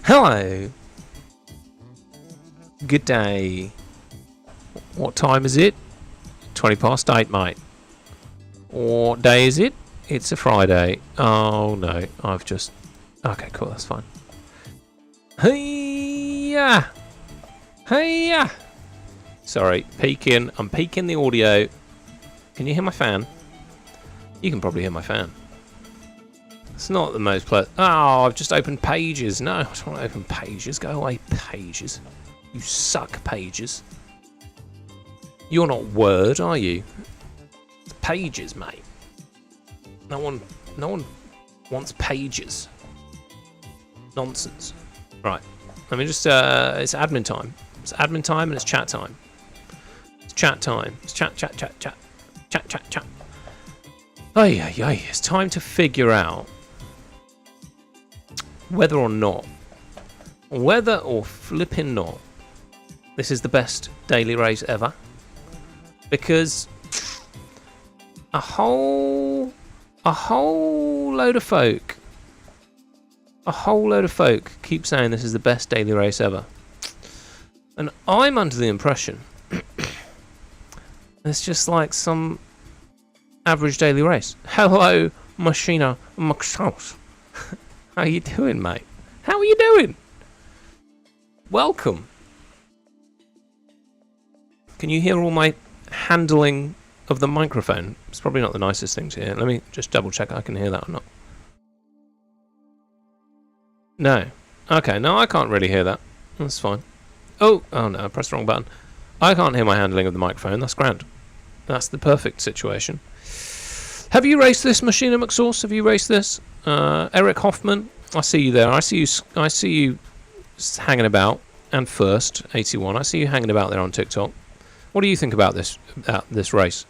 Hello. Good day. What time is it? 20 past 8, mate. What day is it? It's a Friday. Oh no, I've just... Okay, cool, that's fine. Hey-ya! Hey-ya! Sorry, peeking. I'm peeking the audio. Can you hear my fan? You can probably hear my fan. It's not the most pleasant. Oh, I've just opened Pages. No, I don't want to open Pages. Go away, Pages. You suck, Pages. You're not Word, are you? It's Pages, mate. No one wants Pages. Nonsense. Right. Let me just. It's admin time. It's admin time and it's chat time. It's chat time. It's chat. Ay. It's time to figure out whether or flipping not, this is the best daily race ever. Because a whole load of folk keep saying this is the best daily race ever. And I'm under the impression it's just like some average daily race. Hello, Machina Maxhaus. How you doing, mate? How are you doing? Welcome. Can you hear all my handling of the microphone? It's probably not the nicest thing to hear. Let me just double check I can hear that or not. No. Okay, no, I can't really hear that. That's fine. Oh no, I pressed the wrong button. I can't hear my handling of the microphone. That's grand. That's the perfect situation. Have you raced this, Machina McSauce? Have you raced this? Eric Hoffman, I see you there. I see you hanging about. And First 81, I see you hanging about there on TikTok. What do you think about this race?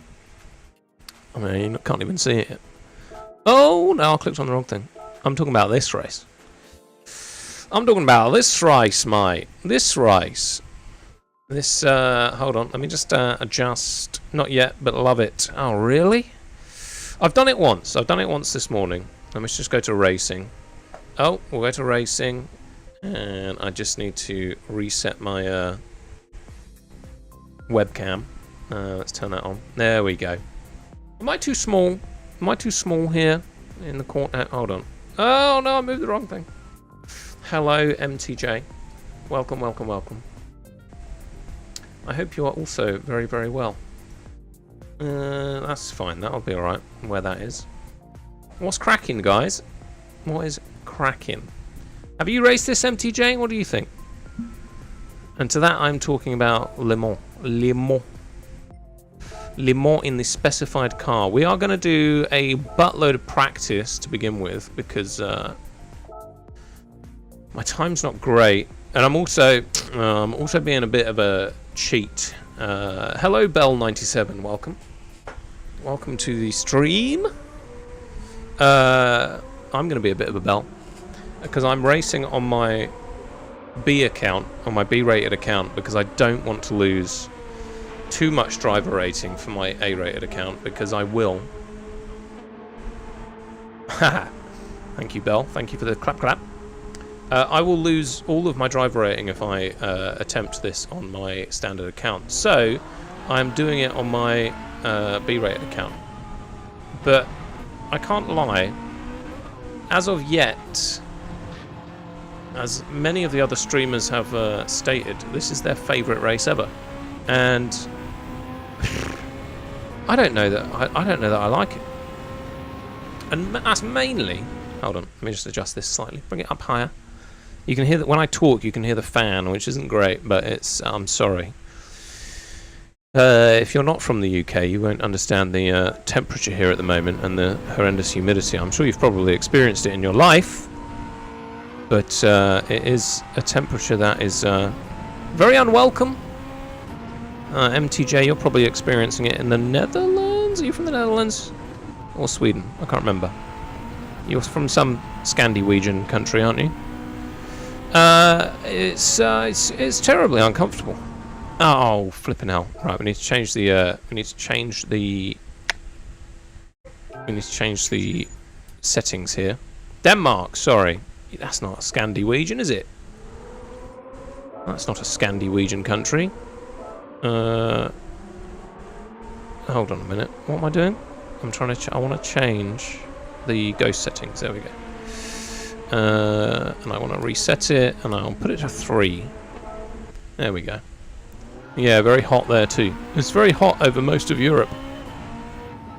I mean, you can't even see it. Oh no, I clicked on the wrong thing. I'm talking about this race. I'm talking about this race, mate. This race. This. Hold on. Let me just adjust. Not yet, but love it. Oh really? I've done it once. I've done it once this morning. Let me just go to racing. Oh, we'll go to racing. And I just need to reset my webcam. Let's turn that on. There we go. Am I too small? Am I too small here in the corner? Hold on. Oh no, I moved the wrong thing. Hello, MTJ. Welcome. I hope you are also very, very well. That's fine. That'll be alright where that is. What's cracking, guys? What is cracking? Have you raced this, MTJ? What do you think? And to that, I'm talking about Le Mans. Le Mans in the specified car. We are going to do a buttload of practice to begin with because my time's not great, and I'm also being a bit of a cheat. Hello, Bell97. Welcome to the stream. I'm going to be a bit of a bell because I'm racing on my B account, on my B-rated account, because I don't want to lose too much driver rating for my A-rated account, because I will. Thank you, Bell. Thank you for the clap. I will lose all of my driver rating if I attempt this on my standard account. So I'm doing it on my B-rated account. But I can't lie. As of yet, as many of the other streamers have stated, this is their favourite race ever, and I don't know that I like it. And that's mainly. Hold on, let me just adjust this slightly. Bring it up higher. You can hear that when I talk. You can hear the fan, which isn't great, but it's. I'm sorry. If you're not from the UK, you won't understand the temperature here at the moment and the horrendous humidity. I'm sure you've probably experienced it in your life. But it is a temperature that is very unwelcome. MTJ, you're probably experiencing it in the Netherlands. Are you from the Netherlands? Or Sweden? I can't remember. You're from some Scandinavian country, aren't you? It's terribly uncomfortable. Oh, flipping hell! Right, we need to change the. We need to change the settings here. Denmark, sorry. That's not Scandinavian, is it? That's not a Scandinavian country. Hold on a minute. What am I doing? I'm trying to... I want to change the ghost settings. There we go. And I want to reset it, and I'll put it to 3. There we go. Yeah, very hot there too. It's very hot over most of Europe.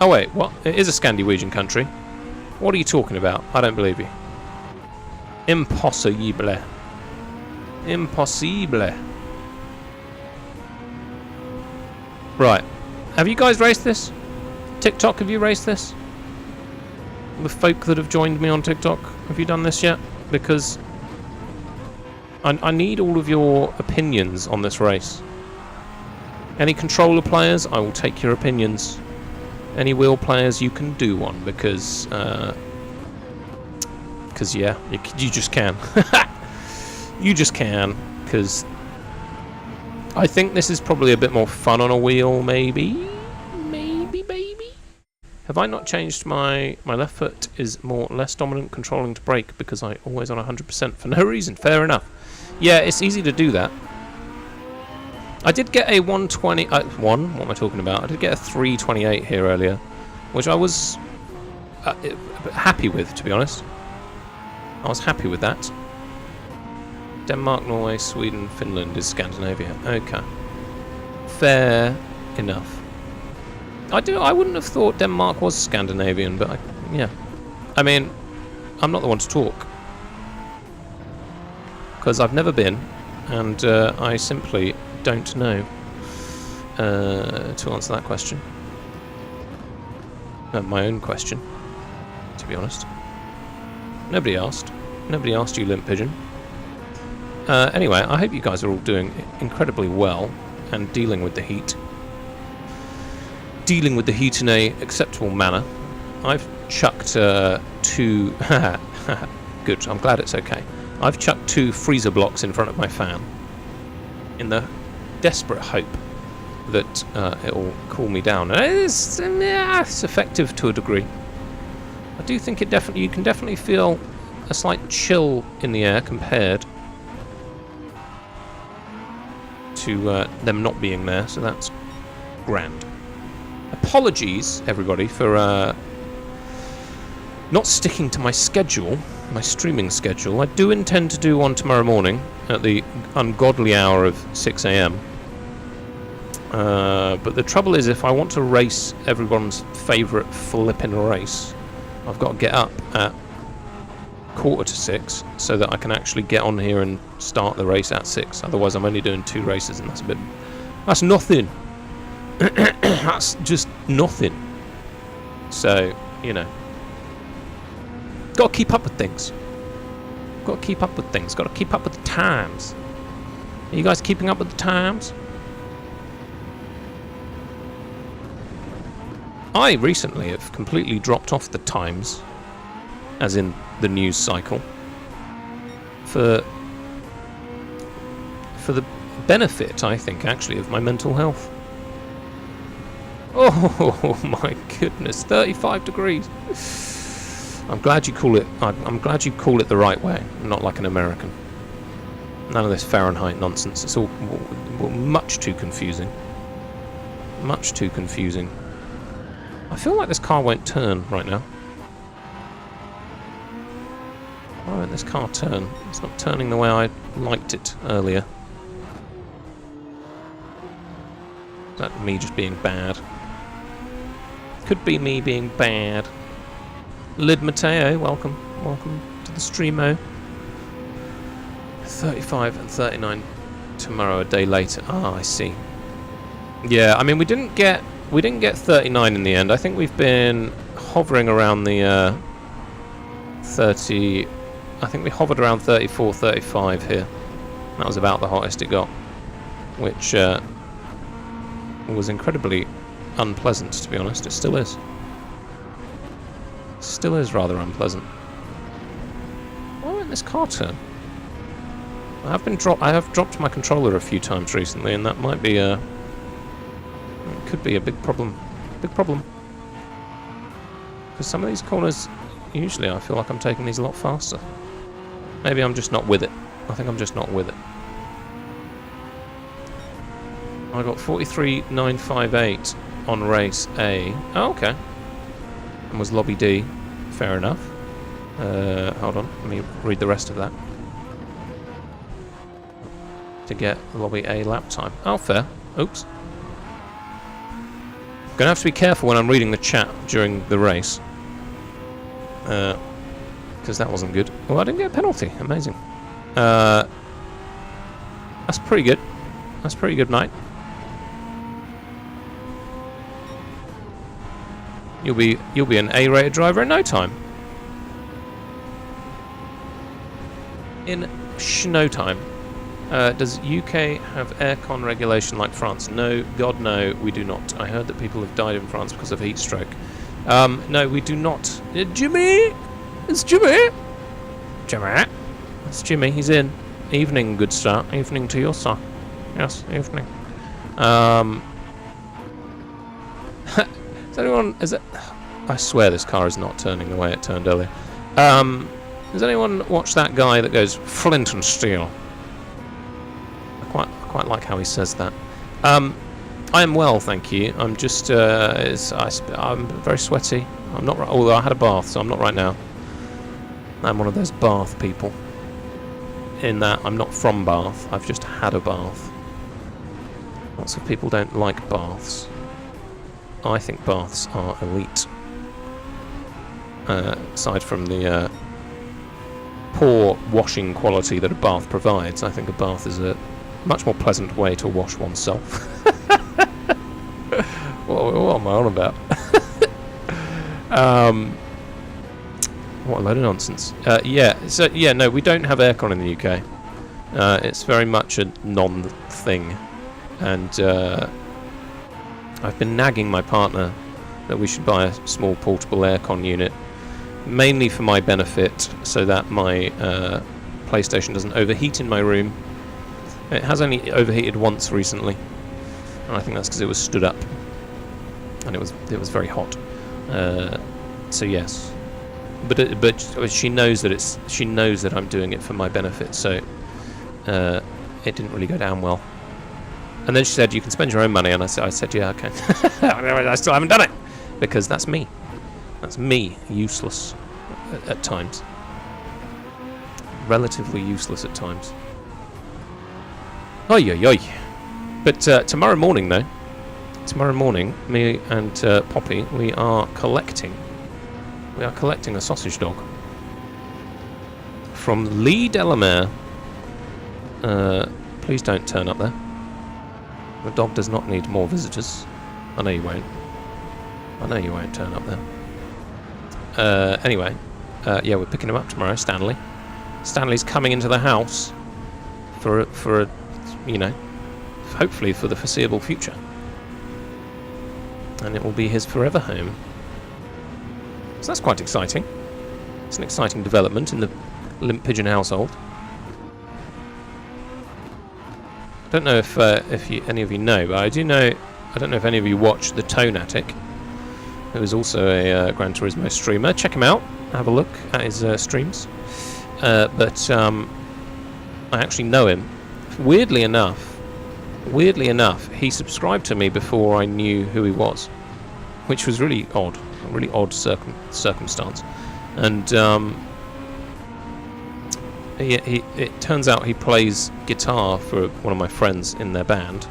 Oh wait, what? It is a Scandinavian country. What are you talking about? I don't believe you. Impossible. Impossible. Right. Have you guys raced this? TikTok, have you raced this? The folk that have joined me on TikTok, have you done this yet? Because I need all of your opinions on this race. Any controller players, I will take your opinions. Any wheel players, you can do one, because yeah, you just can. You just can, because I think this is probably a bit more fun on a wheel, maybe. Have I not changed my left foot is less dominant controlling to brake because I always on 100% for no reason? Fair enough. Yeah, it's easy to do that. I did get a 120... what am I talking about? I did get a 328 here earlier, which I was happy with, to be honest. I was happy with that. Denmark, Norway, Sweden, Finland is Scandinavia. Okay. Fair enough. I wouldn't have thought Denmark was Scandinavian, but yeah. I mean, I'm not the one to talk. Because I've never been, and I simply don't know to answer that question. My own question, to be honest. Nobody asked. Nobody asked you, Limp Pigeon. Anyway, I hope you guys are all doing incredibly well and dealing with the heat. Dealing with the heat in a acceptable manner. I've chucked 2... Good, I'm glad it's okay. I've chucked 2 freezer blocks in front of my fan in the desperate hope that it'll cool me down. And it's effective to a degree. I do think it definitely... You can definitely feel a slight chill in the air compared to them not being there, so that's grand. Apologies, everybody, for not sticking to my schedule, my streaming schedule. I do intend to do one tomorrow morning at the ungodly hour of 6 AM. But the trouble is, if I want to race everyone's favourite flipping race, I've got to get up at 5:45 so that I can actually get on here and start the race at 6. Otherwise, I'm only doing 2 races, and that's nothing. That's just nothing. So, you know, got to keep up with things. Got to keep up with things. Got to keep up with the times. Are you guys keeping up with the times? I recently have completely dropped off the times, as in the news cycle, for the benefit, I think, actually, of my mental health. Oh my goodness, 35 degrees. I'm glad you call it. I'm glad you call it the right way, not like an American. None of this Fahrenheit nonsense. It's all much too confusing. Much too confusing. I feel like this car won't turn right now. Why won't this car turn? It's not turning the way I liked it earlier. Is that me just being bad? Could be me being bad. Lid Mateo, welcome. Welcome to the streamo. 35 and 39 tomorrow, a day later. Ah, I see. Yeah, I mean, we didn't get 39 in the end. I think we've been hovering around the 30. I think we hovered around 34, 35 here. That was about the hottest it got, which was incredibly unpleasant, to be honest. It still is. It still is rather unpleasant. Why won't this car turn? I have dropped my controller a few times recently, and that might be it could be a big problem. Big problem. Because some of these corners, usually I feel like I'm taking these a lot faster. Maybe I'm just not with it. I think I'm just not with it. I got 43,958 on race A. Oh, okay. And was lobby D. Fair enough. Hold on, let me read the rest of that. To get lobby A lap time. Oh, fair. Oops. Gonna have to be careful when I'm reading the chat during the race. Because that wasn't good. Oh, I didn't get a penalty. Amazing. That's pretty good. That's pretty good, mate. You'll be an A-rated driver in no time. In no time. Does UK have aircon regulation like France? No, God no, we do not. I heard that people have died in France because of heat stroke. No, we do not. Jimmy! It's Jimmy! Jimmy! It's Jimmy, he's in. Evening, good sir. Evening to you, sir. Yes, evening. Is anyone... I swear this car is not turning the way it turned earlier. Does anyone watch that guy that goes, Flint and Steel? I quite like how he says that. I am well, thank you. I'm just... I'm very sweaty. I'm not... Although I had a bath, so I'm not right now. I'm one of those bath people. In that I'm not from Bath, I've just had a bath. Lots of people don't like baths. I think baths are elite. Aside from the poor washing quality that a bath provides, I think a bath is a much more pleasant way to wash oneself. What am I on about? What a load of nonsense. No, we don't have aircon in the UK. It's very much a non-thing. And I've been nagging my partner that we should buy a small portable aircon unit, mainly for my benefit, so that my PlayStation doesn't overheat in my room. It has only overheated once recently, and I think that's because it was stood up, and it was very hot. So yes. But she knows that I'm doing it for my benefit, so it didn't really go down well. And then she said, "You can spend your own money," and I said, "Yeah, okay." I still haven't done it because that's me. That's me, useless at times, relatively useless at times. Oi, oi, oi. But tomorrow morning, though, me and Poppy, we are collecting a sausage dog from Lee Delamere. Please don't turn up there. The dog does not need more visitors. I know you won't. I know you won't turn up there. Anyway, yeah, we're picking him up tomorrow, Stanley. Stanley's coming into the house for a, you know, hopefully for the foreseeable future. And it will be his forever home. So that's quite exciting. It's an exciting development in the Limp Pigeon household. I don't know if any of you know, but I do know. I don't know if any of you watch the Tonatic, who is also a Gran Turismo streamer. Check him out. Have a look at his streams. But I actually know him. Weirdly enough, he subscribed to me before I knew who he was, which was really odd. A really odd circumstance. And it turns out he plays guitar for one of my friends in their band,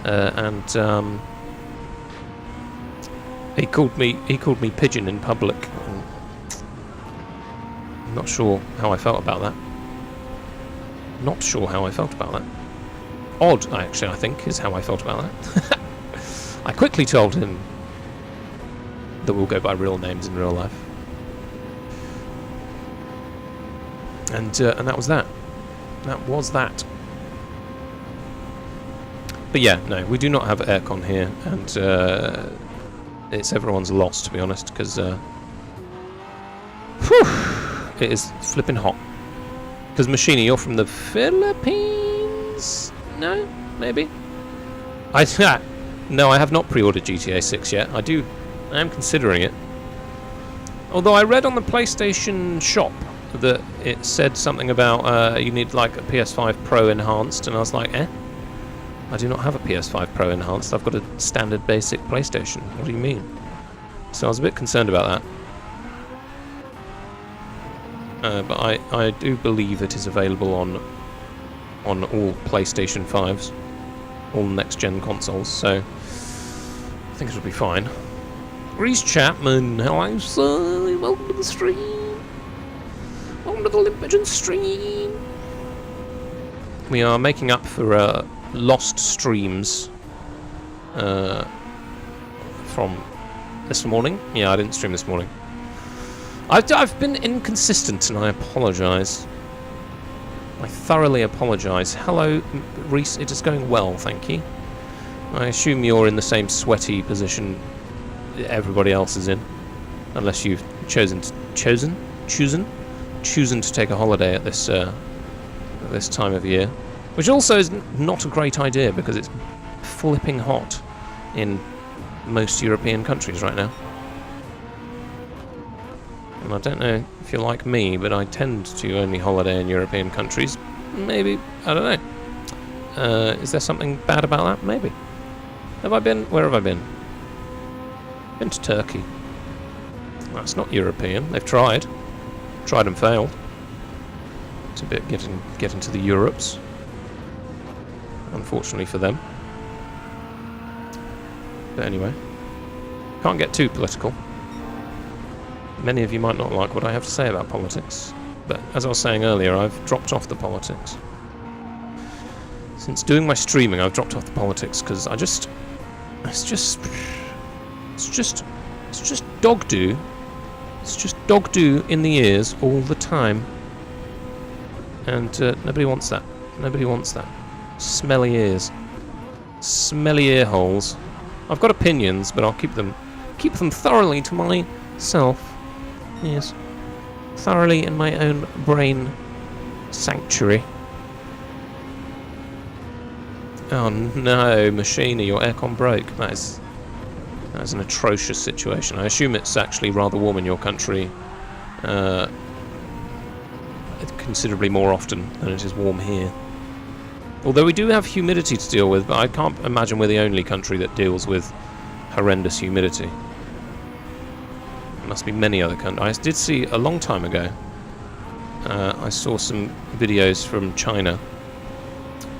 and he called me pigeon in public. And I'm not sure how I felt about that. Not sure how I felt about that. Odd, actually, I think, is how I felt about that. I quickly told him that we'll go by real names in real life. And that was that. That was that. But yeah, no, we do not have aircon here, and it's everyone's loss, to be honest, because it is flipping hot. Because Machini, you're from the Philippines? No? Maybe? No, I have not pre-ordered GTA 6 yet. I am considering it. Although I read on the PlayStation shop that it said something about you need like a PS5 Pro enhanced, and I was like, eh? I do not have a PS5 Pro enhanced. I've got a standard basic PlayStation. What do you mean? So I was a bit concerned about that. But I do believe it is available on all PlayStation 5s, all next-gen consoles, so I think it'll be fine. Reese Chapman, hello sir, welcome to the stream. Welcome to the Limpigen stream. We are making up for lost streams from this morning. Yeah, I didn't stream this morning. I've been inconsistent and I apologise. I thoroughly apologise. Hello, Reese. It is going well, thank you. I assume you're in the same sweaty position everybody else is in, unless you've chosen to take a holiday at this time of year, which also is not a great idea because it's flipping hot in most European countries right now. And I don't know if you're like me, but I tend to only holiday in European countries. Maybe, I don't know. Is there something bad about that? Maybe. Have I been? Where have I been? Been to Turkey. That's not European. They've tried and failed. It's a bit getting to the Europes, unfortunately for them. But anyway, can't get too political. Many of you might not like what I have to say about politics, but as I was saying earlier, I've dropped off the politics. Since doing my streaming, I've dropped off the politics because it's just dog do. It's just dog do in the ears all the time, and nobody wants that. Nobody wants that. Smelly ears, smelly ear holes. I've got opinions, but I'll keep them thoroughly to myself. Yes, thoroughly in my own brain sanctuary. Oh no, Machina, your aircon broke. That is an atrocious situation. I assume it's actually rather warm in your country, considerably more often than it is warm here. Although we do have humidity to deal with, but I can't imagine we're the only country that deals with horrendous humidity. There must be many other countries. I did see a long time ago, I saw some videos from China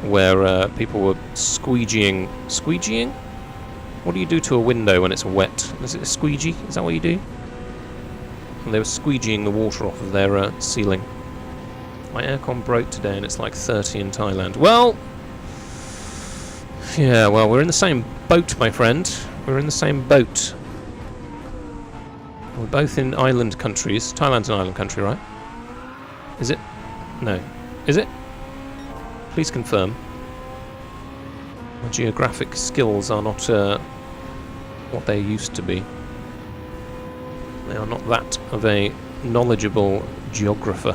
where people were squeegeeing. Squeegeeing? What do you do to a window when it's wet? Is it a squeegee? Is that what you do? And they were squeegeeing the water off of their ceiling. My aircon broke today and it's like 30 in Thailand. Well, yeah, well, we're in the same boat, my friend. We're in the same boat. We're both in island countries. Thailand's an island country, right? Is it? No. Is it? Please confirm. My geographic skills are not what they used to be. They are not that of a knowledgeable geographer.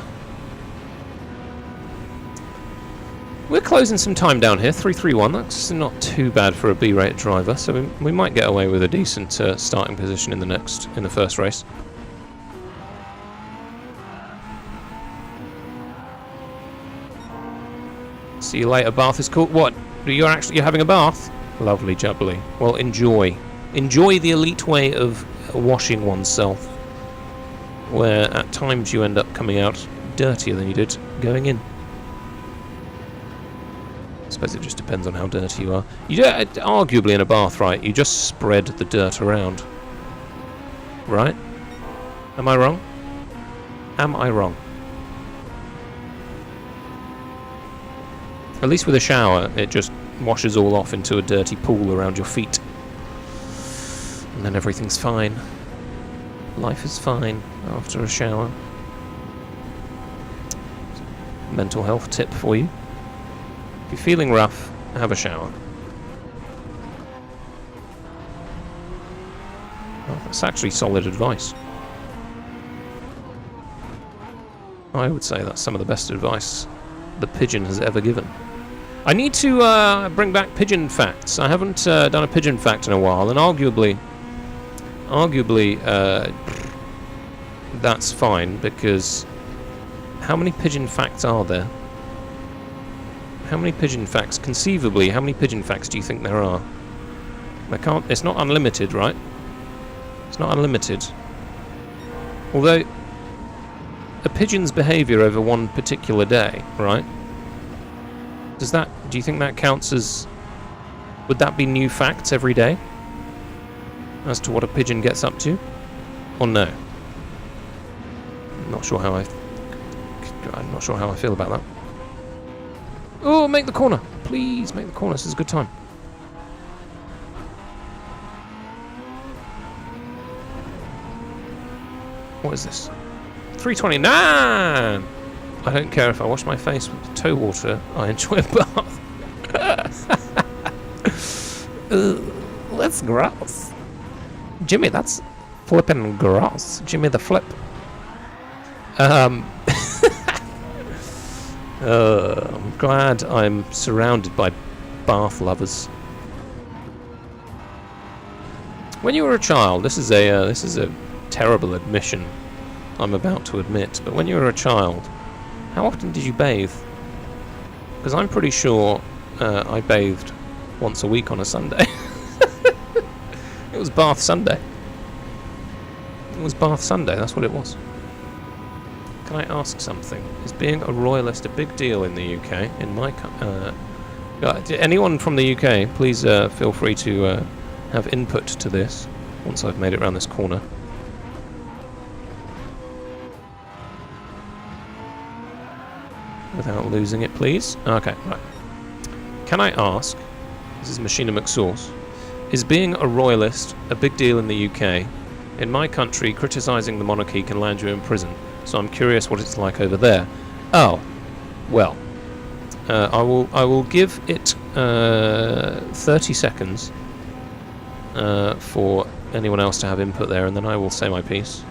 We're closing some time down here, 331. That's not too bad for a B-rate driver, so we might get away with a decent starting position in the first race. See you later. Bath is cool. What? You're having a bath? Lovely jubbly. Well, enjoy the elite way of washing oneself, where at times you end up coming out dirtier than you did going in. I suppose it just depends on how dirty you are. You don't, arguably in a bath, right? You just spread the dirt around, right? Am I wrong? Am I wrong? At least with a shower, it just washes all off into a dirty pool around your feet. And then everything's fine. Life is fine after a shower. Mental health tip for you. If you're feeling rough, have a shower. Oh, that's actually solid advice. I would say that's some of the best advice the pigeon has ever given. I need to bring back pigeon facts. I haven't done a pigeon fact in a while, and arguably that's fine, because how many pigeon facts are there? How many pigeon facts, conceivably, how many pigeon facts do you think there are? It's not unlimited, right? It's not unlimited. Although, a pigeon's behaviour over one particular day, right? Do you think that counts as... Would that be new facts every day? As to what a pigeon gets up to? Or no? I'm not sure how I feel about that. Oh, make the corner! Please, make the corner. This is a good time. What is this? 329! I don't care if I wash my face with toe water. I enjoy a bath. That's gross. Jimmy, that's flipping gross. Jimmy the flip. I'm glad I'm surrounded by bath lovers. When you were a child, this is a terrible admission I'm about to admit, but when you were a child, how often did you bathe? Because I'm pretty sure I bathed once a week on a Sunday. It was Bath Sunday. It was Bath Sunday, that's what it was. Can I ask something? Is being a royalist a big deal in the UK? In my anyone from the UK, please feel free to have input to this once I've made it around this corner. Without losing it, please. Okay, right. Can I ask, this is Machina McSauce, is being a royalist a big deal in the UK? In my country, criticising the monarchy can land you in prison, so I'm curious what it's like over there. Oh, well, I will give it 30 seconds for anyone else to have input there, and then I will say my piece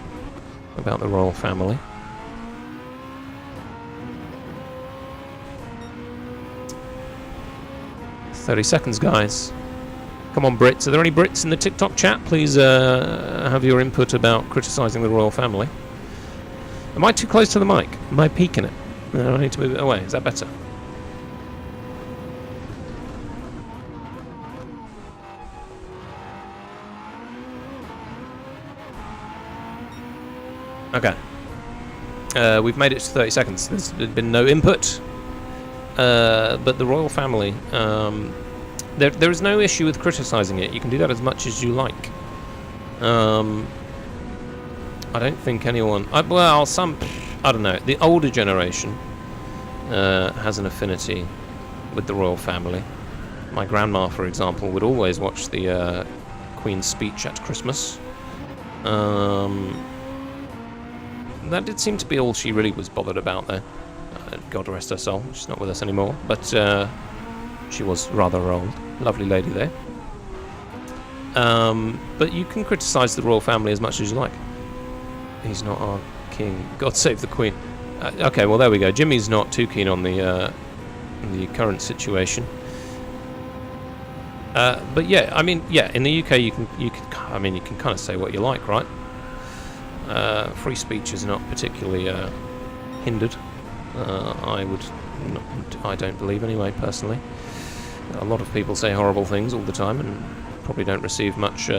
about the royal family. "30 seconds, guys. Come on, Brits. Are there any Brits in the TikTok chat? Please have your input about criticising the royal family. Am I too close to the mic? Am I peeking it? No, I need to move it away. Is that better? Okay. We've made it to 30 seconds. There's been no input. But the royal family, there is no issue with criticising it. You can do that as much as you like. I don't think anyone... I don't know. The older generation has an affinity with the royal family. My grandma, for example, would always watch the Queen's speech at Christmas. That did seem to be all she really was bothered about there. God rest her soul, she's not with us anymore, but she was rather old. Lovely lady there. But you can criticise the royal family as much as you like. He's not our king. God save the Queen. Okay, well there we go. Jimmy's not too keen on the current situation. But yeah, I mean, yeah, in the UK you can kind of say what you like, right? Free speech is not particularly hindered. I don't believe anyway, personally. A lot of people say horrible things all the time and probably don't receive much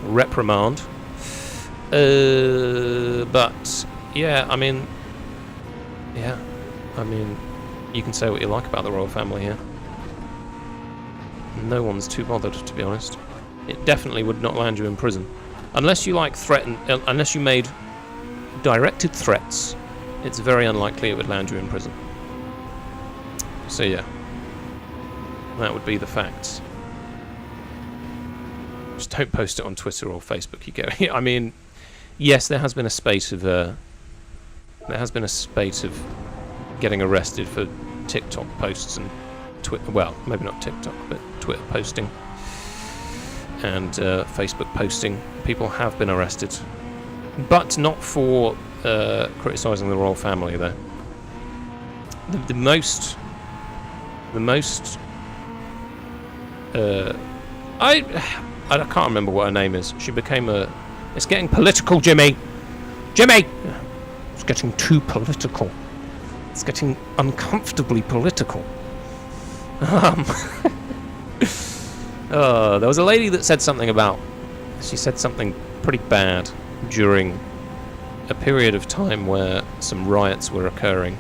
reprimand. But yeah, I mean, you can say what you like about the royal family here. No one's too bothered, to be honest. It definitely would not land you in prison. Unless you unless you made directed threats, it's very unlikely it would land you in prison. So yeah, that would be the facts. Just don't post it on Twitter or Facebook. You get. I mean, yes, there has been a spate of getting arrested for TikTok posts and Twitter. Well, maybe not TikTok, but Twitter posting and Facebook posting. People have been arrested, but not for criticising the royal family. Though the most I can't remember what her name is. She became a... It's getting political, Jimmy! Jimmy! It's getting too political. It's getting uncomfortably political. There was a lady that said something about... She said something pretty bad during a period of time where some riots were occurring.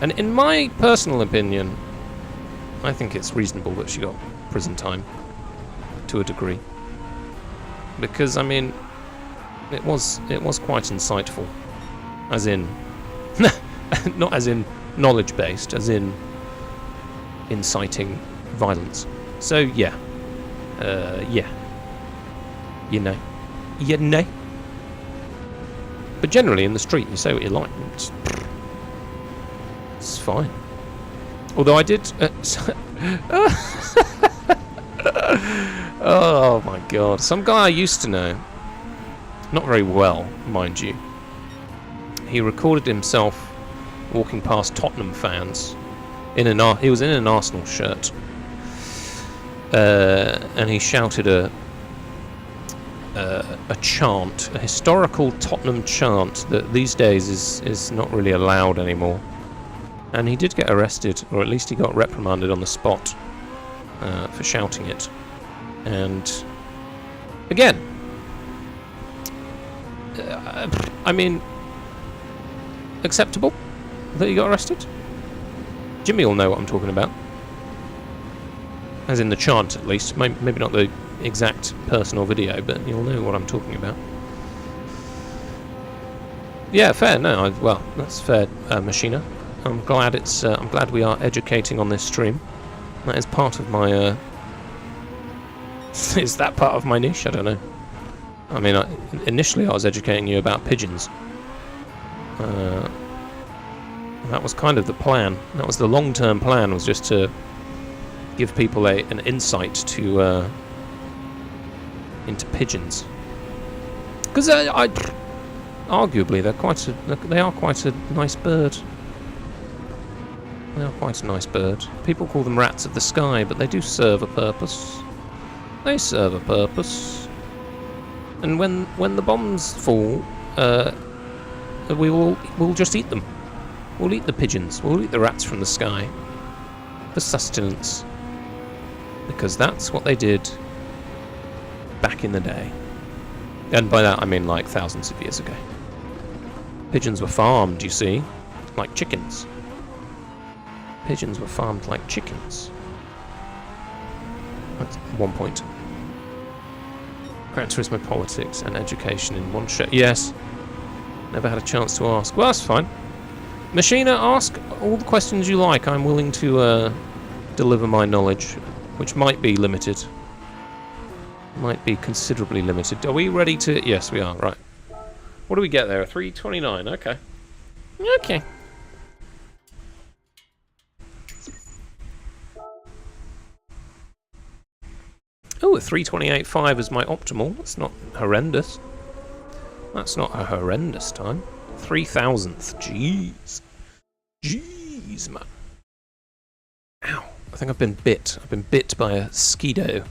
And in my personal opinion, I think it's reasonable that she got prison time, to a degree. Because, I mean, it was quite insightful. As in... not as in knowledge-based, as in inciting violence. So, yeah. Yeah. You know. But generally, in the street, you say what you like. It's fine. Although I did... oh my god. Some guy I used to know, not very well, mind you, he recorded himself walking past Tottenham fans. He was in an Arsenal shirt. And he shouted a chant, a historical Tottenham chant that these days is not really allowed anymore. And he did get arrested, or at least he got reprimanded on the spot for shouting it. And again, I mean, acceptable that he got arrested? Jimmy will know what I'm talking about. As in the chant, at least. Maybe not the exact person or video, but you'll know what I'm talking about. Yeah, fair. No, well, that's fair, Machina. I'm glad I'm glad we are educating on this stream. That is part of my. Is that part of my niche? I don't know. I mean, initially I was educating you about pigeons. That was kind of the plan. That was the long-term plan. Was just to give people an insight to into pigeons. Because arguably they are quite a nice bird. They are quite a nice bird. People call them rats of the sky, but they do serve a purpose. They serve a purpose. And when the bombs fall, we'll just eat them. We'll eat the pigeons. We'll eat the rats from the sky for sustenance. Because that's what they did back in the day. And by that I mean like thousands of years ago. Pigeons were farmed, you see, like chickens. Pigeons were farmed like chickens. At one point. Gran Turismo politics and education in one show. Yes. Never had a chance to ask. Well, that's fine. Machina, ask all the questions you like. I'm willing to deliver my knowledge, which might be limited. Might be considerably limited. Are we ready to... Yes, we are. Right. What do we get there? 329. Okay. Okay. Oh, a 328.5 is my optimal. That's not horrendous. That's not a horrendous time. 3,000th. Jeez. Jeez, man. Ow. I think I've been bit. I've been bit by a skido.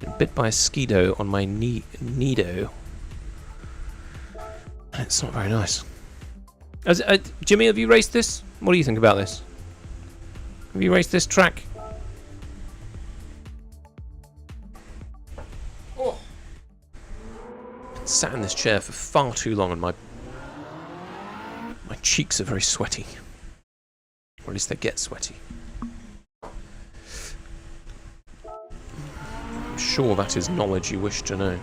Been bit by a skido on my nido. It's not very nice. Jimmy, have you raced this? What do you think about this? Have you raced this track? Oh. Been sat in this chair for far too long and my cheeks are very sweaty. Or at least they get sweaty. I'm sure that is knowledge you wish to know.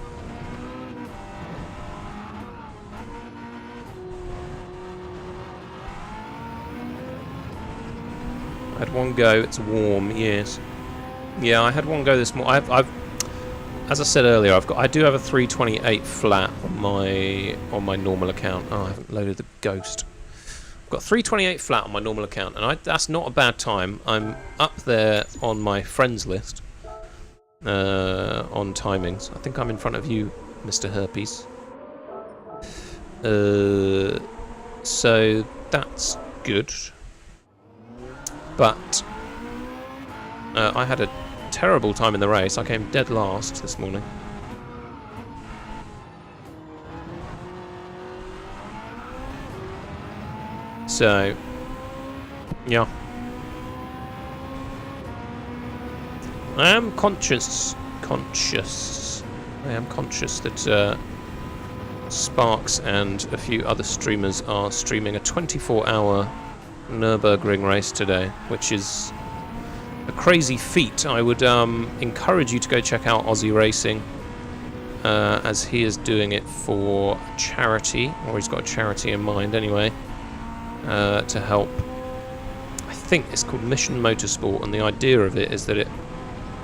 I had one go. It's warm. Yes. Yeah, I had one go this morning. I've as I said earlier, I do have a 328 flat on my normal account. Oh, I haven't loaded the Ghost. I've got 328 flat on my normal account, and that's not a bad time. I'm up there on my friends list on timings. I think I'm in front of you, Mr. Herpes. So that's good. But I had a terrible time in the race. I came dead last this morning. So, yeah. I am conscious. I am conscious that Sparks and a few other streamers are streaming a 24-hour Nürburgring race today, which is a crazy feat. I would encourage you to go check out Aussie Racing, as he is doing it for charity, or he's got a charity in mind anyway, to help. I think it's called Mission Motorsport, and the idea of it is that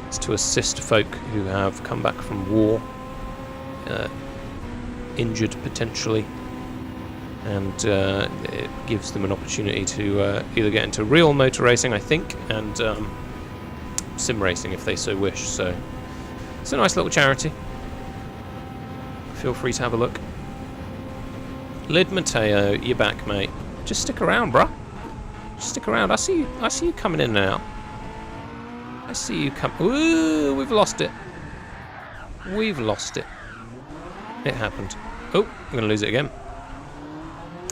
it's to assist folk who have come back from war, injured potentially, and it gives them an opportunity to either get into real motor racing, I think, and sim racing if they so wish. So it's a nice little charity. Feel free to have a look. Lid Mateo, you're back, mate. Just stick around, bruh. Just stick around. I see you coming in and out. I see you come. Ooh, we've lost it. We've lost it. It happened. Oh, I'm going to lose it again.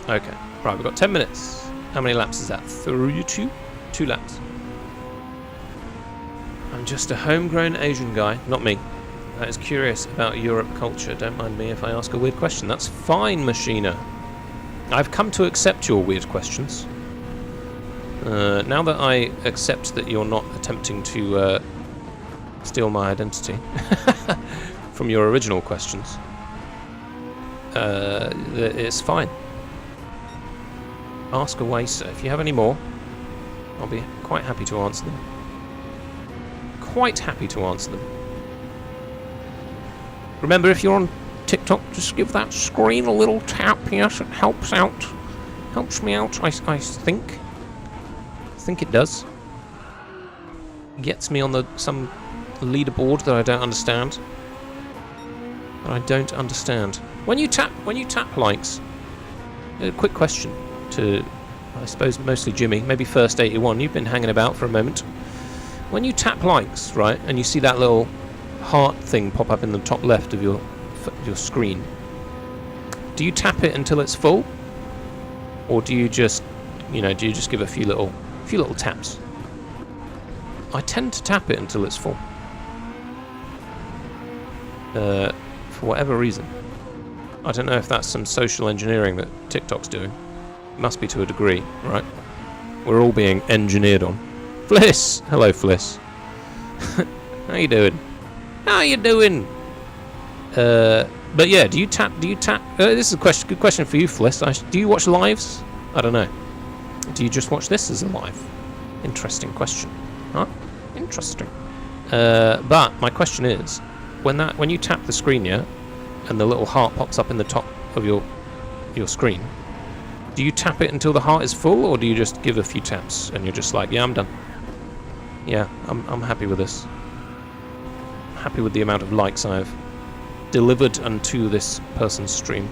Okay. Right, we've got 10 minutes. How many laps is that? 2 laps. I'm just a homegrown Asian guy. Not me. That is curious about Europe culture. Don't mind me if I ask a weird question. That's fine, Machina. I've come to accept your weird questions. Now that I accept that you're not attempting to steal my identity from your original questions, it's fine. Ask away, sir. If you have any more, I'll be quite happy to answer them. Quite happy to answer them. Remember, if you're on TikTok, just give that screen a little tap. Yes, it helps out. Helps me out, I think. I think it does. Gets me on some leaderboard that I don't understand. When you tap likes, a quick question to, I suppose, mostly Jimmy, maybe First 81. You've been hanging about for a moment. When you tap likes, right, and you see that little heart thing pop up in the top left of your screen, do you tap it until it's full, or do you just give a few little taps? I tend to tap it until it's full, for whatever reason. I don't know if that's some social engineering that TikTok's doing. It must be to a degree, right? We're all being engineered on. Fliss! Hello, Fliss. How you doing? How you doing? But yeah, do you tap? This is a good question for you, Fliss. Do you watch lives? I don't know. Do you just watch this as a live? Interesting question. Huh? Interesting. But my question is, when you tap the screen, yeah, and the little heart pops up in the top of your screen, do you tap it until the heart is full, or do you just give a few taps and you're just like, yeah, I'm done. Yeah, I'm happy with this. I'm happy with the amount of likes I've delivered unto this person's stream.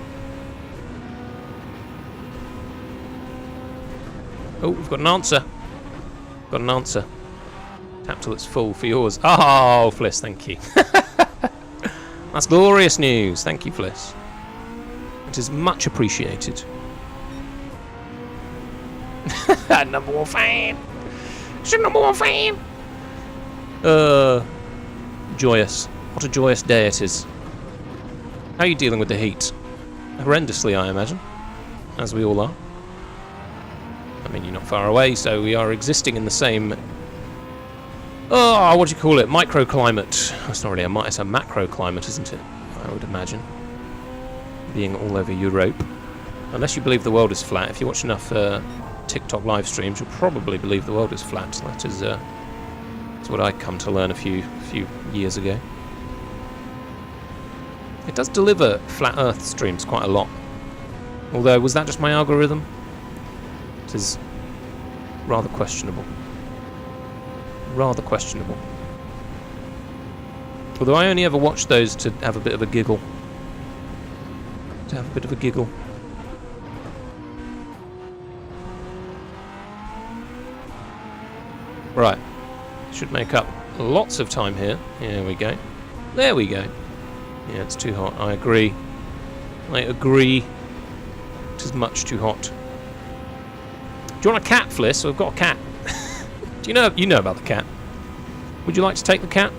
Oh, we've got an answer. Got an answer. Tap till it's full for yours. Oh, Fliss, thank you. That's glorious news. Thank you, Fliss. It is much appreciated. Number one fan. She's number one fan. Joyous. What a joyous day it is. How are you dealing with the heat? Horrendously, I imagine. As we all are. I mean, you're not far away, so we are existing in the same... Oh, what do you call it? Microclimate. It's not really it's a macroclimate, isn't it? I would imagine. Being all over Europe. Unless you believe the world is flat. If you watch enough TikTok live streams, you'll probably believe the world is flat. That is that's what I come to learn a few years ago. It does deliver flat Earth streams quite a lot. Although, was that just my algorithm? It is rather questionable. Rather questionable. Although I only ever watch those to have a bit of a giggle. Right. Should make up lots of time here. Here we go. There we go. Yeah, it's too hot. I agree. It is much too hot. Do you want a cat, Fliss? We've got a cat. You know about the cat. Would you like to take the cat?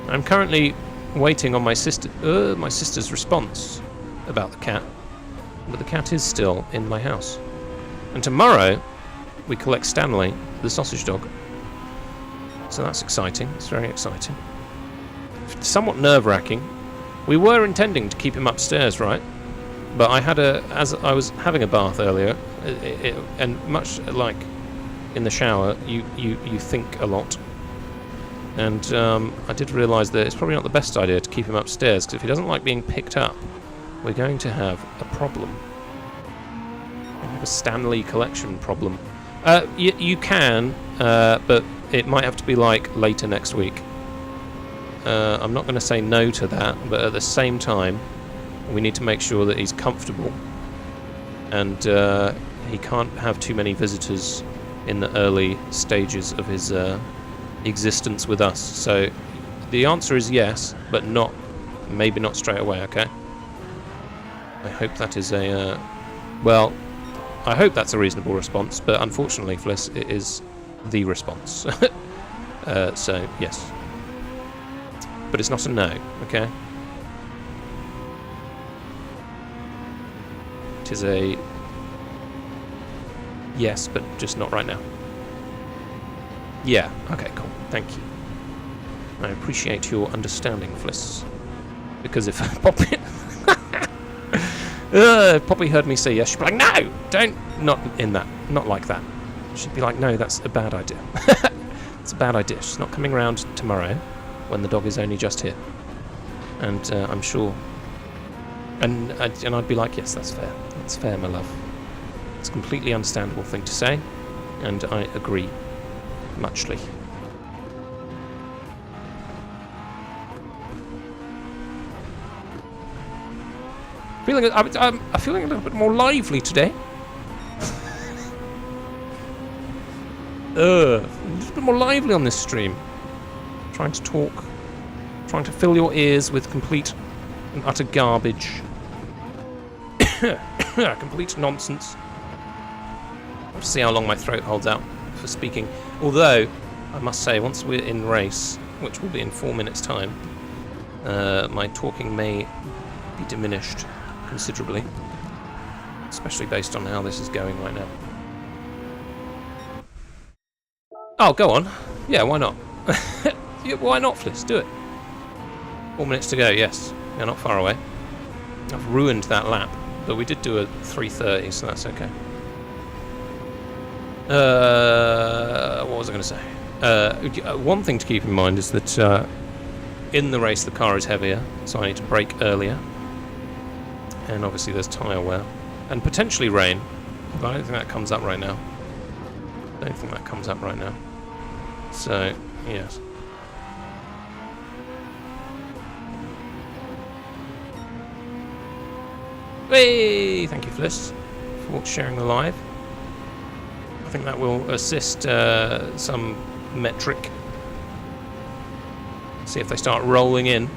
I'm currently waiting on my sister's response about the cat, but the cat is still in my house. And tomorrow we collect Stanley, the sausage dog. So that's exciting. It's very exciting. Somewhat nerve-wracking. We were intending to keep him upstairs, right? But as I was having a bath earlier, and much like in the shower, you think a lot. And I did realise that it's probably not the best idea to keep him upstairs, because if he doesn't like being picked up, we're going to have a problem. We have a Stanley collection problem. You can, but it might have to be like later next week. I'm not going to say no to that, but at the same time, we need to make sure that he's comfortable, and he can't have too many visitors in the early stages of his existence with us. So the answer is yes, but maybe not straight away. Okay. I hope that is I hope that's a reasonable response, but unfortunately, Fliss, it is the response. So yes, but it's not a no. Okay. It is a yes, but just not right now. Yeah, okay, cool. Thank you. I appreciate your understanding, Fliss. Because if Poppy... Poppy heard me say yes, she'd be like, no! Not like that. She'd be like, no, that's a bad idea. It's a bad idea. She's not coming round tomorrow when the dog is only just here. And I'm sure... And I'd be like, yes, that's fair. That's fair, my love. It's a completely understandable thing to say, and I agree. Muchly. I'm feeling a little bit more lively today. A little bit more lively on this stream. Trying to talk, trying to fill your ears with complete and utter garbage. Complete nonsense. I'll see how long my throat holds out for speaking. Although, I must say, once we're in race, which will be in 4 minutes' time, my talking may be diminished considerably, especially based on how this is going right now. Oh, go on. Yeah, why not? Yeah, why not, Fliss? Do it. 4 minutes to go, yes. You're not far away. I've ruined that lap, but we did do a 3:30, so that's okay. What was I going to say? One thing to keep in mind is that in the race the car is heavier, so I need to brake earlier. And obviously there's tyre wear. And potentially rain, but I don't think that comes up right now. So, yes. Hey! Thank you, Fliss, for sharing the live. I think that will assist some metric. See if they start rolling in.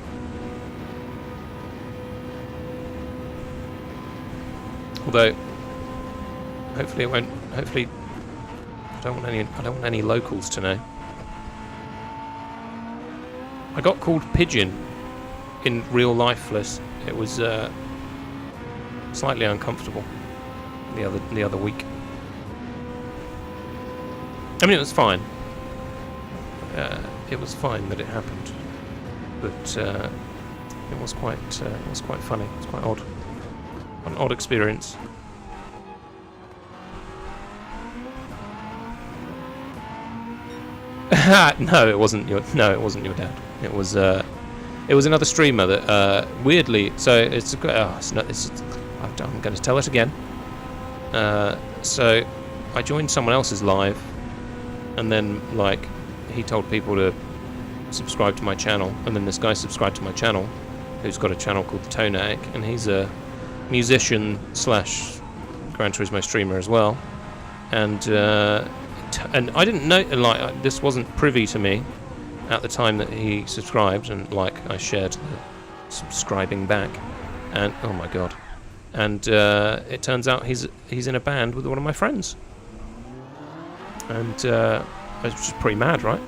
Although, hopefully it won't. Hopefully, I don't want any locals to know. I got called pigeon in real life, Fliss. It was slightly uncomfortable the other week. I mean, it was fine. It was fine that it happened, but it was quite funny. It was quite odd. An odd experience. No, it wasn't your dad. It was another streamer that weirdly. So I'm going to tell it again. So I joined someone else's live, and then like he told people to subscribe to my channel, and then this guy subscribed to my channel, who's got a channel called The Tonetic, and he's a musician / Gran Turismo streamer as well, and I didn't know, like, this wasn't privy to me at the time that he subscribed, and like I shared the subscribing back, and oh my god, and it turns out he's in a band with one of my friends, and it's just pretty mad, right?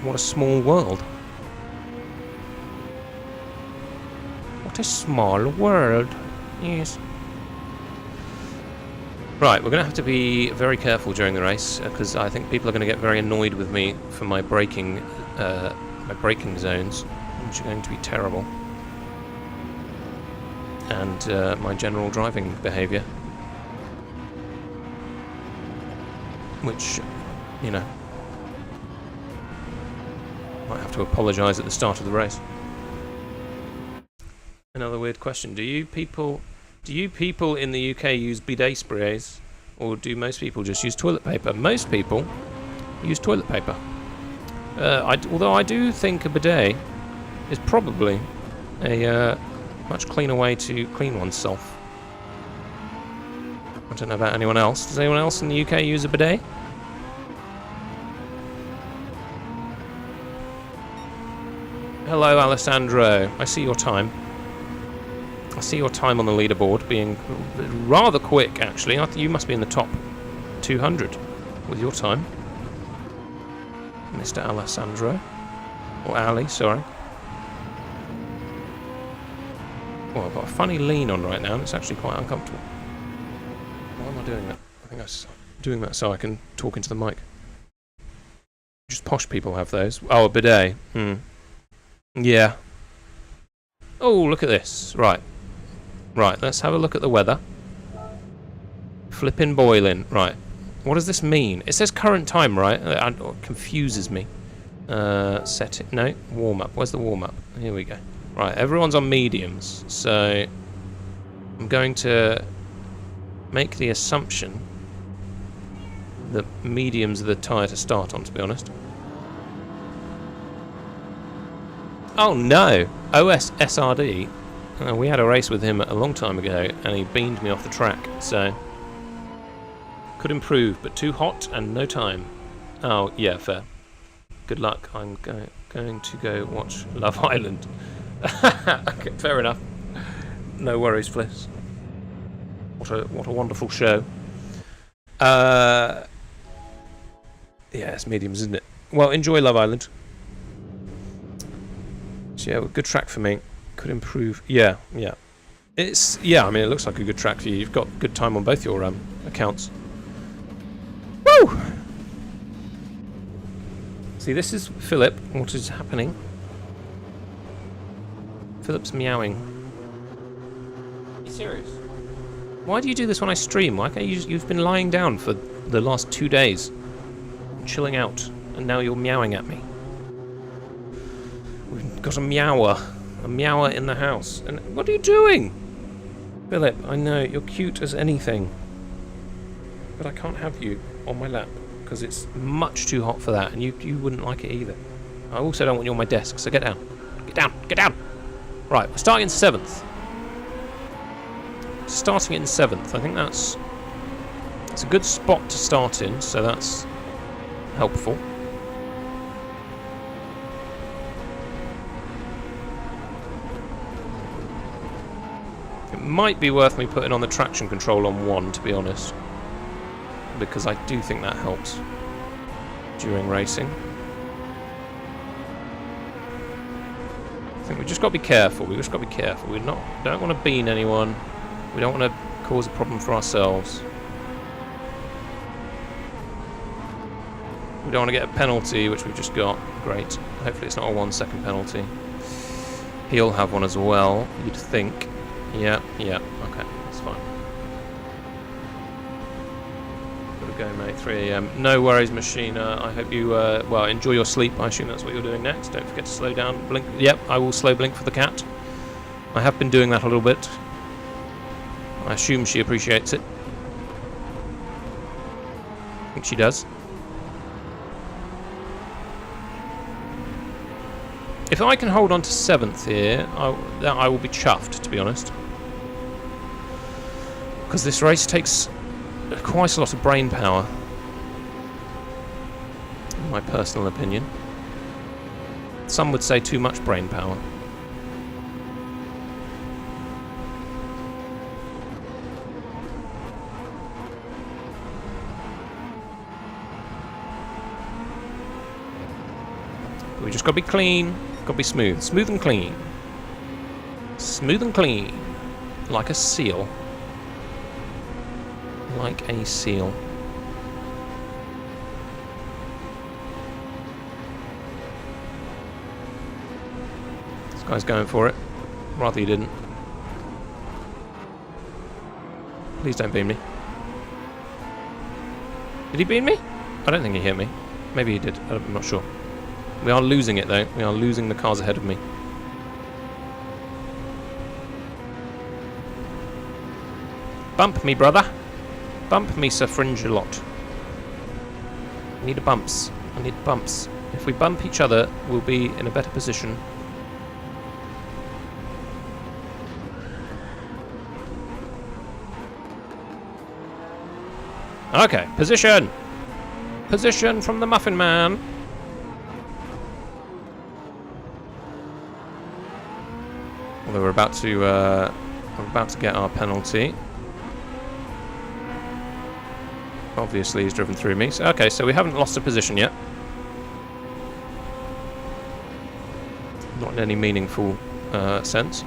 What a small world. What a small world. Yes. Right, we're going to have to be very careful during the race because I think people are going to get very annoyed with me for my braking zones, which are going to be terrible, and my general driving behaviour, which, you know, might have to apologise at the start of the race. Another weird question: Do you people in the UK use bidet sprays, or do most people just use toilet paper? Most people use toilet paper. Although I do think a bidet is probably a much cleaner way to clean oneself. I don't know about anyone else. Does anyone else in the UK use a bidet? Hello, Alessandro. I see your time. I see your time on the leaderboard being rather quick, actually. I think you must be in the top 200 with your time, Mr. Alessandro. Or Ali, sorry. Well, I've got a funny lean on right now, and it's actually quite uncomfortable. Why am I doing that? I think I'm doing that so I can talk into the mic. Just posh people have those. Oh, a bidet. Yeah. Oh, look at this. Right. Right, let's have a look at the weather. Flippin' boiling. Right. What does this mean? It says current time, right? It confuses me. Set it. No, warm up. Where's the warm up? Here we go. Right, everyone's on mediums. So I'm going to make the assumption that mediums are the tyre to start on, to be honest. Oh no! OS SRD. We had a race with him a long time ago, and he beamed me off the track, so could improve, but too hot and no time. Oh, yeah, fair. Good luck. I'm going to go watch Love Island. Okay, fair enough. No worries, Fliss. What a wonderful show. Yeah, it's mediums, isn't it? Well, enjoy Love Island. So yeah, good track for me. Could improve. Yeah. It's I mean, it looks like a good track for you. You've got good time on both your accounts. Woo! See, this is Philip. What is happening? Philip's meowing. Are you serious? Why do you do this when I stream? Why can't you've been lying down for the last 2 days, chilling out, and now you're meowing at me. We've got a meower in the house. And what are you doing? Philip, I know, you're cute as anything. But I can't have you on my lap, because it's much too hot for that, and you wouldn't like it either. I also don't want you on my desk, so get down. Get down, get down! Right, we're starting in 7th. Starting in 7th, I think that's a good spot to start in, so that's helpful. It might be worth me putting on the traction control on 1, to be honest, because I do think that helps during racing. I think we've just got to be careful. We don't want to bean anyone. We don't want to cause a problem for ourselves. We don't want to get a penalty, which we've just got. Great. Hopefully it's not a 1-second penalty. He'll have one as well, you'd think. Yeah, okay, that's fine. Gotta go, mate, 3 AM. No worries, Machina. I hope you, enjoy your sleep. I assume that's what you're doing next. Don't forget to slow down. Blink. Yep, I will slow blink for the cat. I have been doing that a little bit. I assume she appreciates it. I think she does. If I can hold on to 7th here, I will be chuffed, to be honest. Because this race takes quite a lot of brain power, in my personal opinion. Some would say too much brain power. We just got to be clean. Got to be smooth. Smooth and clean. Smooth and clean. Like a seal. Like a seal. This guy's going for it. Rather he didn't. Please don't beam me. Did he beam me? I don't think he hit me. Maybe he did. I'm not sure. We are losing it, though. We are losing the cars ahead of me. Bump me, brother. Bump me, Sir Fringe-a-lot. I need bumps. I need bumps. If we bump each other, we'll be in a better position. Okay, position! Position from the Muffin Man! Although we're about to get our penalty. Obviously he's driven through me. So, okay, so we haven't lost a position yet. Not in any meaningful sense.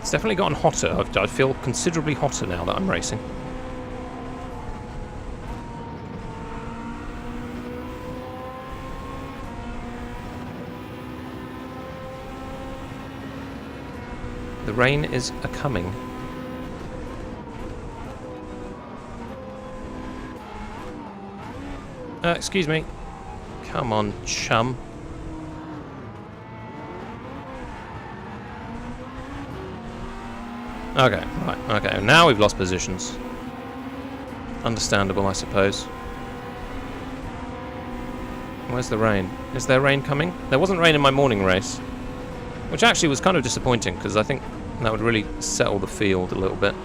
It's definitely gotten hotter. I feel considerably hotter now that I'm racing. The rain is a-coming. Excuse me. Come on, chum. Okay, right, okay, now we've lost positions. Understandable, I suppose. Where's the rain? Is there rain coming? There wasn't rain in my morning race. Which actually was kind of disappointing, because I think that would really settle the field a little bit.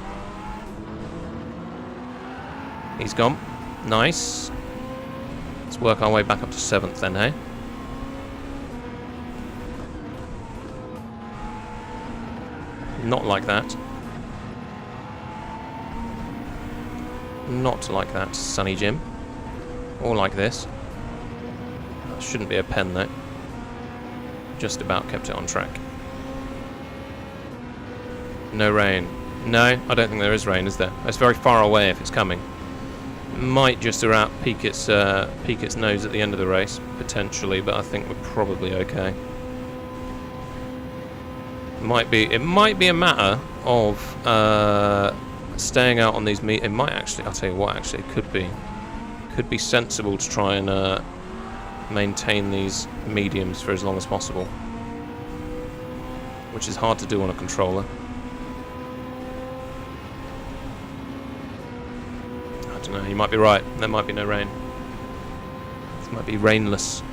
He's gone. Nice. Let's work our way back up to 7th then, hey? Not like that. Not like that, Sonny Jim. Or like this. That shouldn't be a pen, though. Just about kept it on track. No rain. No, I don't think there is rain, is there? It's very far away if it's coming. It might just about peak its nose at the end of the race, potentially, but I think we're probably okay. It might be a matter of staying out on these it might actually, I'll tell you what, actually, it could be sensible to try and maintain these mediums for as long as possible, which is hard to do on a controller. I don't know, you might be right, there might be no rain. It might be rainless.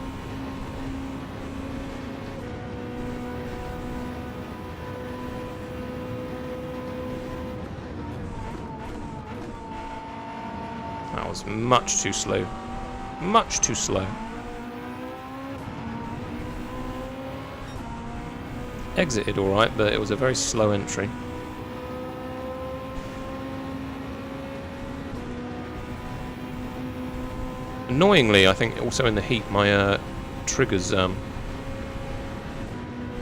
That was much too slow. Much too slow. Exited alright, but it was a very slow entry. Annoyingly, I think also in the heat my triggers... Oh,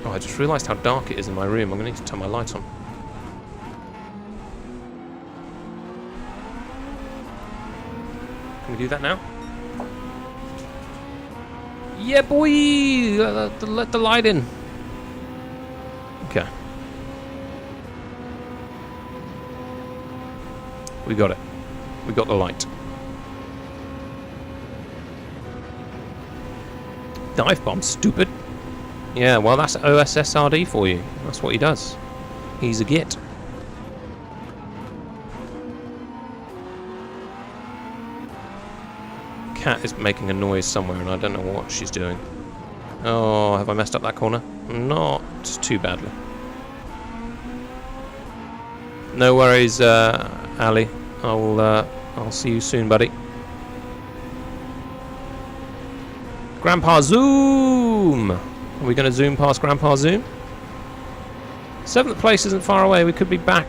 I just realised how dark it is in my room. I'm going to need to turn my light on. Can we do that now? Yeah, boy! Let the light in. Okay. We got it. We got the light. Dive bomb, stupid. Yeah, well, that's OSSRD for you. That's what he does. He's a git. Cat is making a noise somewhere and I don't know what she's doing. Oh, have I messed up that corner? Not too badly. No worries, Ali. I'll see you soon, buddy. Grandpa Zoom! Are we going to zoom past Grandpa Zoom? 7th place isn't far away. We could be back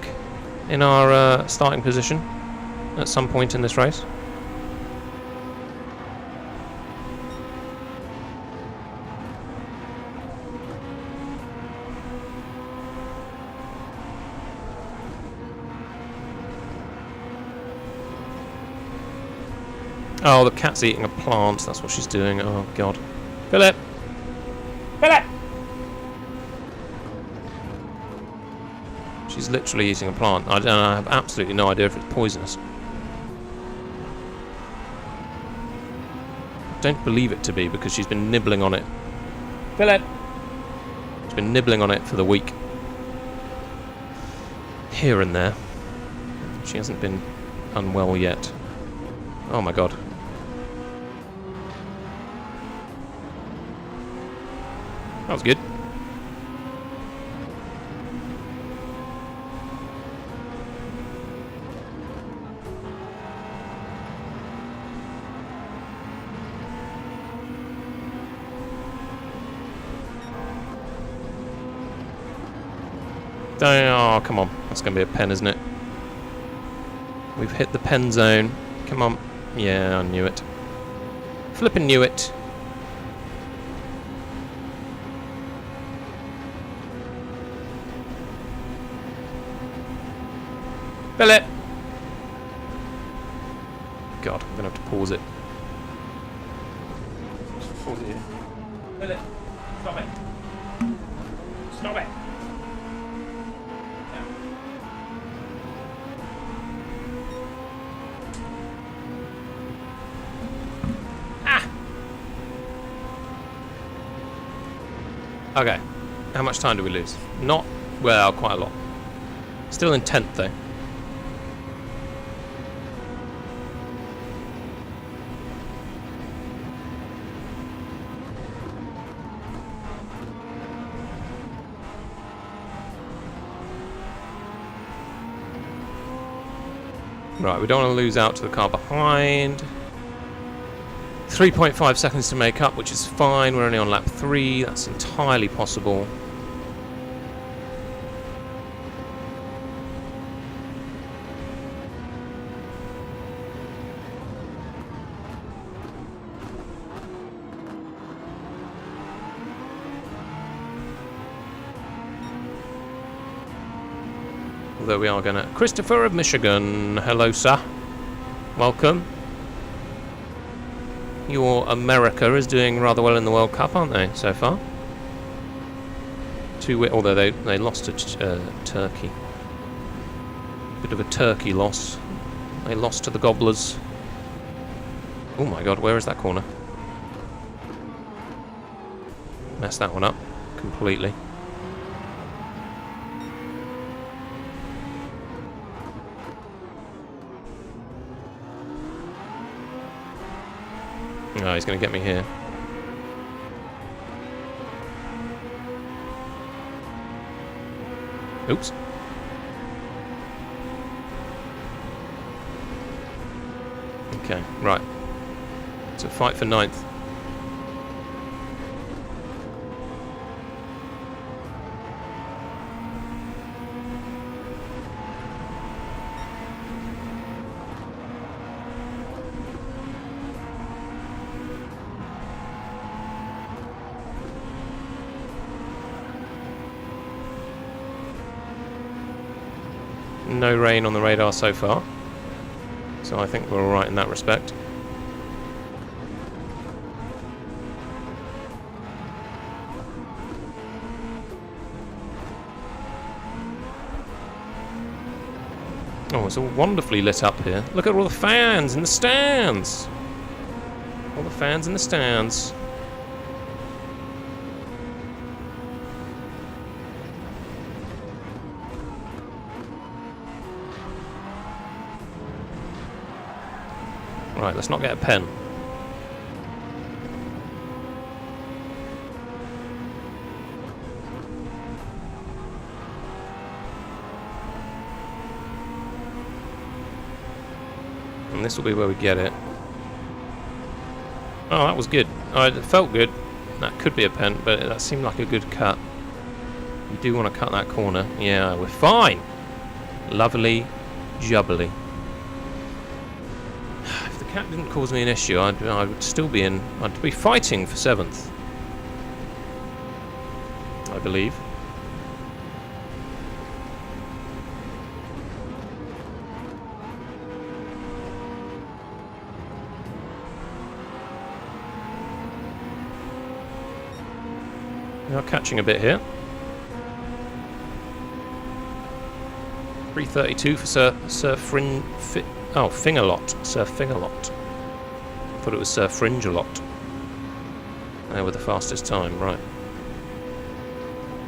in our starting position at some point in this race. Oh, the cat's eating a plant. That's what she's doing. Oh, God. Philip! Philip! She's literally eating a plant. I have absolutely no idea if it's poisonous. Don't believe it to be because she's been nibbling on it. Philip! She's been nibbling on it for the week. Here and there. She hasn't been unwell yet. Oh my God. That was good. Oh, come on. That's going to be a pen, isn't it? We've hit the pen zone. Come on. Yeah, I knew it. Flippin' knew it. Philip! God, I'm going to have to pause it. Pause it here. Philip, stop it. Stop it. Okay, how much time do we lose? Not, well, quite a lot. Still in 10th though. Right, we don't want to lose out to the car behind. 3.5 seconds to make up, which is fine. We're only on lap 3. That's entirely possible. Although we are going to... Christopher of Michigan. Hello, sir. Welcome. Your America is doing rather well in the World Cup, aren't they, so far? Although they lost to Turkey. Bit of a Turkey loss. They lost to the Gobblers. Oh my God, where is that corner? Messed that one up completely. Oh, he's going to get me here. Oops. Okay, right. So fight for 9th. No rain on the radar so far, so I think we're alright in that respect. Oh, it's all wonderfully lit up here. Look at all the fans in the stands! All the fans in the stands. Right, let's not get a pen. And this will be where we get it. Oh, that was good. Oh, it felt good. That could be a pen, but that seemed like a good cut. We do want to cut that corner. Yeah, we're fine. Lovely jubbly. If the cat didn't cause me an issue, I would still be in... I'd be fighting for 7th. I believe. We are catching a bit here. 3:32 for Sir Fingerlot. Sir Fingerlot. Thought it was Sir Fringelot. There with the fastest time, right.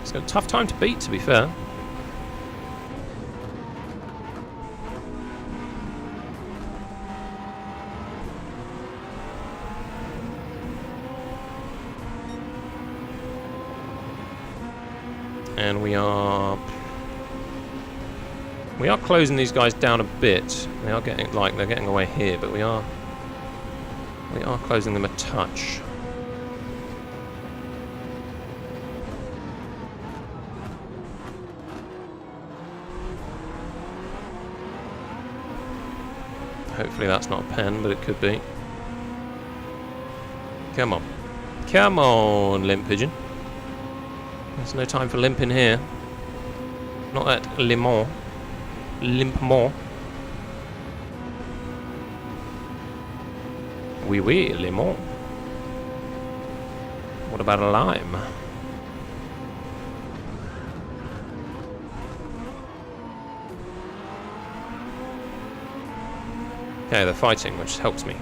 It's got a tough time to beat, to be fair. And we are closing these guys down a bit. They are getting they're getting away here, but we are closing them a touch. Hopefully that's not a pen, but it could be. Come on. Come on, limp pigeon. There's no time for limping here. Not at Le Mans. Limp more. Oui, oui, Le Mans. What about a lime? Okay, they're fighting, which helps me.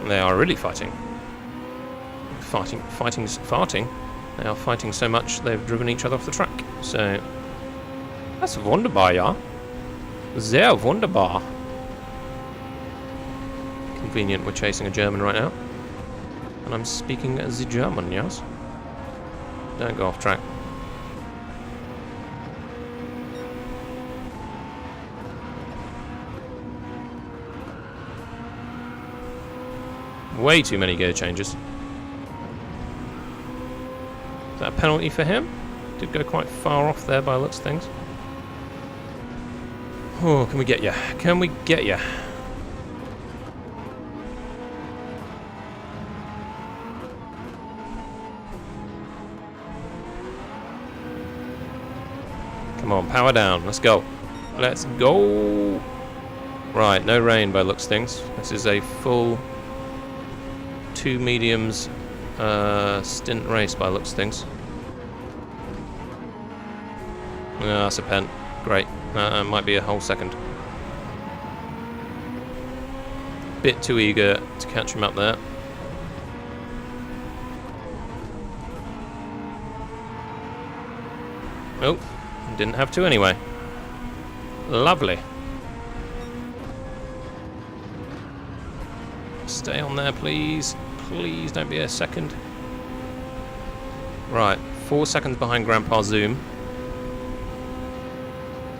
They are really fighting. Farting. They are fighting so much they've driven each other off the track. So that's wunderbar, ja. Sehr wunderbar. Convenient we're chasing a German right now. And I'm speaking the German, yes? Don't go off track. Way too many gear changes. Is that a penalty for him? Did go quite far off there by the looks of things. Oh, can we get you? Can we get you? Come on, power down. Let's go. Let's go. Right, no rain by the looks of things. This is a full 2 mediums stint race by the looks of things. That's a pen. Great. Might be a whole second. Bit too eager to catch him up there. Oh, didn't have to anyway. Lovely. Stay on there, please. Please don't be a second. Right, 4 seconds behind Grandpa Zoom.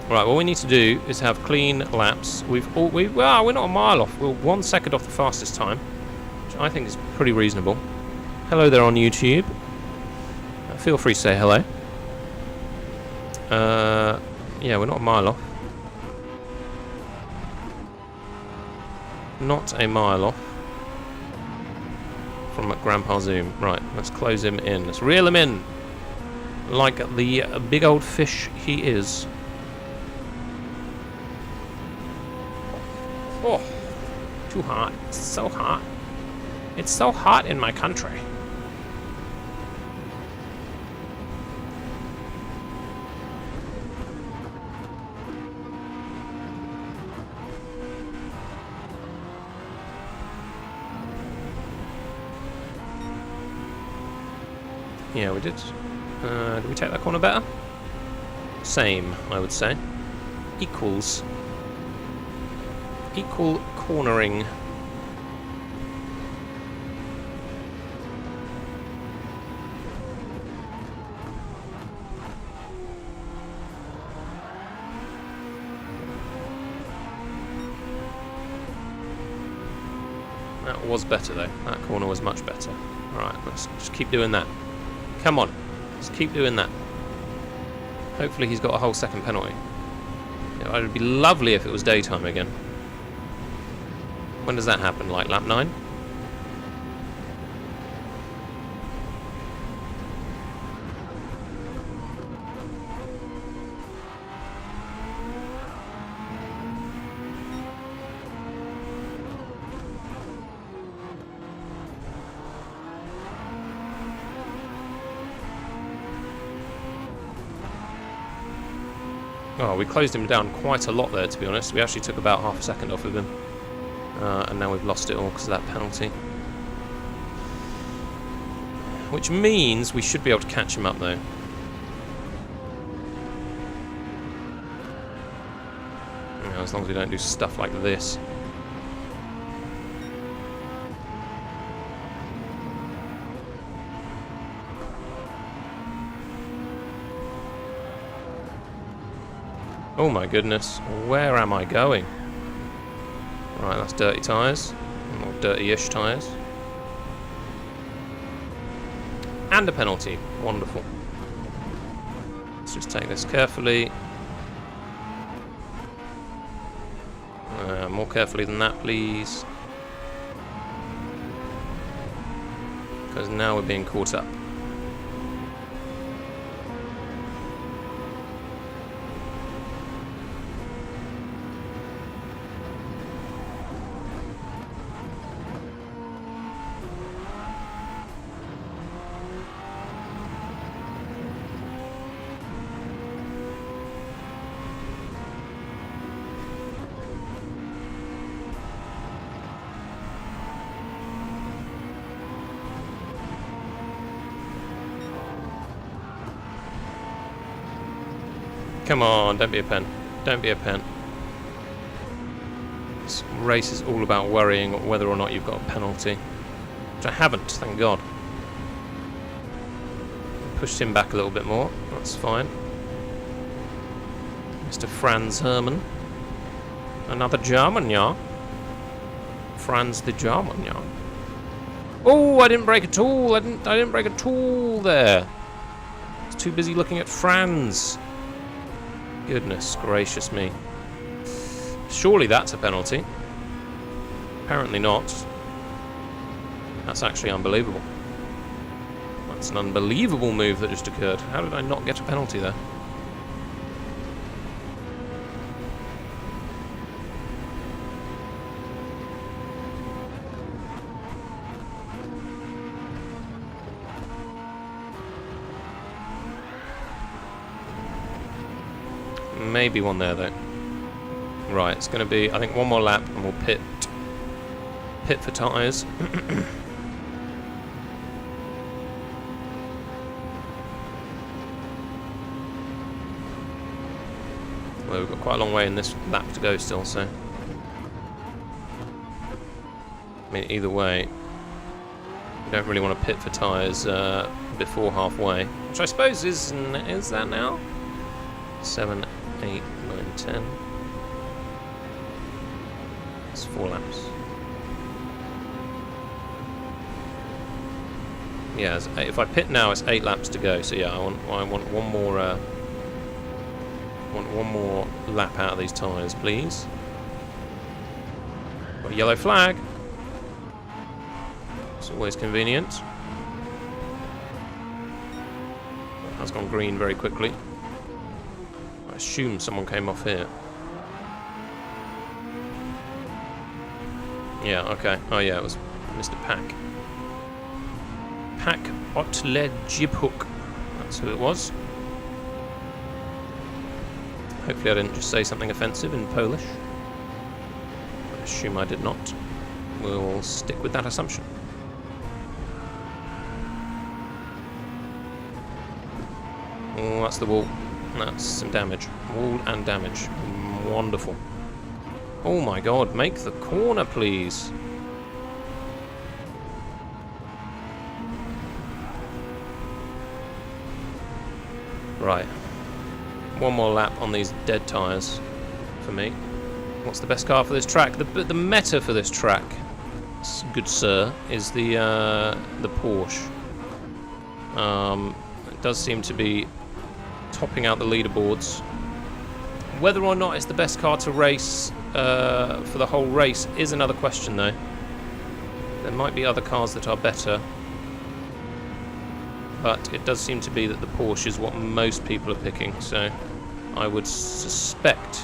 Right, what we need to do is have clean laps. Well, we're not a mile off. We're 1 second off the fastest time, which I think is pretty reasonable. Hello there on YouTube. Feel free to say hello. Yeah, we're not a mile off. Not a mile off from Grandpa Zoom. Right, let's close him in. Let's reel him in like the big old fish he is. Oh, too hot. It's so hot. It's so hot in my country. Yeah, we did. Did we take that corner better? Same, I would say. Equals. Equal cornering. That was better, though. That corner was much better. Alright, let's just keep doing that. Come on. Let's keep doing that. Hopefully he's got a whole second penalty. It would be lovely if it was daytime again. When does that happen? Like lap 9? Oh, we closed him down quite a lot there, to be honest. We actually took about half a second off of him. And now we've lost it all because of that penalty. Which means we should be able to catch him up, though. You know, as long as we don't do stuff like this. Oh my goodness, where am I going? Right, that's dirty tyres. Or dirty-ish tyres. And a penalty. Wonderful. Let's just take this carefully. More carefully than that, please. Because now we're being caught up. Come on, don't be a pen. Don't be a pen. This race is all about worrying whether or not you've got a penalty. Which I haven't, thank God. Pushed him back a little bit more. That's fine. Mr. Franz Hermann. Another German, yeah. Franz the German, yeah. Oh, I didn't brake at all. I didn't brake at all there. I was too busy looking at Franz. Goodness gracious me. Surely that's a penalty. Apparently not. That's actually unbelievable. That's an unbelievable move that just occurred. How did I not get a penalty there? Maybe one there though. Right, it's going to be, I think, one more lap and we'll pit for tyres. Well, we've got quite a long way in this lap to go still, so I mean, either way, we don't really want to pit for tyres before halfway, which I suppose is that now? 7, 8, 9, 10. It's 4 laps. Yeah, if I pit now, it's 8 laps to go. So yeah, I want one more. One more lap out of these tyres, please. Got a yellow flag. It's always convenient. It has gone green very quickly. I assume someone came off here. Yeah, okay. Oh yeah, it was Mr. Pack. Pack Otlejibhook. That's who it was. Hopefully I didn't just say something offensive in Polish. I assume I did not. We'll stick with that assumption. Oh, that's the wall. That's some damage. Wall and damage. Wonderful. Oh my god, make the corner, please. Right. One more lap on these dead tyres for me. What's the best car for this track? The meta for this track good sir, is the Porsche. It does seem to be topping out the leaderboards. Whether or not it's the best car to race for the whole race is another question, though. There might be other cars that are better, but it does seem to be that the Porsche is what most people are picking, so I would suspect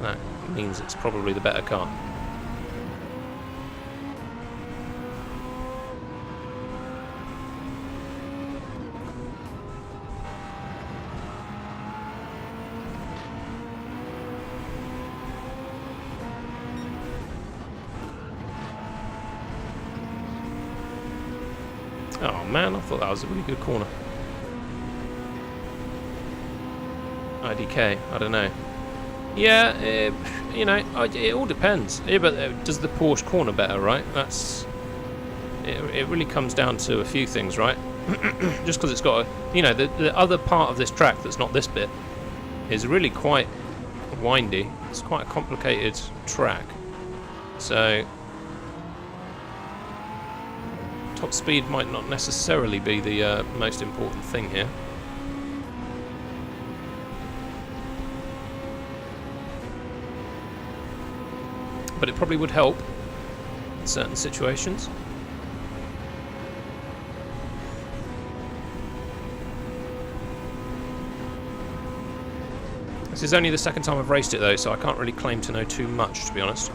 that means it's probably the better car. Oh man, I thought that was a really good corner. IDK, I don't know. Yeah, you know, it all depends. Yeah, but does the Porsche corner better, right? That's it. Really comes down to a few things, right? Just because it's got a, you know, the other part of this track that's not this bit is really quite windy. It's quite a complicated track, so top speed might not necessarily be the most important thing here. But it probably would help in certain situations. This is only the second time I've raced it though, so I can't really claim to know too much, to be honest.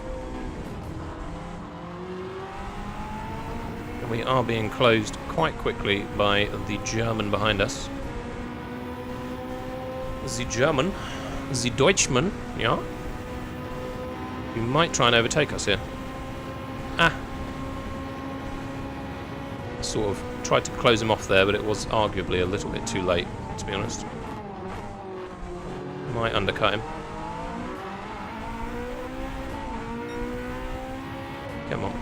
We are being closed quite quickly by the German behind us. The German, the Deutschman, yeah. You might try and overtake us here. Ah! Sort of tried to close him off there, but it was arguably a little bit too late, to be honest. Might undercut him. Come on.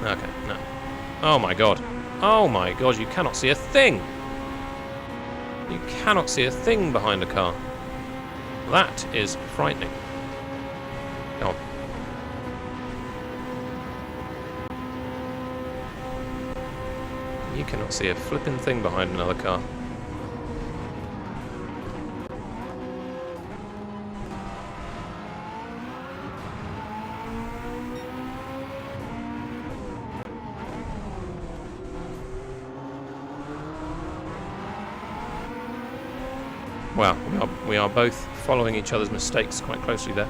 Okay, no. Oh my god. Oh my god, you cannot see a thing! You cannot see a thing behind a car. That is frightening. Come on. You cannot see a flipping thing behind another car. Well, we are both following each other's mistakes quite closely there.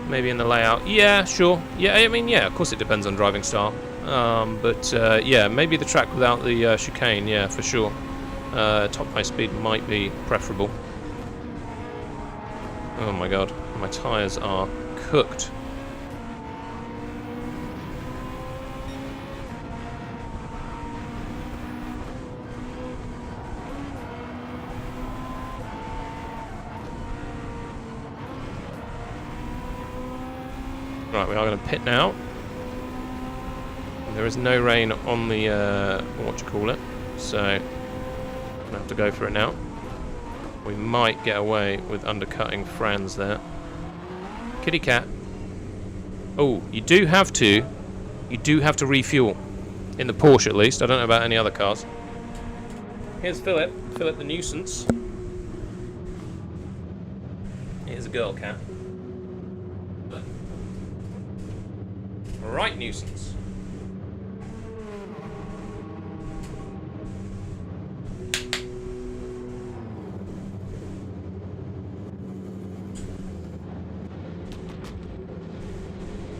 Maybe in the layout. Yeah, sure. Yeah, I mean, yeah, of course it depends on driving style. Yeah, maybe the track without the chicane, yeah, for sure. Top high speed might be preferable. Oh my god, my tyres are cooked. Right, we are going to pit now. There is no rain on the, what you call it, so I'm going to have to go for it now. We might get away with undercutting Franz there. Kitty cat. Oh, you do have to refuel. In the Porsche at least, I don't know about any other cars. Here's Philip the nuisance. Here's a girl cat. Right nuisance.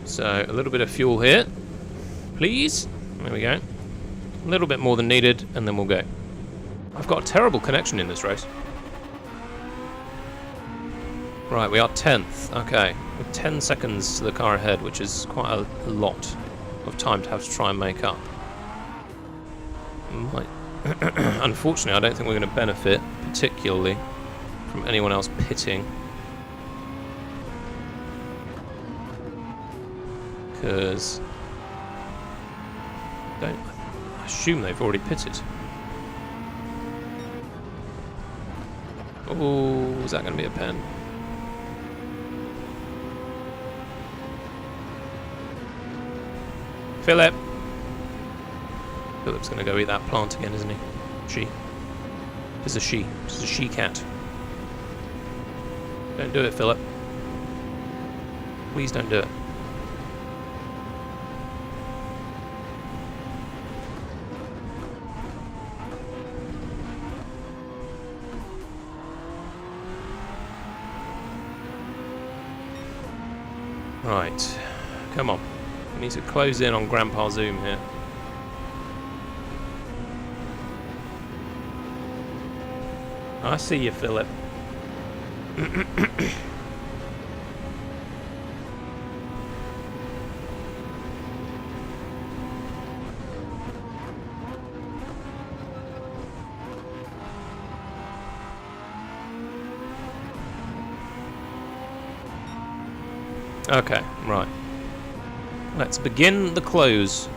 So a little bit of fuel here, please. There we go. A little bit more than needed, and then we'll go. I've got a terrible connection in this race. Right, we are 10th. Okay, with 10 seconds to the car ahead, which is quite a lot of time to have to try and make up. Unfortunately, I don't think we're going to benefit particularly from anyone else pitting. Because I assume they've already pitted. Oh, is that going to be a pen? Philip! Philip's going to go eat that plant again, isn't he? She. This is a she. This is a she-cat. Don't do it, Philip. Please don't do it. Right. Come on. We need to close in on Grandpa Zoom here. I see you, Philip. Okay, right. Let's begin the close.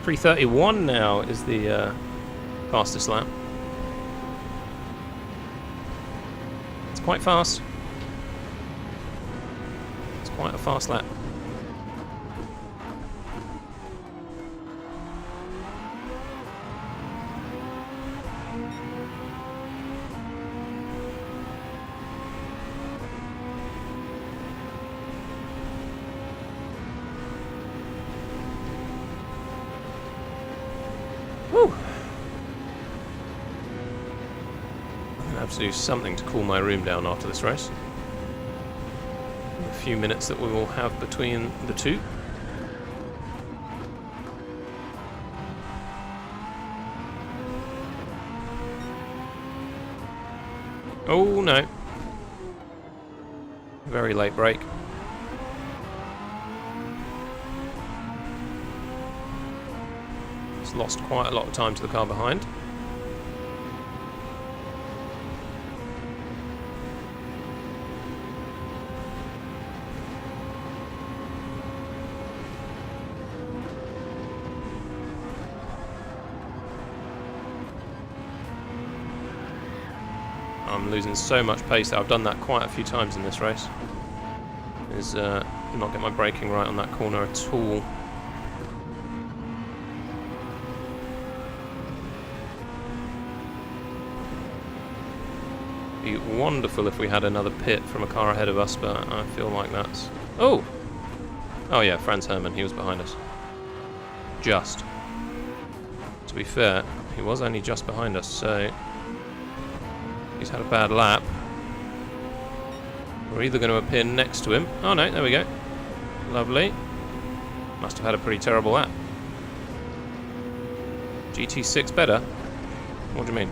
3:31 now is the fastest lap. It's quite fast. It's quite a fast lap. Woo! I'm gonna have to do something to cool my room down after this race. A few minutes that we will have between the two. Oh no. Very late break. It's lost quite a lot of time to the car behind. I'm losing so much pace that I've done that quite a few times in this race. Is not get my braking right on that corner at all. Be wonderful if we had another pit from a car ahead of us, but I feel like that's... Oh! Oh yeah, Franz Hermann, he was behind us. Just. To be fair, he was only just behind us, so... He's had a bad lap. We're either going to appear next to him. Oh no, there we go. Lovely. Must have had a pretty terrible lap. GT6 better? What do you mean?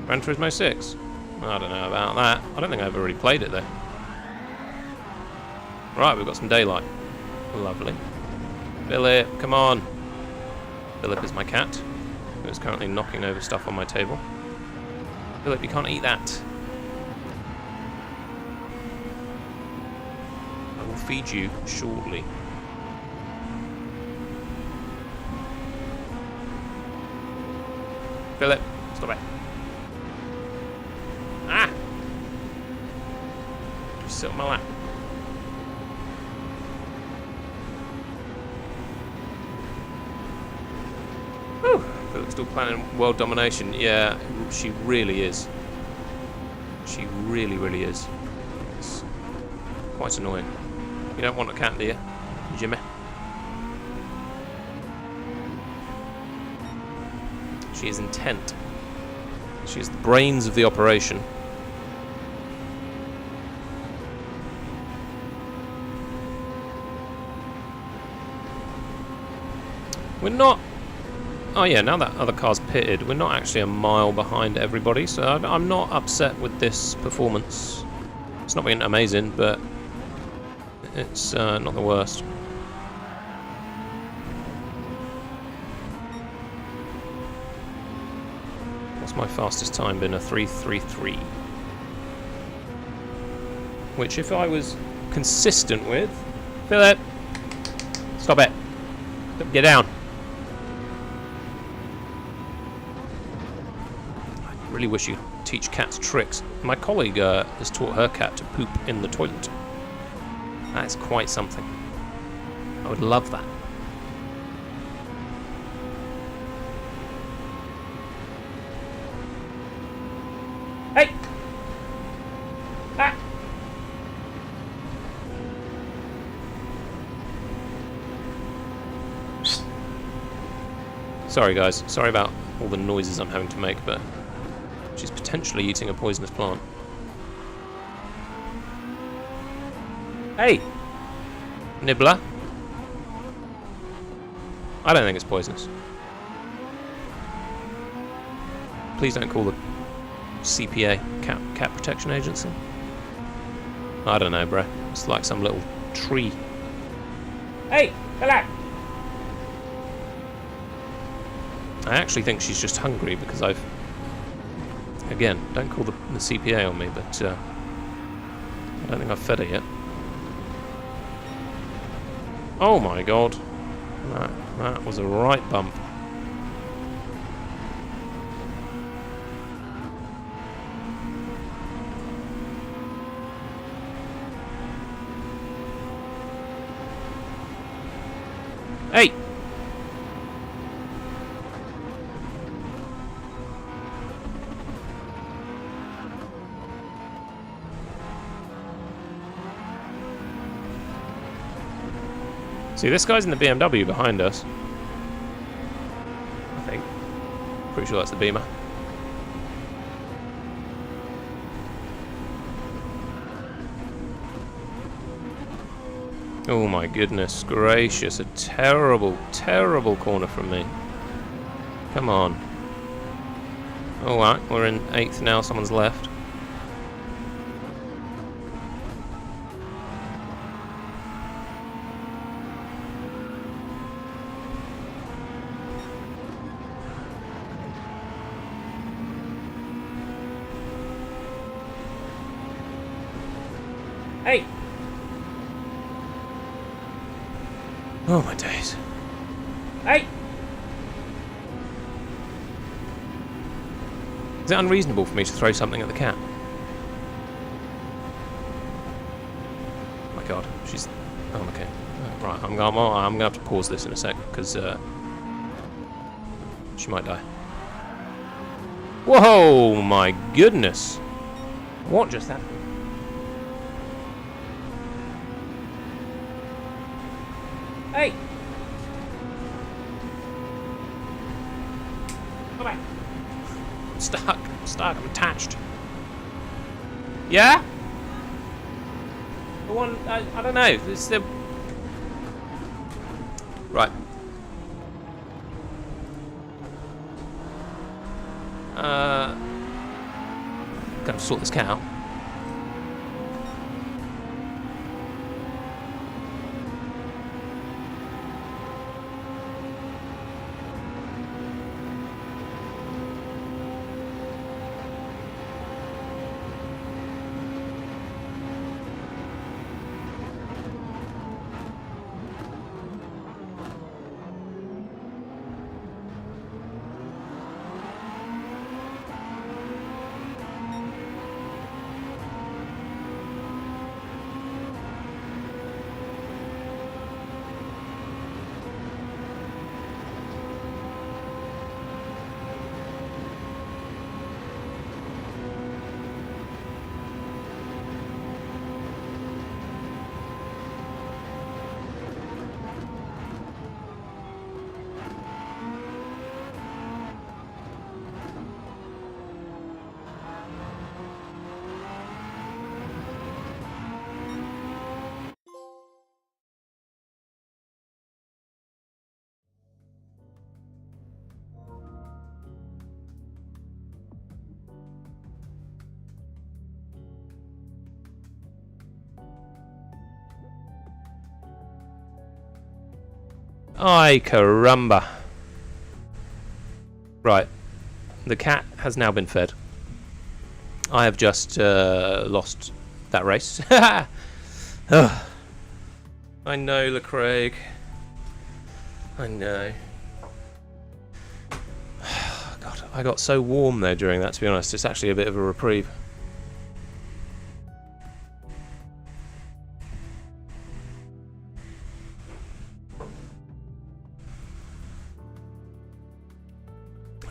Gran Turismo 6? I don't know about that. I don't think I've already played it though. Right, we've got some daylight. Lovely. Philip, come on. Philip is my cat, who is currently knocking over stuff on my table. Philip, you can't eat that. I will feed you shortly. Philip, stop it. Ah! Just sit on my lap. Whew. Philip's still planning world domination. Yeah, she really is. She really, really is. It's quite annoying. You don't want a cat, do you, Jimmy? She is intent. She is the brains of the operation. We're not... Oh yeah, now that other car's pitted, we're not actually a mile behind everybody, so I'm not upset with this performance. It's not been amazing, but it's not the worst. What's my fastest time been? A 3:33. Which if I was consistent with... Philip! Stop it! Get down! I really wish you'd teach cats tricks. My colleague has taught her cat to poop in the toilet. That is quite something. I would love that. Sorry guys, sorry about all the noises I'm having to make, but she's potentially eating a poisonous plant. Hey! Nibbler. I don't think it's poisonous. Please don't call the CPA, Cat Protection Agency. I don't know, bro. It's like some little tree. Hey! Hello! I actually think she's just hungry because I've... Again, don't call the CPA on me, but I don't think I've fed her yet. Oh my god. That was a right bump. Hey! See, this guy's in the BMW behind us. I think. Pretty sure that's the Beamer. Oh my goodness gracious, a terrible, terrible corner from me. Come on. Alright, we're in 8th now, someone's left. Hey! Oh my days. Hey! Is it unreasonable for me to throw something at the cat? Oh my god, she's... Oh, okay. Right, I'm gonna have to pause this in a sec, because she might die. Whoa, my goodness! What just happened? Hey! Come back. I'm stuck. I'm attached. Yeah? The one, I don't know. It's the... Right. Gotta sort this cat out. Ay, caramba. Right. The cat has now been fed. I have just lost that race. I know, LeCraig. I know. God, I got so warm there during that, to be honest. It's actually a bit of a reprieve.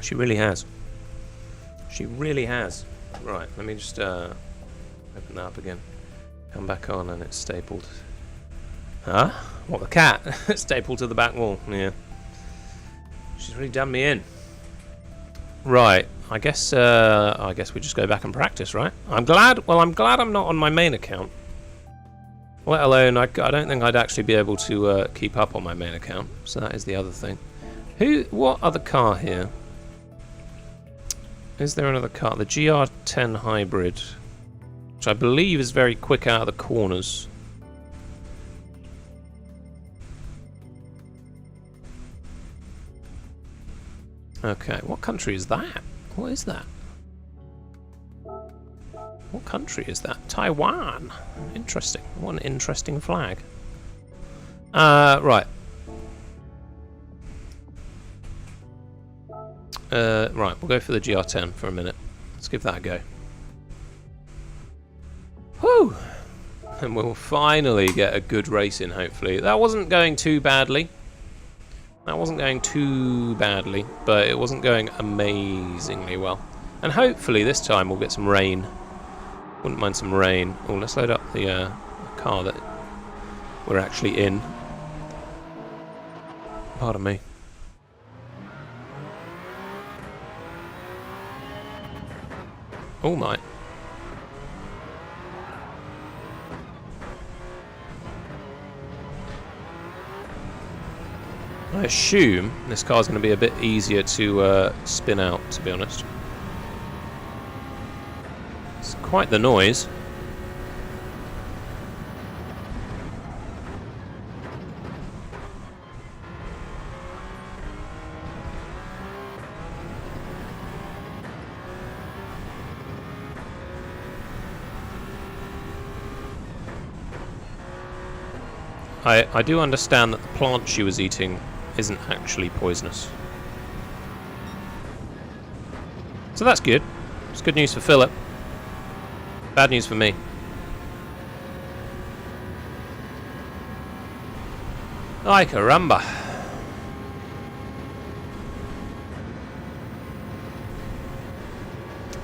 She really has. She really has. Right, let me just open that up again. Come back on and it's stapled. Huh? What, the cat? Stapled to the back wall, yeah. She's really done me in. Right, I guess we just go back and practice, right? I'm glad I'm not on my main account. Let alone, I don't think I'd actually be able to keep up on my main account. So that is the other thing. What other car here? Is there another car? The GR10 Hybrid, which I believe is very quick out of the corners. Okay, what country is that? What is that? What country is that? Taiwan. Interesting. What an interesting flag. Right. Right, we'll go for the GR10 for a minute. Let's give that a go. Whew! And we'll finally get a good race in, hopefully. That wasn't going too badly. That wasn't going too badly, but it wasn't going amazingly well. And hopefully this time we'll get some rain. Wouldn't mind some rain. Oh, let's load up the car that we're actually in. Pardon me. Oh my. I assume this car's going to be a bit easier to spin out, to be honest. It's quite the noise. I do understand that the plant she was eating isn't actually poisonous. So that's good. It's good news for Philip. Bad news for me. Ay caramba.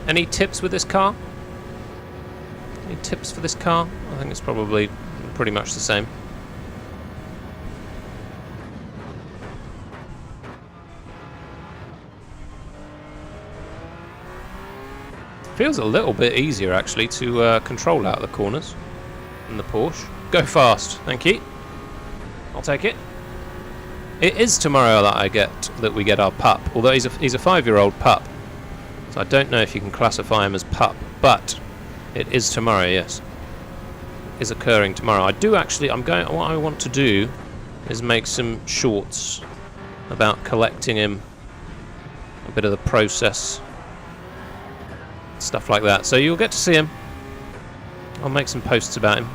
Any tips with this car? Any tips for this car? I think it's probably pretty much the same. Feels a little bit easier actually to control out of the corners than the Porsche. Go fast, thank you. I'll take it. It is tomorrow that we get our pup, although he's a 5-year-old pup, so I don't know if you can classify him as pup, but it is tomorrow. Yes, it is occurring tomorrow. What I want to do is make some shorts about collecting him, a bit of the process. Stuff like that. So you'll get to see him. I'll make some posts about him.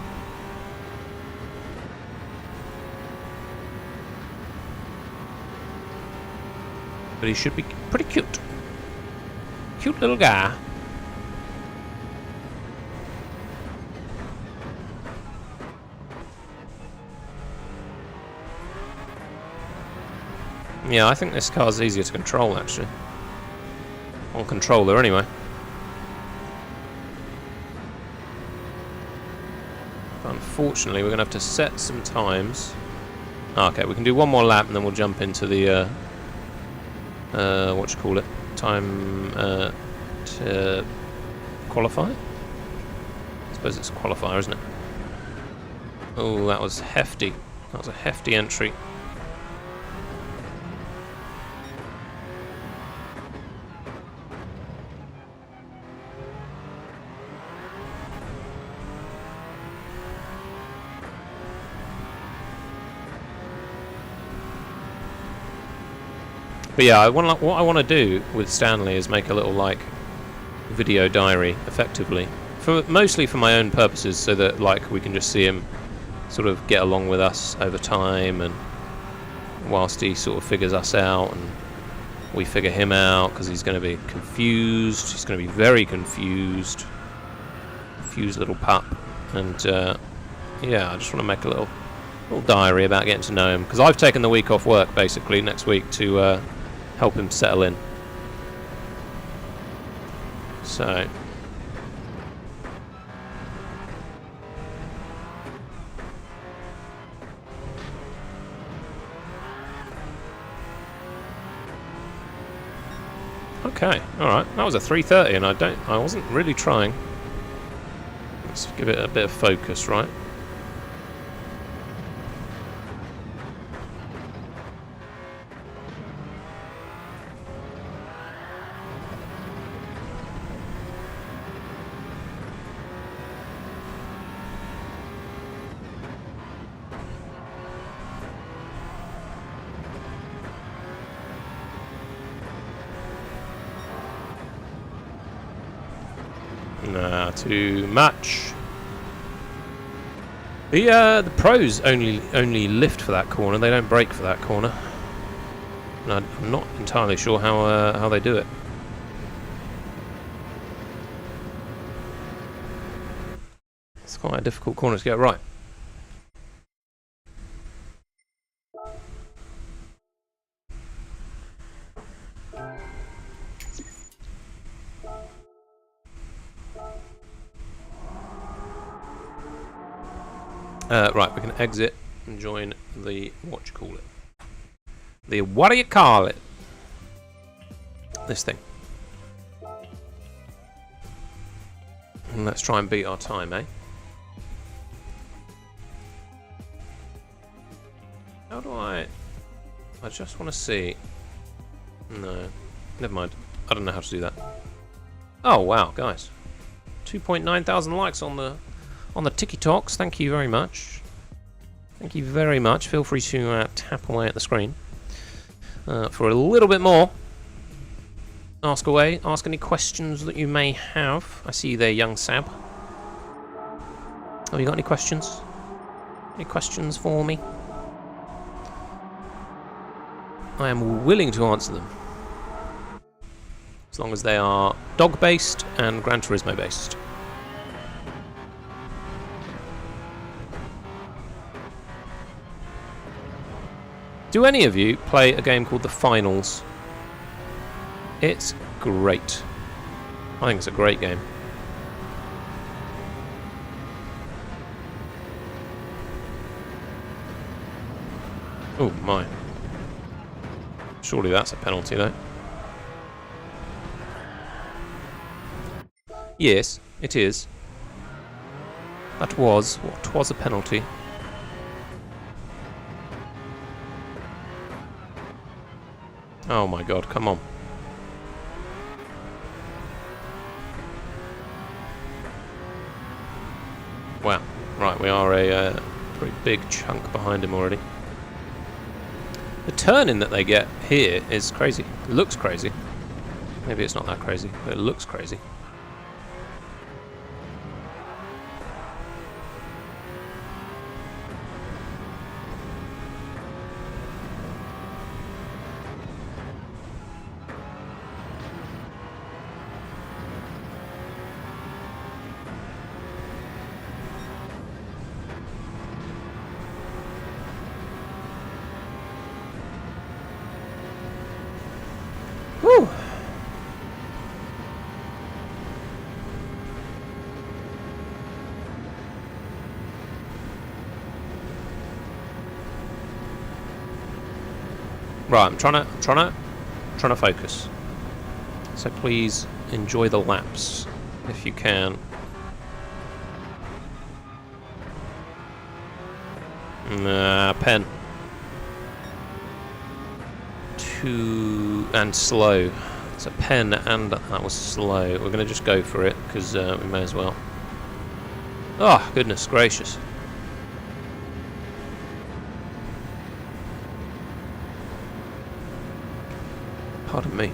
But he should be pretty cute. Cute little guy. Yeah, I think this car's easier to control actually. On controller anyway. Unfortunately, we're going to have to set some times. Okay, we can do one more lap and then we'll jump into the what you call it? Time to qualify? I suppose it's qualifier, isn't it? Oh, that was hefty. That was a hefty entry. But yeah, what I want to do with Stanley is make a little like video diary, effectively, mostly for my own purposes, so that like we can just see him sort of get along with us over time, and whilst he sort of figures us out, and we figure him out, because he's going to be confused. He's going to be very confused little pup, and yeah, I just want to make a little diary about getting to know him, because I've taken the week off work basically next week to help him settle in. So Okay, alright. That was a 330 and I wasn't really trying. Let's give it a bit of focus, right? Nah, too much. The pros only lift for that corner. They don't brake for that corner. And I'm not entirely sure how they do it. It's quite a difficult corner to get right. Right, we can exit and join the, what do you call it? The, what do you call it? This thing. And let's try and beat our time, eh? How do I just want to see. No, never mind. I don't know how to do that. Oh, wow, guys. 2.9 thousand likes on the TikToks. Thank you very much. Thank you very much. Feel free to tap away at the screen for a little bit more. Ask away. Ask any questions that you may have. I see you there, young Sab. Have you got any questions? Any questions for me? I am willing to answer them. As long as they are dog-based and Gran Turismo-based. Do any of you play a game called The Finals? It's great. I think it's a great game. Oh my. Surely that's a penalty though. Yes, it is. That was what was a penalty. Oh my god, come on. Wow. Right, we are a pretty big chunk behind him already. The turning that they get here is crazy. It looks crazy. Maybe it's not that crazy, but it looks crazy. Whew. Right, I'm trying to focus. So please enjoy the laps if you can. Nah, pen. And slow. It's a pen and that was slow. We're going to just go for it because we may as well. Oh, goodness gracious. Pardon me.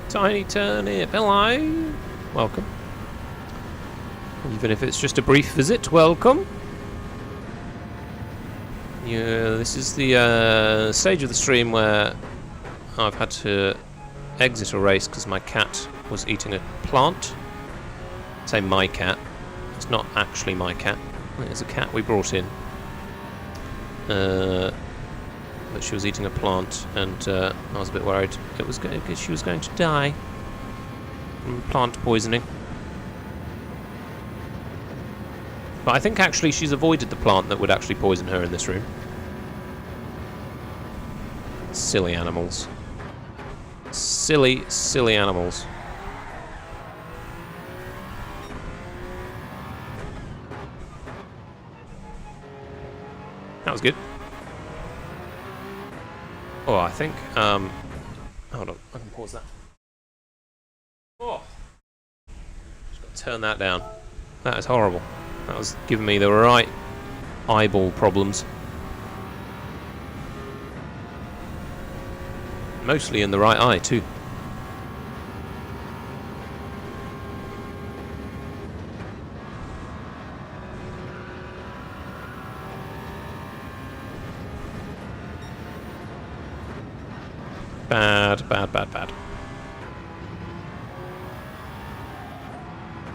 Tiny Turnip, hello! Welcome. Even if it's just a brief visit, welcome. Yeah, this is the stage of the stream where I've had to exit a race because my cat was eating a plant. I say my cat. It's not actually my cat. It's a cat we brought in. that she was eating a plant, and I was a bit worried she was going to die from plant poisoning. But I think actually she's avoided the plant that would actually poison her in this room. Silly animals. Silly, silly animals. That was good. Oh, I think, hold on, I can pause that. Oh! Just got to turn that down. That is horrible. That was giving me the right eyeball problems. Mostly in the right eye, too. Bad, bad, bad, bad.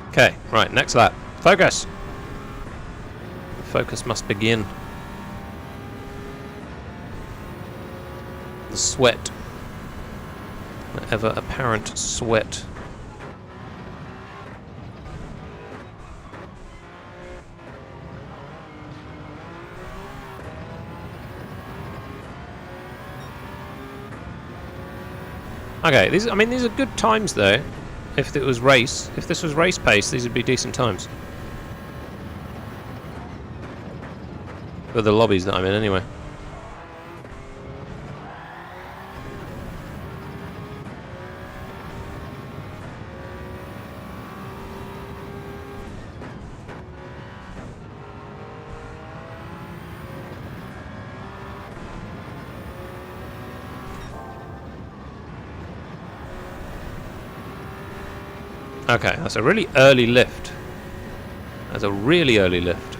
Okay, right, next lap. Focus! The focus must begin. The sweat. The ever apparent sweat. Okay, these are good times though. If this was race pace, these would be decent times. For the lobbies that I'm in anyway. Okay, that's a really early lift. That's a really early lift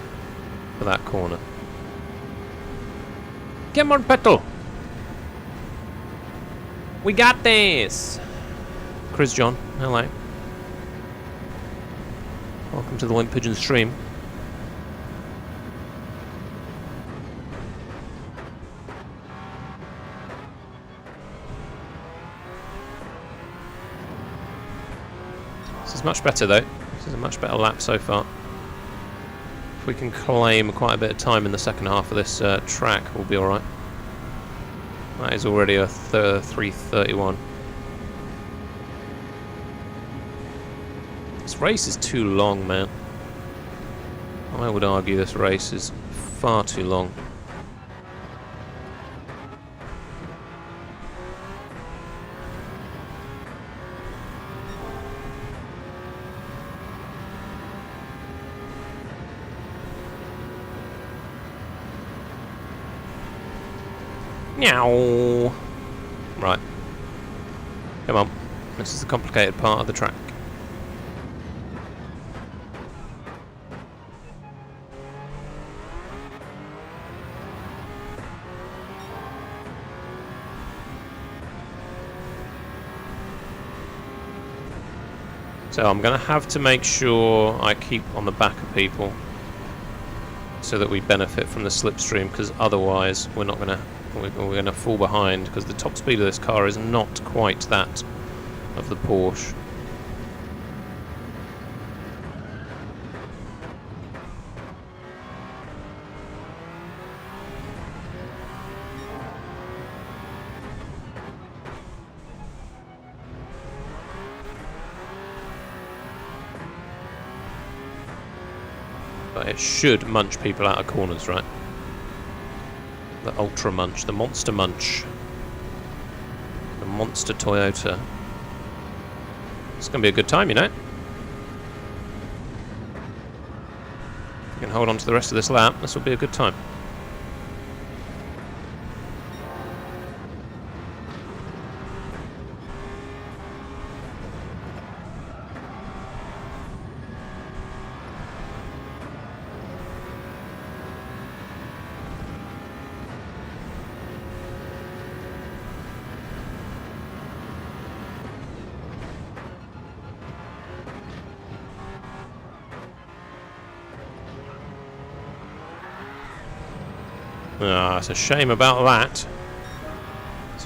for that corner. Come on, petrol! We got this! Chris John, hello. Welcome to the Wimp Pigeon stream. This is much better though. This is a much better lap so far. If we can claim quite a bit of time in the second half of this track, we'll be alright. That is already a 3:31. This race is too long, man. I would argue this race is far too long. Meow. Right. Come on. This is the complicated part of the track. So I'm going to have to make sure I keep on the back of people so that we benefit from the slipstream, because otherwise we're going to fall behind, because the top speed of this car is not quite that of the Porsche. But it should munch people out of corners, right? The Ultra Munch, the Monster Munch. The Monster Toyota. It's going to be a good time, you know? If we can hold on to the rest of this lap, this will be a good time. Ah, it's a shame about that.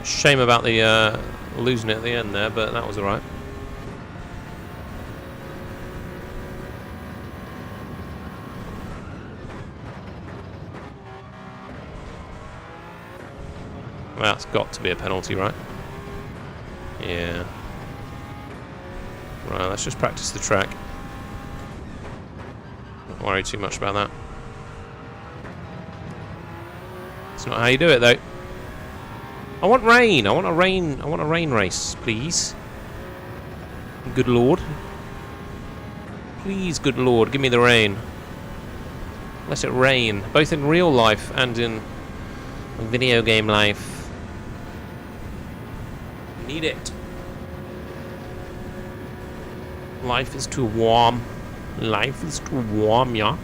Shame about the losing it at the end there, but that was alright. Well, that's got to be a penalty, right? Yeah. Right, let's just practice the track. Don't worry too much about that. It's not how you do it, though. I want rain. I want a rain race, please. Good Lord. Please, good Lord, give me the rain. Let it rain, both in real life and in video game life. Need it. Life is too warm. Life is too warm, yeah.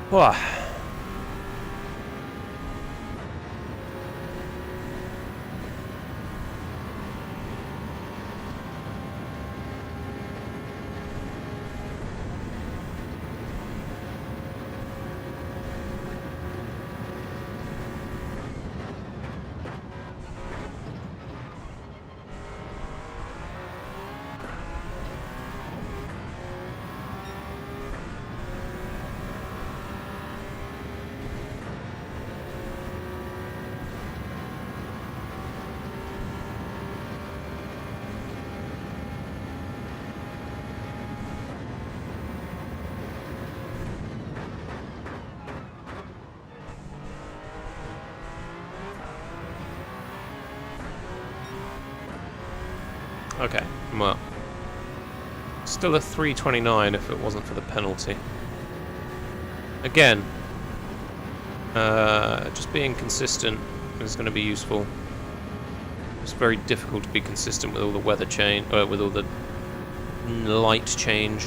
Oh. Okay, well, still a 329 if it wasn't for the penalty. Again, just being consistent is going to be useful. It's very difficult to be consistent with all the weather change, with all the light change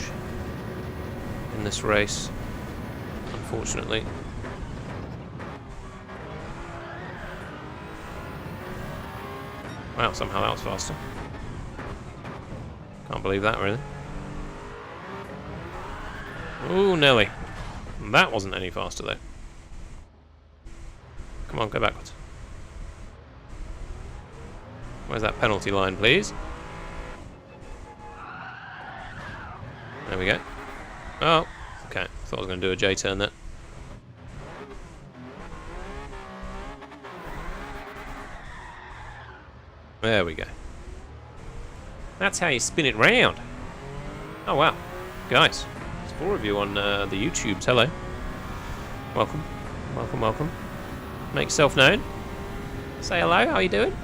in this race, unfortunately. Wow, somehow that was faster. Can't believe that, really. Ooh, Nelly. That wasn't any faster, though. Come on, go backwards. Where's that penalty line, please? There we go. Oh, okay. Thought I was going to do a J-turn there. There we go. That's how you spin it round. Oh, wow. Guys, there's 4 of you on the YouTubes. Hello. Welcome. Welcome, welcome. Make yourself known. Say hello. How are you doing?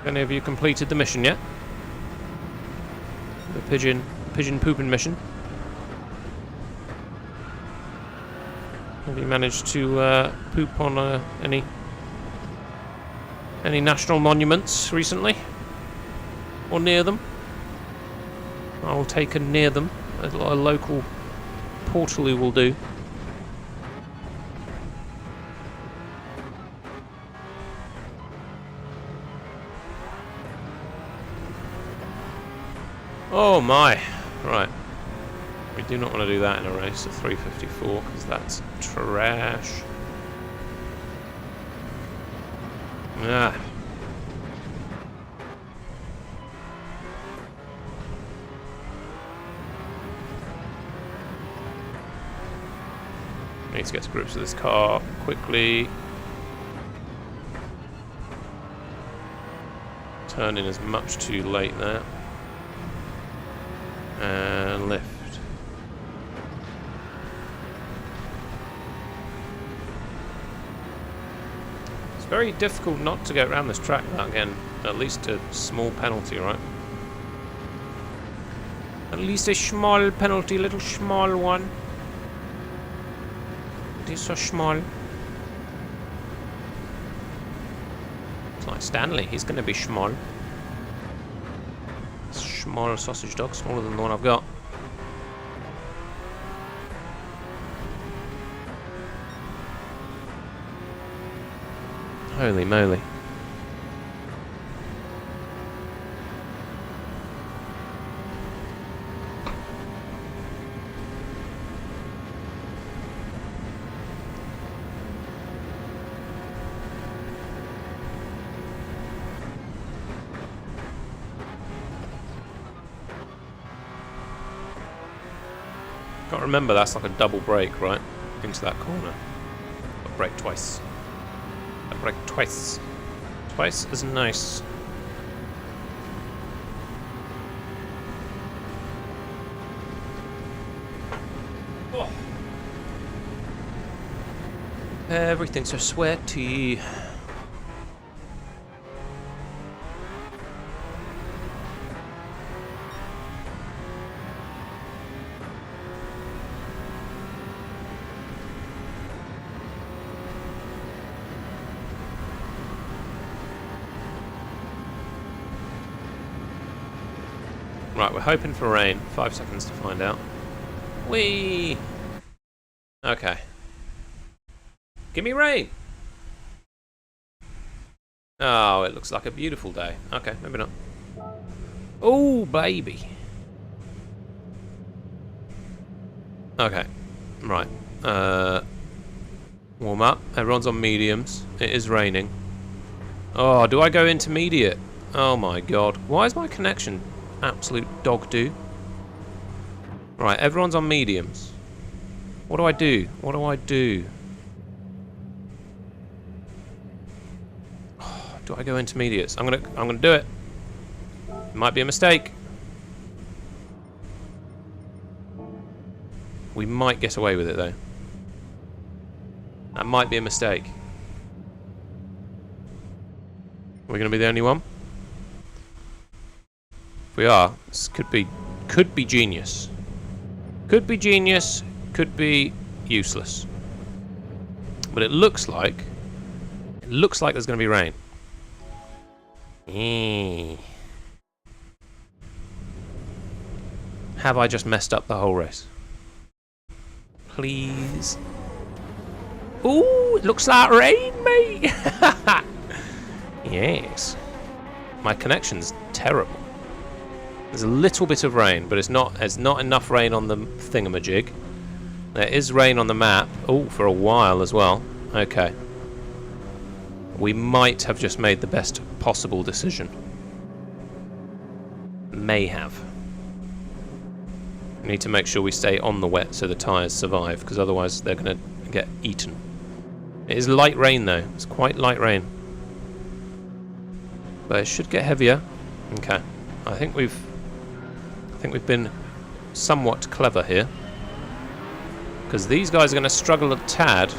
Any of you completed the mission yet? The pigeon pooping mission. Have you managed to poop on any national monuments recently? Or near them? I'll take a near them. A local portaloo will do. Oh my! Right. We do not want to do that in a race at 3:54 because that's trash. Ah. Need to get to grips with this car quickly. Turn in as much too late there. And lift. It's very difficult not to get around this track without getting at least a small penalty, right? At least a small penalty, little small one. It is so small. It's like Stanley, he's going to be small. Small sausage dog, smaller than the one I've got. Holy moly. Got to remember that's like a double brake, right? Into that corner. I'll brake twice. I'll brake twice. Twice is nice. Oh. Everything's so sweaty. Right, we're hoping for rain. 5 seconds to find out. Whee! Okay. Give me rain! Oh, it looks like a beautiful day. Okay, maybe not. Oh, baby. Okay. Right. Warm up. Everyone's on mediums. It is raining. Oh, do I go intermediate? Oh my god. Why is my connection absolute dog do? Right, everyone's on mediums. What do I do? What do I do? Oh, do I go intermediates? I'm gonna do it. It might be a mistake. We might get away with it though. That might be a mistake. Are we gonna be the only one? If we are, this could be genius. Could be genius, could be useless. But it looks like there's going to be rain. Have I just messed up the whole race? Please. Ooh, it looks like rain, mate. Yes. My connection's terrible. There's a little bit of rain, but there's not enough rain on the thingamajig. There is rain on the map. Oh, for a while as well. Okay. We might have just made the best possible decision. May have. We need to make sure we stay on the wet so the tyres survive, because otherwise they're going to get eaten. It is light rain though. It's quite light rain. But it should get heavier. Okay. I think we've been somewhat clever here, because these guys are going to struggle a tad.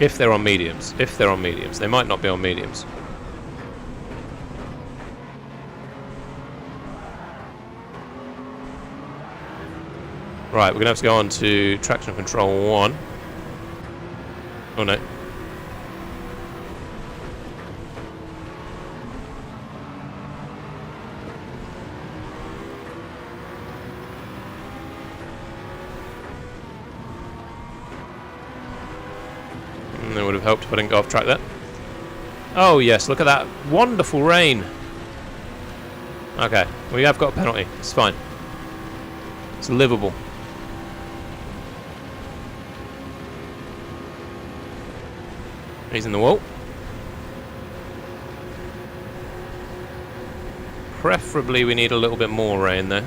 If they're on mediums. If they're on mediums. They might not be on mediums. Right, we're going to have to go on to traction control 1. Oh no. That would have helped if I didn't go off track there. Oh yes, look at that wonderful rain. Okay, we have got a penalty. It's fine. It's livable. He's in the wall. Preferably we need a little bit more rain though.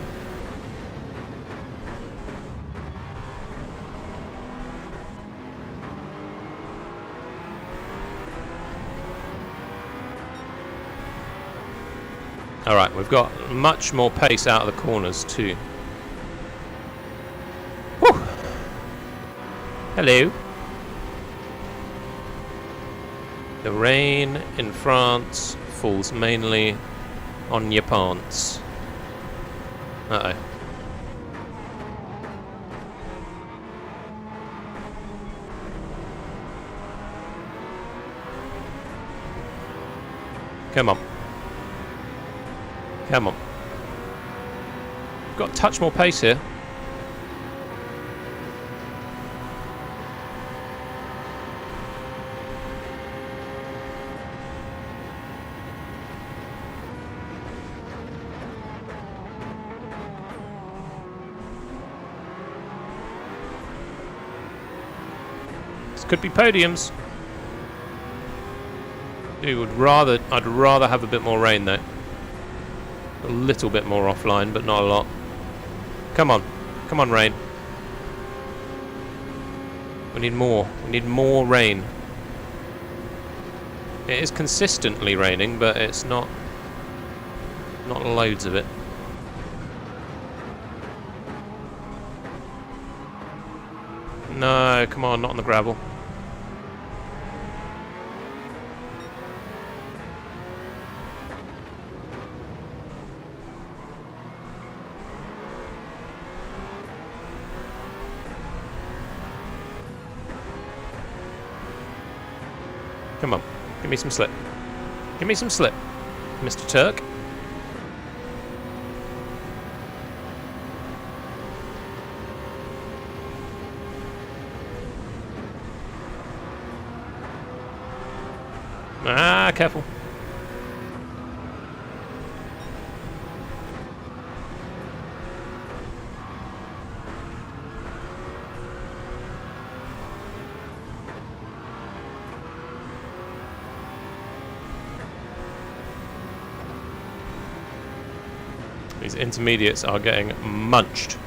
Alright, we've got much more pace out of the corners too. Woo! Hello. The rain in France falls mainly on your pants. Uh-oh. Come on. Come on. We've got a touch more pace here. This could be podiums. I'd rather have a bit more rain though. A little bit more offline, but not a lot. Come on. Come on, rain. We need more. We need more rain. It is consistently raining, but it's not loads of it. No, come on, not on the gravel. Come on, give me some slip. Give me some slip, Mr. Turk. Ah, careful. These intermediates are getting munched.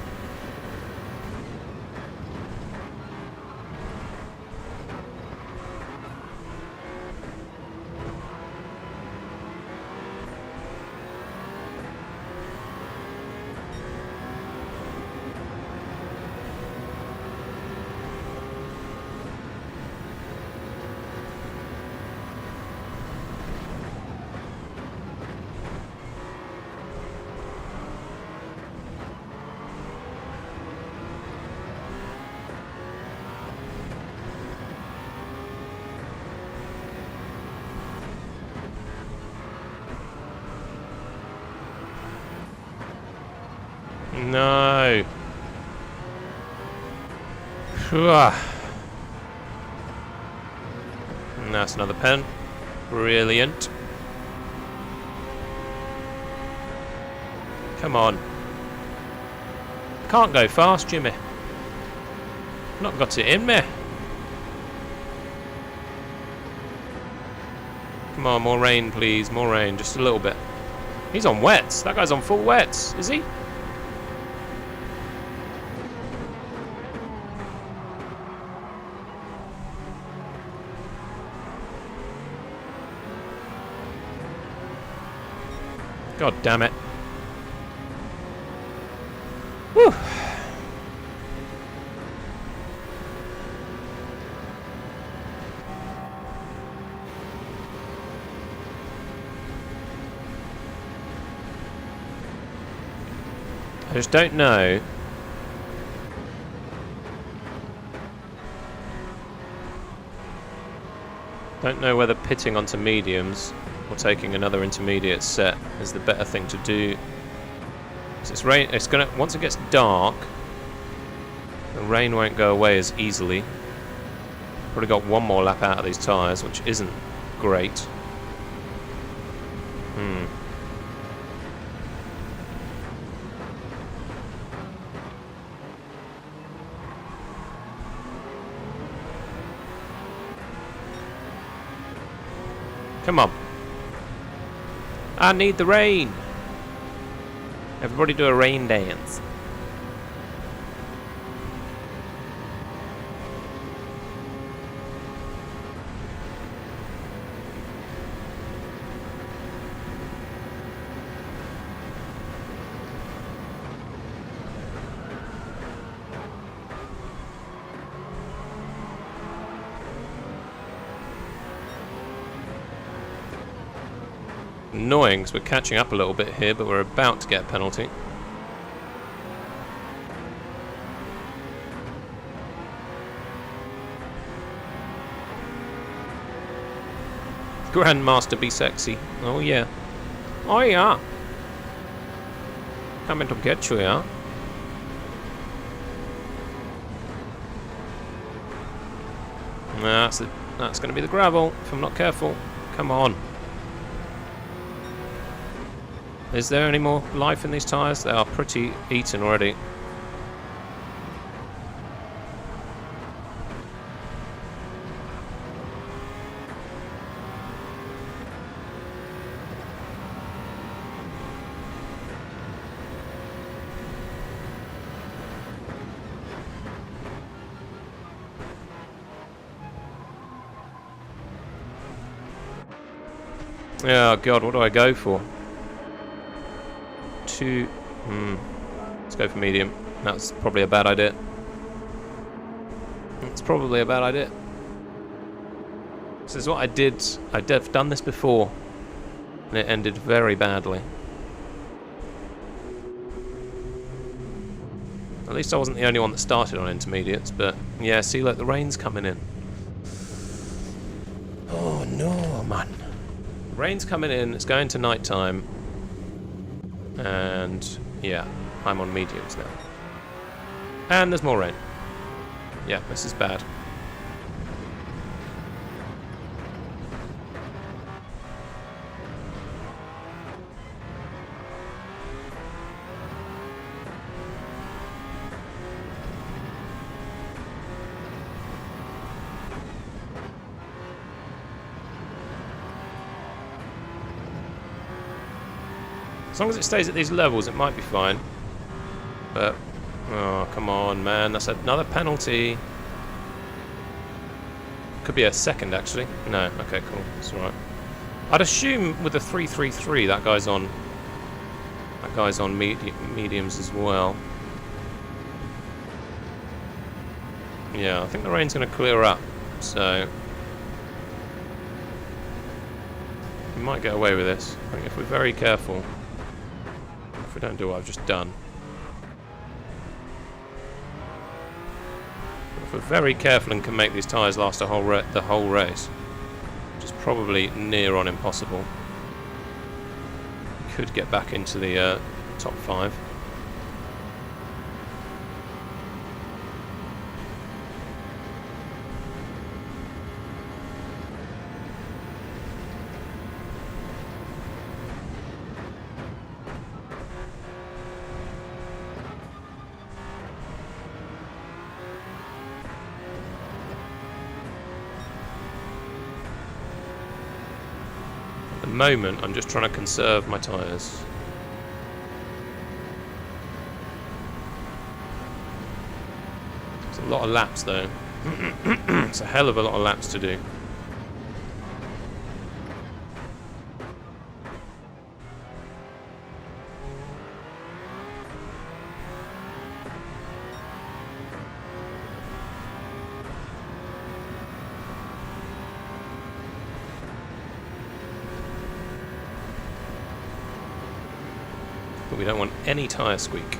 No. And that's another pen. Brilliant. Come on. Can't go fast, Jimmy. Not got it in me. Come on, more rain, please. More rain, just a little bit. He's on wets. That guy's on full wets, is he? God damn it. Whew. I just don't know. Don't know whether pitting onto mediums or taking another intermediate set is the better thing to do. It's rain. It's gonna, once it gets dark, the rain won't go away as easily. Probably got one more lap out of these tyres, which isn't great. Come on. I need the rain. Everybody do a rain dance. Annoying because we're catching up a little bit here, but we're about to get a penalty. Grandmaster be sexy. Oh yeah. Oh yeah. Coming to get you, yeah. That's going to be the gravel if I'm not careful. Come on. Is there any more life in these tyres? They are pretty eaten already. Oh god, what do I go for? Let's go for medium. That's probably a bad idea. It's probably a bad idea. This is what I did. I've done this before, and it ended very badly. At least I wasn't the only one that started on intermediates, but yeah, see, look, the rain's coming in. Oh no, man. Rain's coming in, it's going to night time, and yeah, I'm on mediums now. And there's more rain. Yeah, this is bad. As long as it stays at these levels, it might be fine. But, oh, come on, man. That's another penalty. Could be a second, actually. No, okay, cool. That's alright. I'd assume with the 3-3-3, that guy's on mediums as well. Yeah, I think the rain's going to clear up, so we might get away with this. I think if we're very careful. If we don't do what I've just done. If we're very careful and can make these tyres last the whole race, which is probably near on impossible, we could get back into the top 5. At the moment, I'm just trying to conserve my tyres. It's a lot of laps, though. It's a hell of a lot of laps to do. But we don't want any tyre squeak.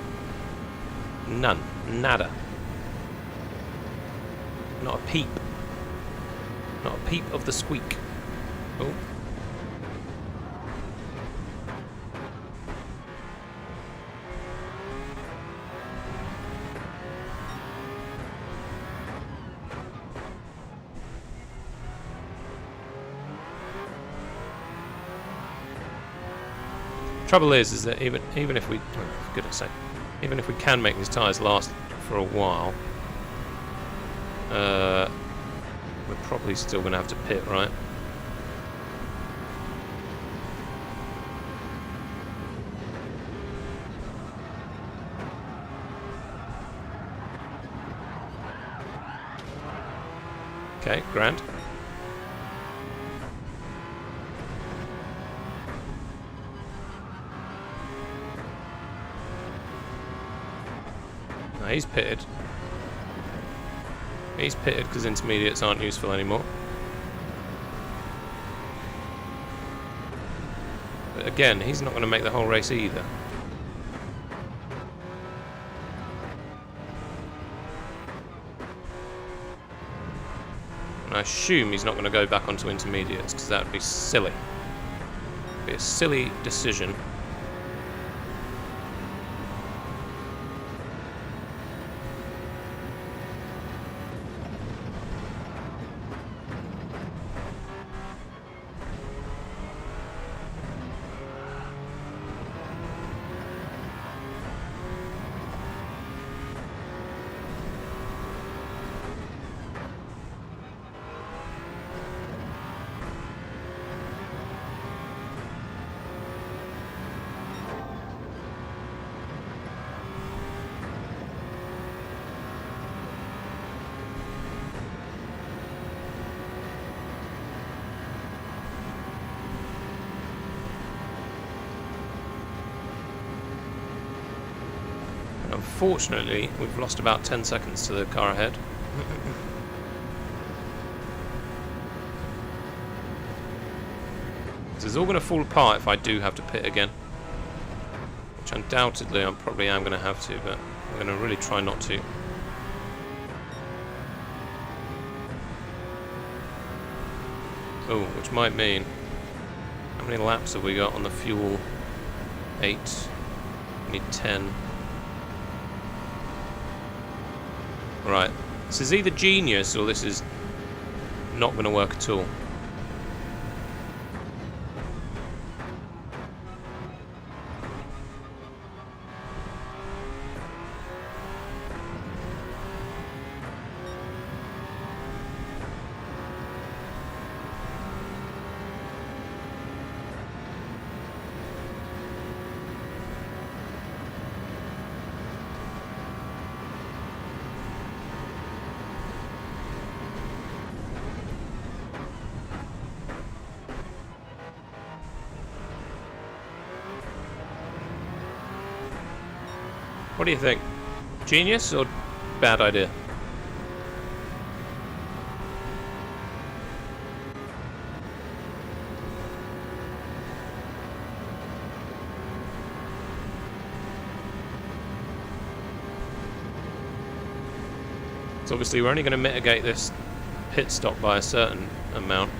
None. Nada. Not a peep. Not a peep of the squeak. Oh. Trouble is that even if we, oh, for goodness sake, even if we can make these tyres last for a while, we're probably still going to have to pit, right? Okay, grand. He's pitted. He's pitted because intermediates aren't useful anymore. But again, he's not going to make the whole race either. And I assume he's not going to go back onto intermediates because that would be silly. It would be a silly decision. Unfortunately, we've lost about 10 seconds to the car ahead. This is all going to fall apart if I do have to pit again. Which undoubtedly I probably am going to have to, but I'm going to really try not to. Oh, which might mean... How many laps have we got on the fuel? 8. We need 10. Right. This is either genius or this is not going to work at all. What do you think? Genius or bad idea? So obviously we're only going to mitigate this pit stop by a certain amount.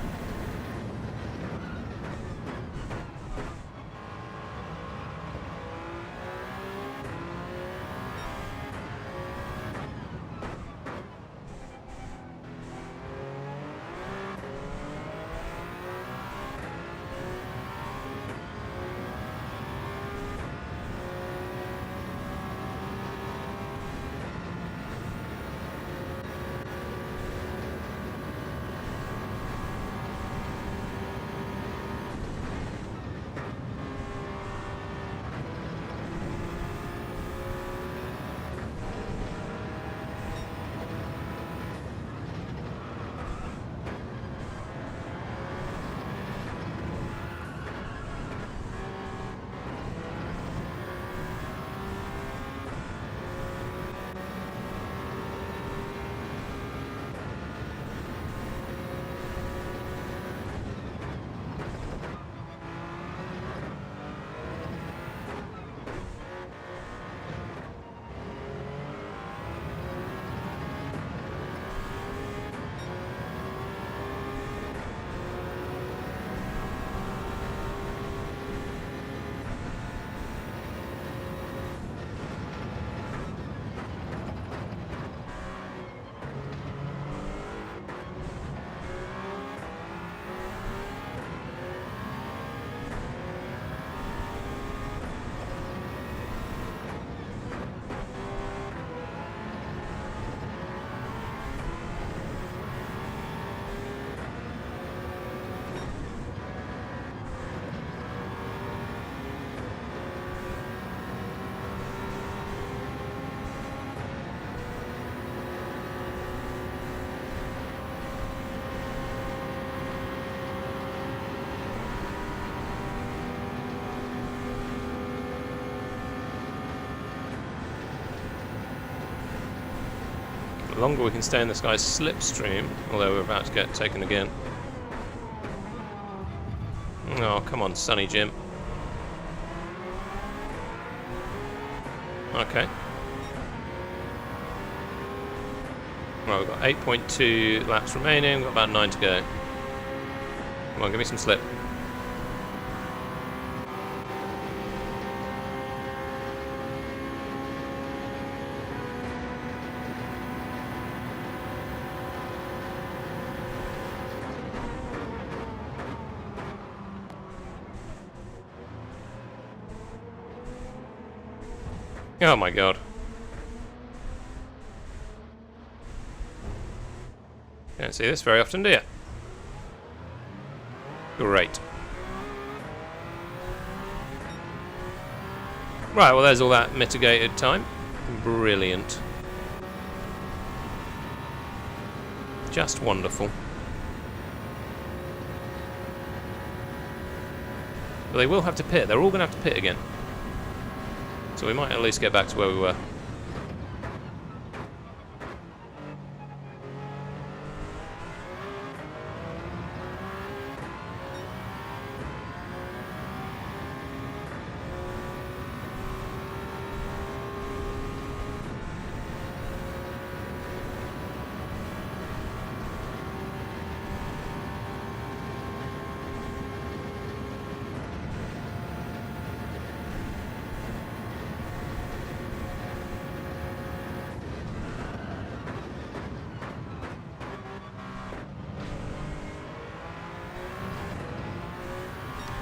The longer we can stay in this guy's slipstream, although we're about to get taken again. Oh, come on, Sonny Jim. Okay. Right, we've got 8.2 laps remaining, we've got about 9 to go. Come on, give me some slip. Oh my god. Don't see this very often, do you? Great. Right, well there's all that mitigated time. Brilliant. Just wonderful. But they will have to pit. They're all going to have to pit again. So we might at least get back to where we were.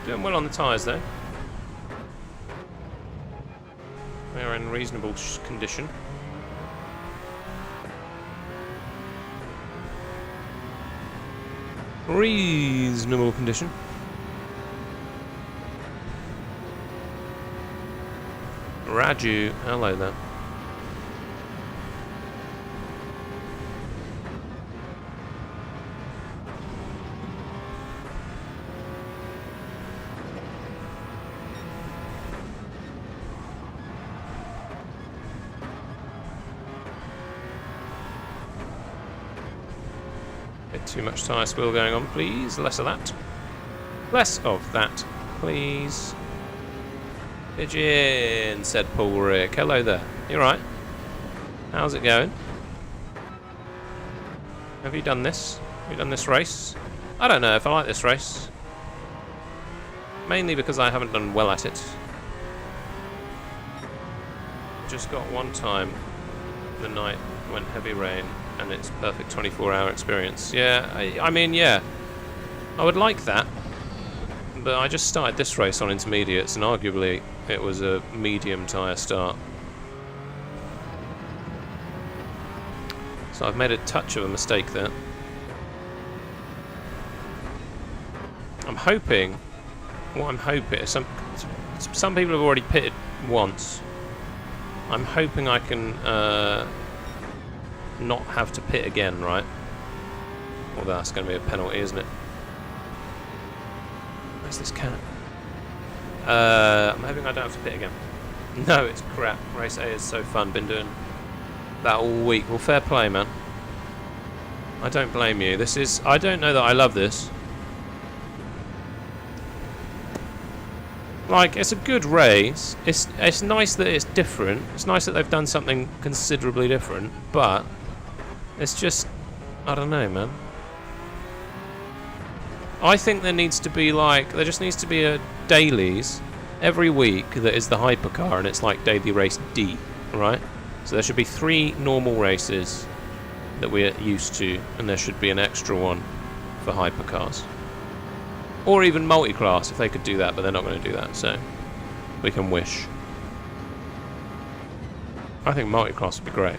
Doing well on the tyres though. They're in reasonable condition. Reasonable condition. Raju, hello there. Bit too much tyre spill going on, please. Less of that. Less of that, please. Pigeon, said Paul Rick. Hello there. You right? How's it going? Have you done this? Have you done this race? I don't know if I like this race. Mainly because I haven't done well at it. Just got one time the night when heavy rain and it's perfect 24-hour experience. Yeah, I mean, yeah. I would like that. But I just started this race on intermediates and arguably it was a medium tyre start. So I've made a touch of a mistake there. I'm hoping, what I'm hoping, some people have already pitted once. I'm hoping I can not have to pit again, right? Well, that's going to be a penalty, isn't it? Where's this cat? I'm hoping I don't have to pit again. No, it's crap. Race A is so fun. Been doing that all week. Well, fair play, man. I don't blame you. This is... I don't know that I love this. Like, it's a good race. It's nice that it's different. It's nice that they've done something considerably different. But it's just... I don't know, man. I think there needs to be, like... There just needs to be a dailies every week that is the hypercar, and it's like daily race D, right? So there should be 3 normal races that we're used to, and there should be an extra one for hypercars. Or even multi-class, if they could do that, but they're not going to do that, so we can wish. I think multi-class would be great.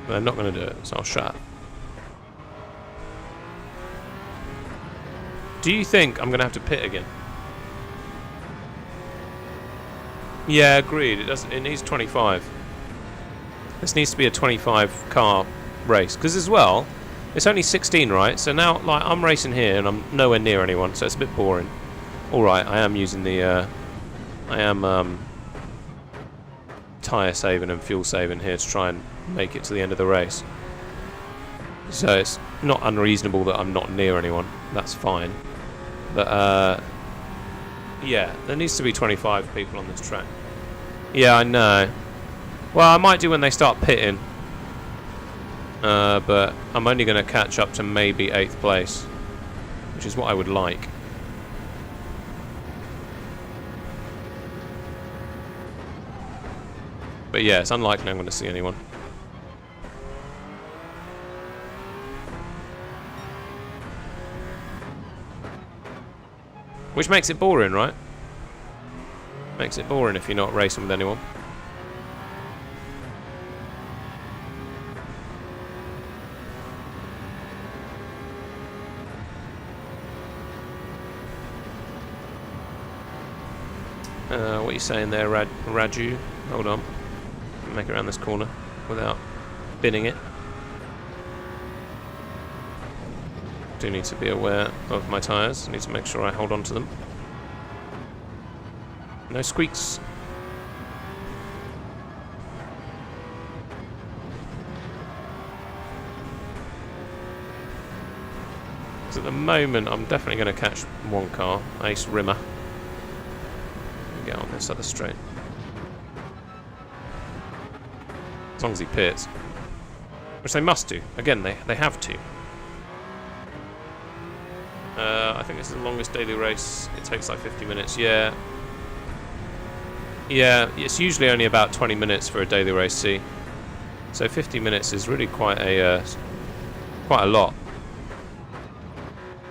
But they're not going to do it, so I'll shut up. Do you think I'm going to have to pit again? Yeah, agreed. It needs 25. This needs to be a 25 car race, because as well, it's only 16, right? So now, like, I'm racing here and I'm nowhere near anyone, so it's a bit boring. All right, I am using the, tyre saving and fuel saving here to try and make it to the end of the race. So it's not unreasonable that I'm not near anyone. That's fine. But yeah, there needs to be 25 people on this track. Yeah, I know. Well, I might do when they start pitting. But I'm only going to catch up to maybe 8th place, which is what I would like. But yeah, it's unlikely I'm going to see anyone. Which makes it boring, right? Makes it boring if you're not racing with anyone. What are you saying there, Raju? Hold on. Make it around this corner without binning it. Do need to be aware of my tyres. I need to make sure I hold on to them. No squeaks. Because at the moment, I'm definitely going to catch one car, Ace Rimmer. Get on this other straight. As long as he pits. Which they must do. Again, they have to. I think this is the longest daily race. It takes like 50 minutes. Yeah. Yeah, it's usually only about 20 minutes for a daily race C. So 50 minutes is really quite a lot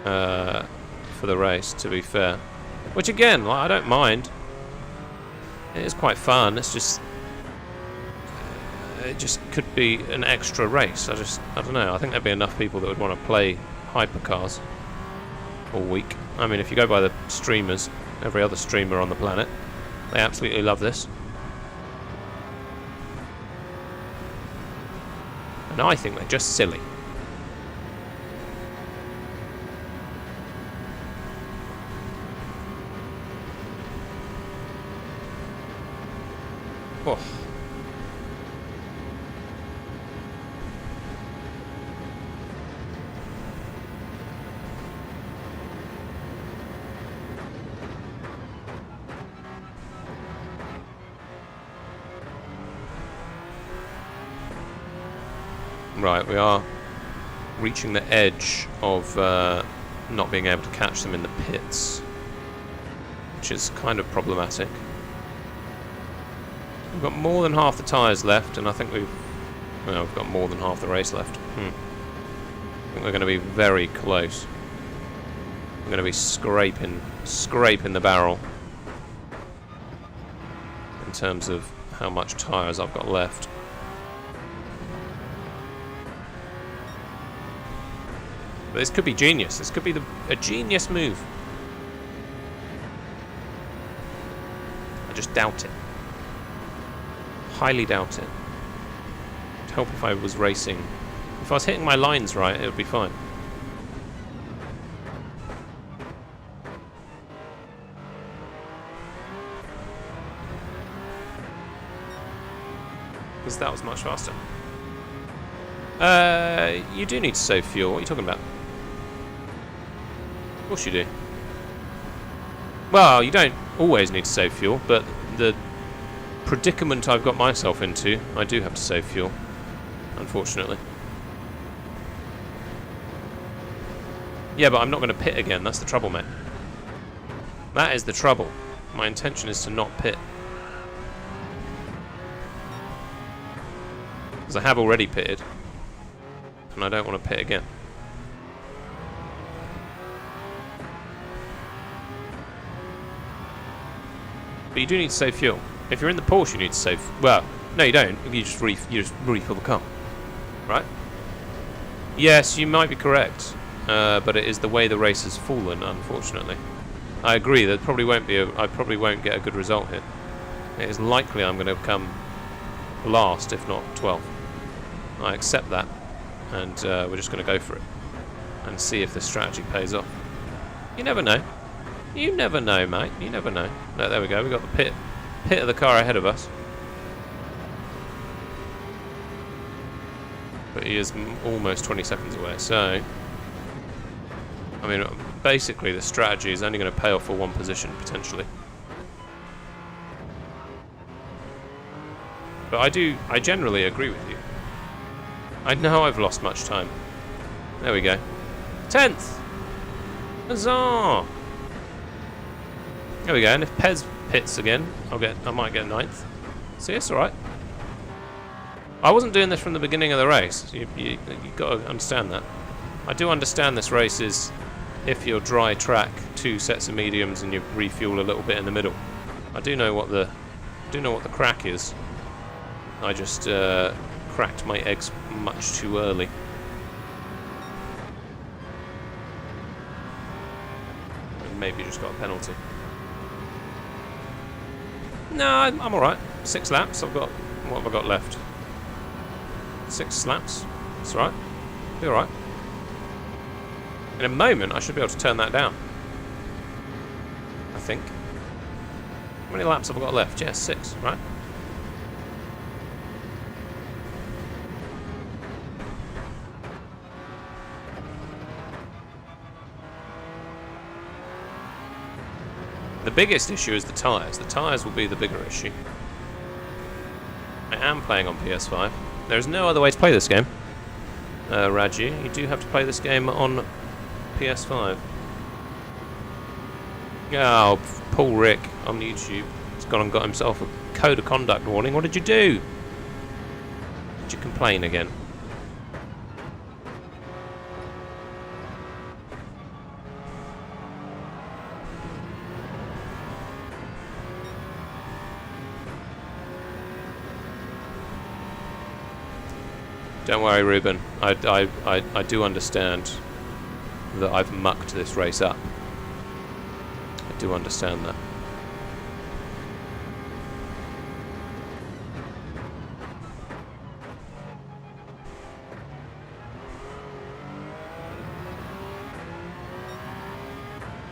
for the race, to be fair. Which again, like, I don't mind. It is quite fun. It's just it just could be an extra race. I don't know. I think there'd be enough people that would want to play hypercars all week. I mean, if you go by the streamers, every other streamer on the planet, they absolutely love this. And I think they're just silly. Oh. Right, we are reaching the edge of not being able to catch them in the pits, which is kind of problematic. We've got more than half the tyres left, and I think we've got more than half the race left. I think we're going to be very close. We're going to be scraping the barrel in terms of how much tyres I've got left. But this could be genius. This could be a genius move. I just doubt it. Highly doubt it. It'd help if I was racing. If I was hitting my lines right, it would be fine. Because that was much faster. You do need to save fuel. What are you talking about? Of course you do. Well, you don't always need to save fuel, but the predicament I've got myself into, I do have to save fuel, unfortunately. Yeah, but I'm not going to pit again. That's the trouble, mate. That is the trouble. My intention is to not pit. Because I have already pitted, and I don't want to pit again. But you do need to save fuel. If you're in the Porsche, you need to save. Well, no, you don't. You just refill the car, right? Yes, you might be correct, but it is the way the race has fallen, unfortunately. I agree. There probably won't be. I probably won't get a good result here. It is likely I'm going to come last, if not 12th. I accept that, and we're just going to go for it and see if this strategy pays off. You never know. You never know, mate. You never know. No, there we go. We got the pit of the car ahead of us. But he is almost 20 seconds away. So, I mean, basically, the strategy is only going to pay off for one position potentially. But I generally agree with you. I know I've lost much time. There we go. 10th! Huzzah! There we go, and if Pez pits again, I might get 9th. See, it's alright. I wasn't doing this from the beginning of the race. You got to understand that. I do understand this race is, if you're dry track, 2 sets of mediums and you refuel a little bit in the middle. I do know what the crack is. I just cracked my eggs much too early. And maybe just got a penalty. No, I'm alright. 6 laps. What have I got left? 6 laps. That's alright. Be alright. In a moment, I should be able to turn that down. I think. How many laps have I got left? Yeah, 6, right? The biggest issue is the tyres. The tyres will be the bigger issue. I am playing on PS5. There is no other way to play this game. Raji, you do have to play this game on PS5. Oh, Paul Rick on YouTube. He's gone and got himself a code of conduct warning. What did you do? Did you complain again? Don't worry, Ruben. I do understand that I've mucked this race up. I do understand that.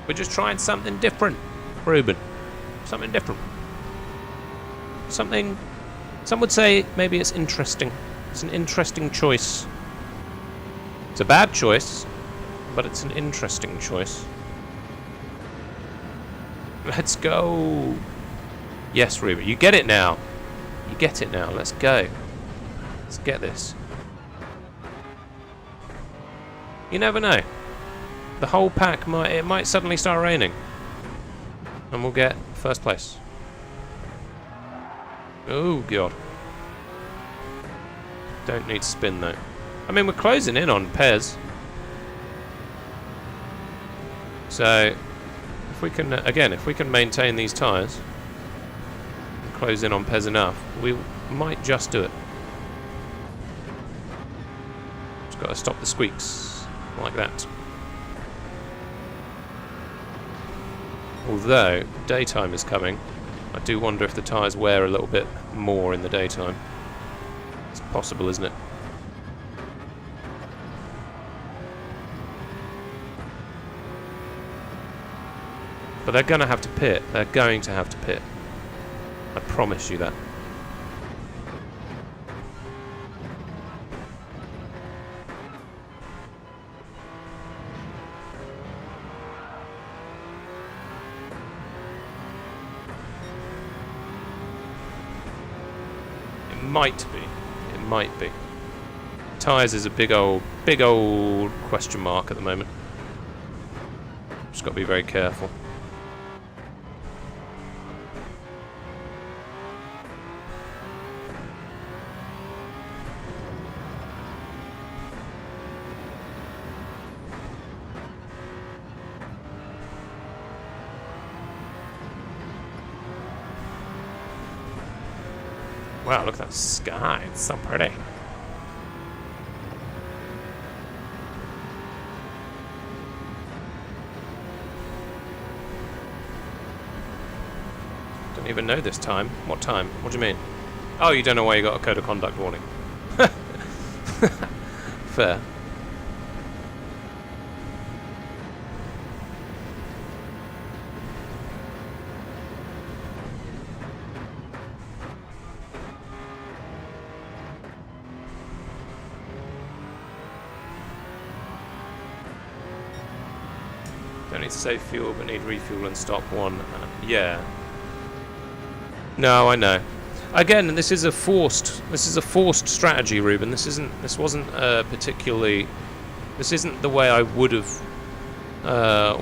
We're just trying something different, Ruben. Something different. Something... Some would say maybe it's interesting. It's an interesting choice. It's a bad choice, but it's an interesting choice. Let's go. Yes, Ruben, you get it now. You get it now. Let's go. Let's get this. You never know. The whole pack might suddenly start raining, and we'll get first place. Oh god. Don't need to spin though. I mean, we're closing in on Pez. So if we can again, if we can maintain these tyres and close in on Pez enough, we might just do it. Just got to stop the squeaks like that. Although daytime is coming, I do wonder if the tyres wear a little bit more in the daytime. It's possible, isn't it? But they're going to have to pit. They're going to have to pit. I promise you that. It might be. It might be. Tyres is a big old question mark at the moment. Just got to be very careful. Wow, look at that sky. It's so pretty. Don't even know this time. What time? What do you mean? Oh, you don't know why you got a code of conduct warning. Fair. Don't need to save fuel, but need refuel and stop one. Yeah. No, I know. Again, this is a forced strategy, Ruben. This wasn't particularly. This isn't the way I would have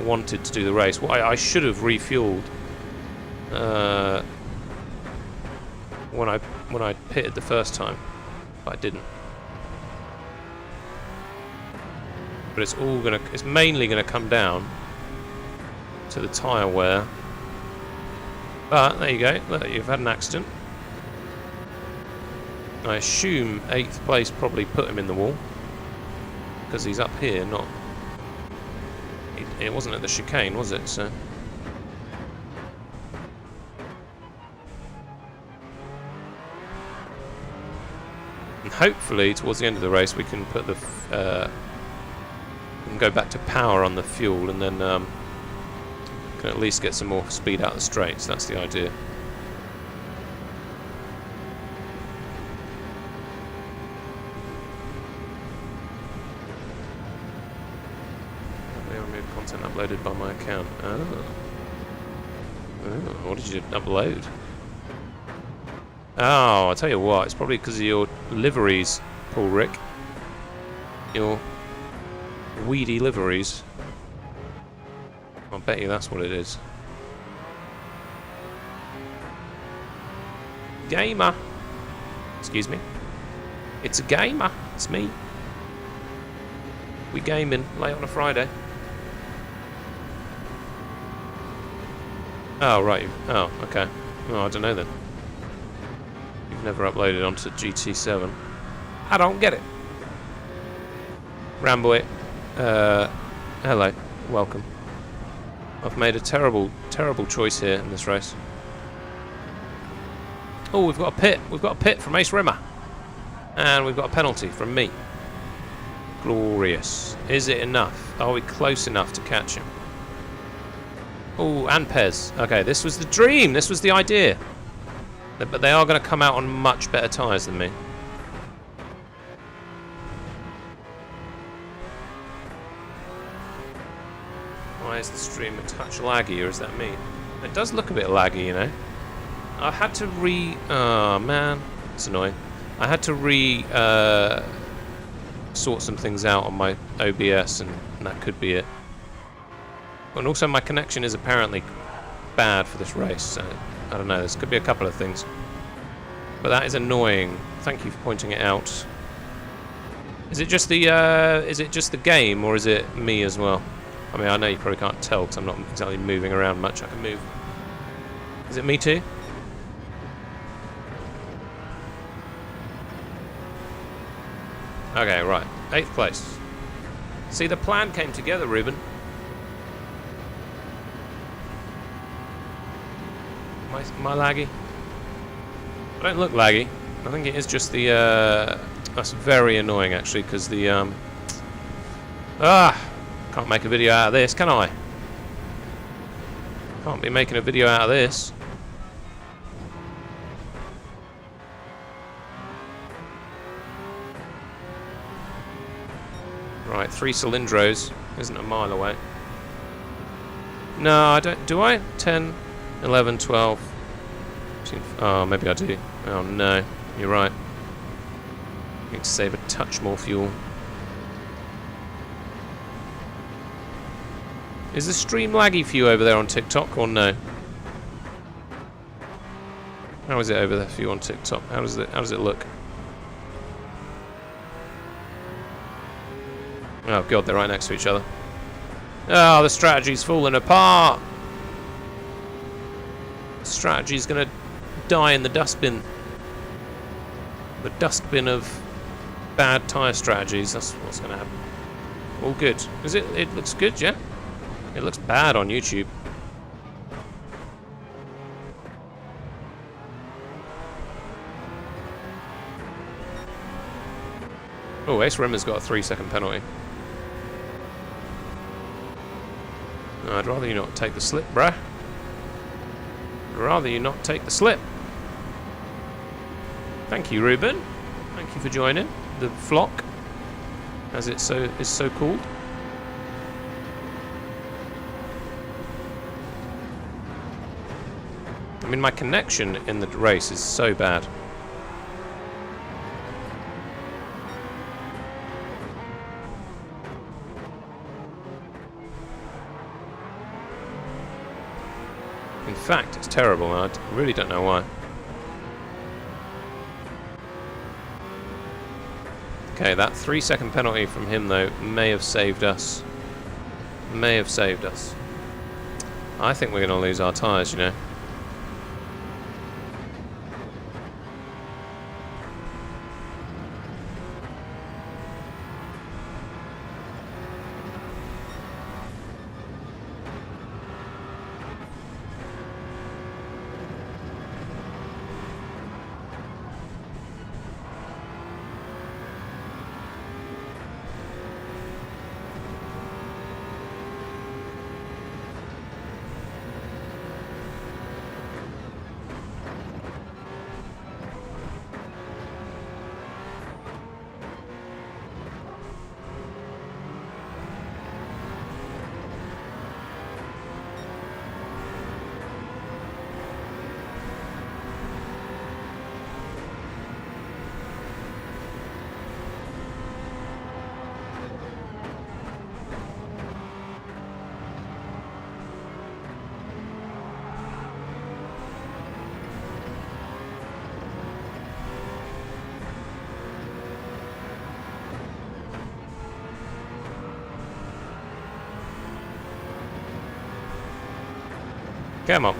wanted to do the race. Well, I should have refueled when I pitted the first time, but I didn't. But it's mainly gonna come down to the tyre wear. But there you go. Look, you've had an accident. I assume 8th place probably put him in the wall because he's up here, not. It wasn't at the chicane, was it? So. And hopefully, towards the end of the race, we can put the. We can go back to power on the fuel, and then can at least get some more speed out of the straights. That's the idea. Content uploaded by my account. Oh, what did you upload? Oh, I'll tell you what. It's probably because of your liveries, Paul Rick. Your weedy liveries. I'll bet you that's what it is. Gamer. Excuse me. It's a gamer. It's me. We gaming late on a Friday. Oh, right. Oh, okay. Oh, I don't know then. You've never uploaded onto GT7. I don't get it. Ramboy, hello, welcome. I've made a terrible, terrible choice here in this race. Oh, we've got a pit. We've got a pit from Ace Rimmer. And we've got a penalty from me. Glorious. Is it enough? Are we close enough to catch him? Oh, and Pez. Okay, this was the dream. This was the idea. But they are going to come out on much better tyres than me. Why is the stream a touch laggy, or is that me? It does look a bit laggy, you know. I had to oh man, it's annoying. I had to sort some things out on my OBS, and that could be it. And also my connection is apparently bad for this race, so I don't know, this could be a couple of things. But that is annoying. Thank you for pointing it out. Is it just the game, or is it me as well? I mean, I know you probably can't tell because I'm not exactly moving around much. I can move. Is it me too? Okay, right. 8th place. See, the plan came together, Ruben. Am I laggy? I don't look laggy. I think it is just the... that's very annoying, actually, because the... can't make a video out of this, can I? Can't be making a video out of this. Right, 3 Cylindros isn't a mile away. No, I don't. Do I? 10, 11, 12. Oh, maybe I do. Oh no, you're right. Need to save a touch more fuel. Is the stream laggy for you over there on TikTok or no? How is it over there for you on TikTok? How does it look? Oh god, they're right next to each other. Oh, the strategy's falling apart. The strategy's gonna die in the dustbin. The dustbin of bad tyre strategies. That's what's gonna happen. All good. Is it? It looks good, yeah? It looks bad on YouTube. Oh, Ace Rimmer's got a 3-second penalty. No, I'd rather you not take the slip, bruh. I'd rather you not take the slip. Thank you, Ruben. Thank you for joining the flock, as it is so called. I mean, my connection in the race is so bad. In fact, it's terrible, and I really don't know why. Okay, that 3-second penalty from him, though, may have saved us. May have saved us. I think we're going to lose our tyres, you know. Come on.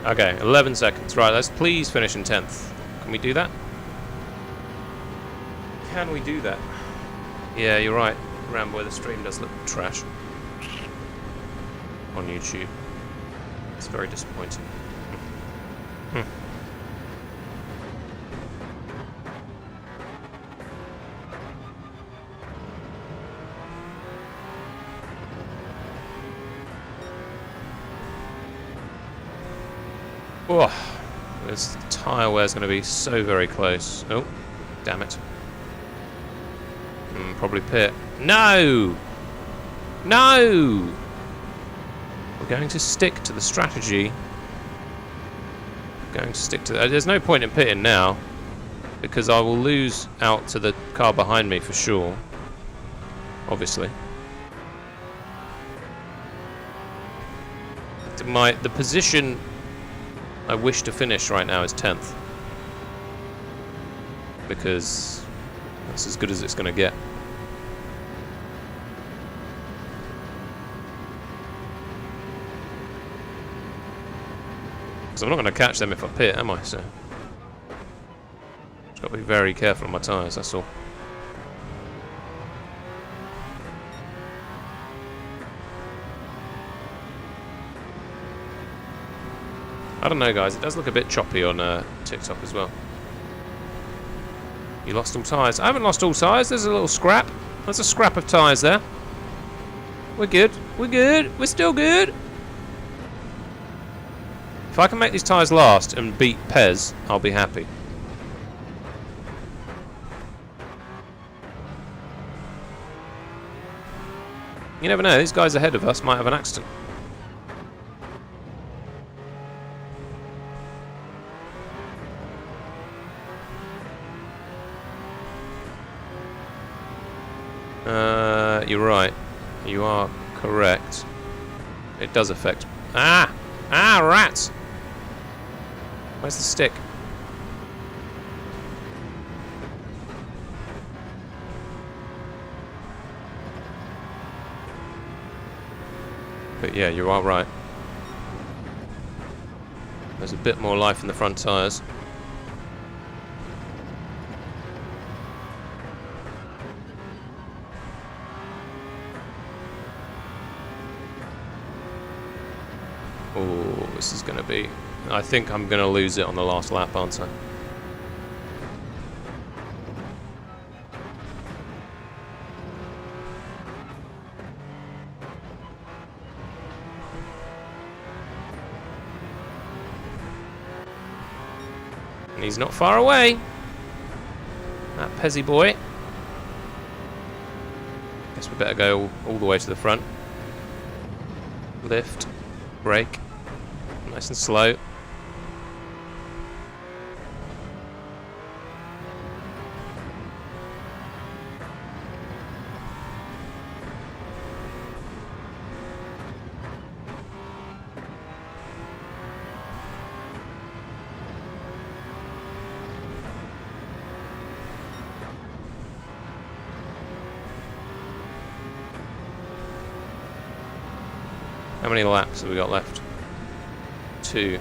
Okay, 11 seconds. Right, let's please finish in 10th. Can we do that? Can we do that? Yeah, you're right. Rambo, the stream does look trash on YouTube. It's very disappointing. Oh, this tyre wear is going to be so very close. Oh, damn it. Probably pit. No! No! We're going to stick to the strategy. Going to stick to that. There's no point in pitting now, because I will lose out to the car behind me for sure. Obviously. The position I wish to finish right now is 10th. Because that's as good as it's going to get. Because I'm not going to catch them if I pit, am I? So just got to be very careful on my tyres, that's all. I don't know, guys. It does look a bit choppy on TikTok as well. You lost all tyres. I haven't lost all tyres. There's a little scrap. There's a scrap of tyres there. We're good. We're good. We're still good. If I can make these tyres last and beat Pez, I'll be happy. You never know. These guys ahead of us might have an accident. You're right. You are correct. It does affect... Ah! Ah, rats! Where's the stick? But yeah, you are right. There's a bit more life in the front tyres. Oh, this is going to be... I think I'm going to lose it on the last lap, aren't I? And he's not far away. That Pezzy boy. Guess we better go all the way to the front. Lift. Brake. Nice and slow. How many laps have we got left? 2.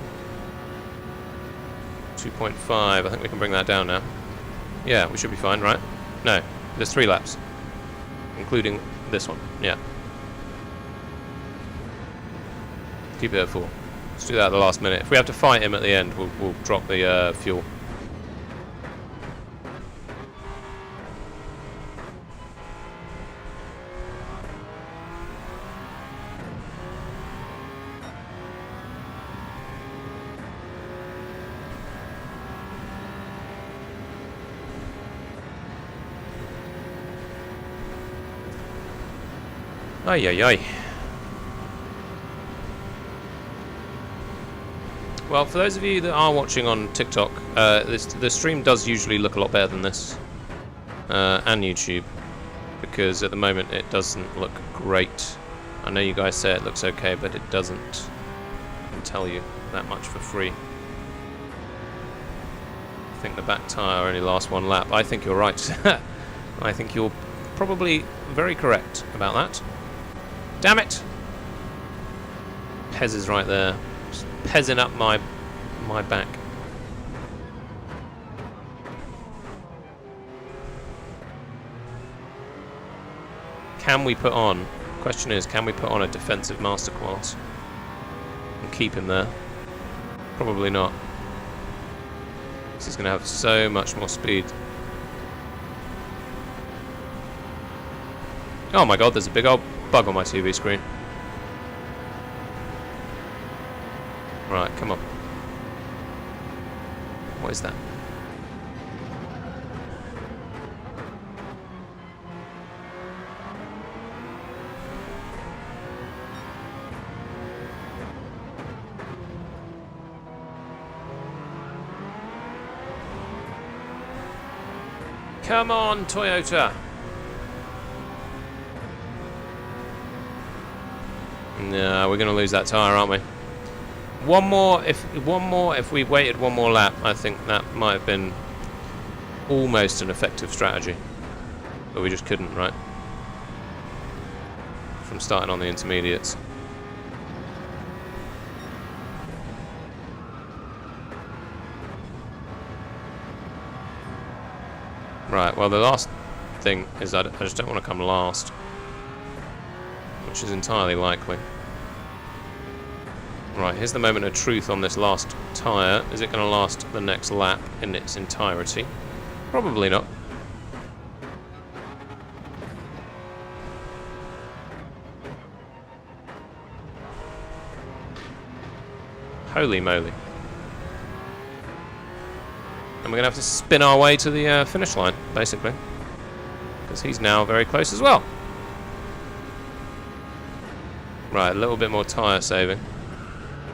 2.5. I think we can bring that down now. Yeah, we should be fine, right? No, there's 3 laps. Including this one, yeah. Keep it at 4. Let's do that at the last minute. If we have to fight him at the end, we'll drop the fuel. Ay, ay, ay. Well, for those of you that are watching on TikTok, the stream does usually look a lot better than this. And YouTube. Because at the moment it doesn't look great. I know you guys say it looks okay, but it doesn't. I can tell you that much for free. I think the back tyre only lasts 1 lap. I think you're right. I think you're probably very correct about that. Damn it! Pez is right there. Just pezzing up my back. Can we put on? Question is, can we put on a defensive master class and keep him there? Probably not. This is going to have so much more speed. Oh my god, there's a big old bug on my TV screen. Right, come on. What is that? Come on, Toyota. No, we're going to lose that tyre, aren't we? One more. If we waited one more lap, I think that might have been almost an effective strategy, but we just couldn't, right? From starting on the intermediates. Right, well, the last thing is I just don't want to come last, which is entirely likely. Right, here's the moment of truth on this last tyre. Is it going to last the next lap in its entirety? Probably not. Holy moly. And we're going to have to spin our way to the finish line, basically. Because he's now very close as well. Right, a little bit more tyre saving.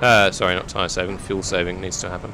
Sorry, not tyre saving, fuel saving needs to happen.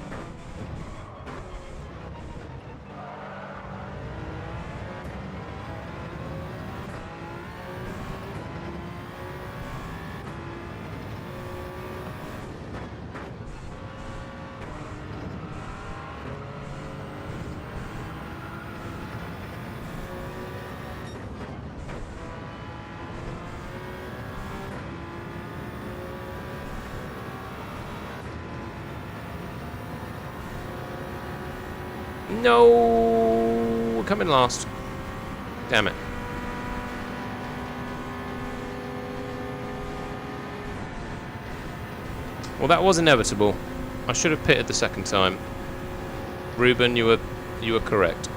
No, we're coming last. Damn it. Well, that was inevitable. I should have pitted the second time. Ruben, you were correct.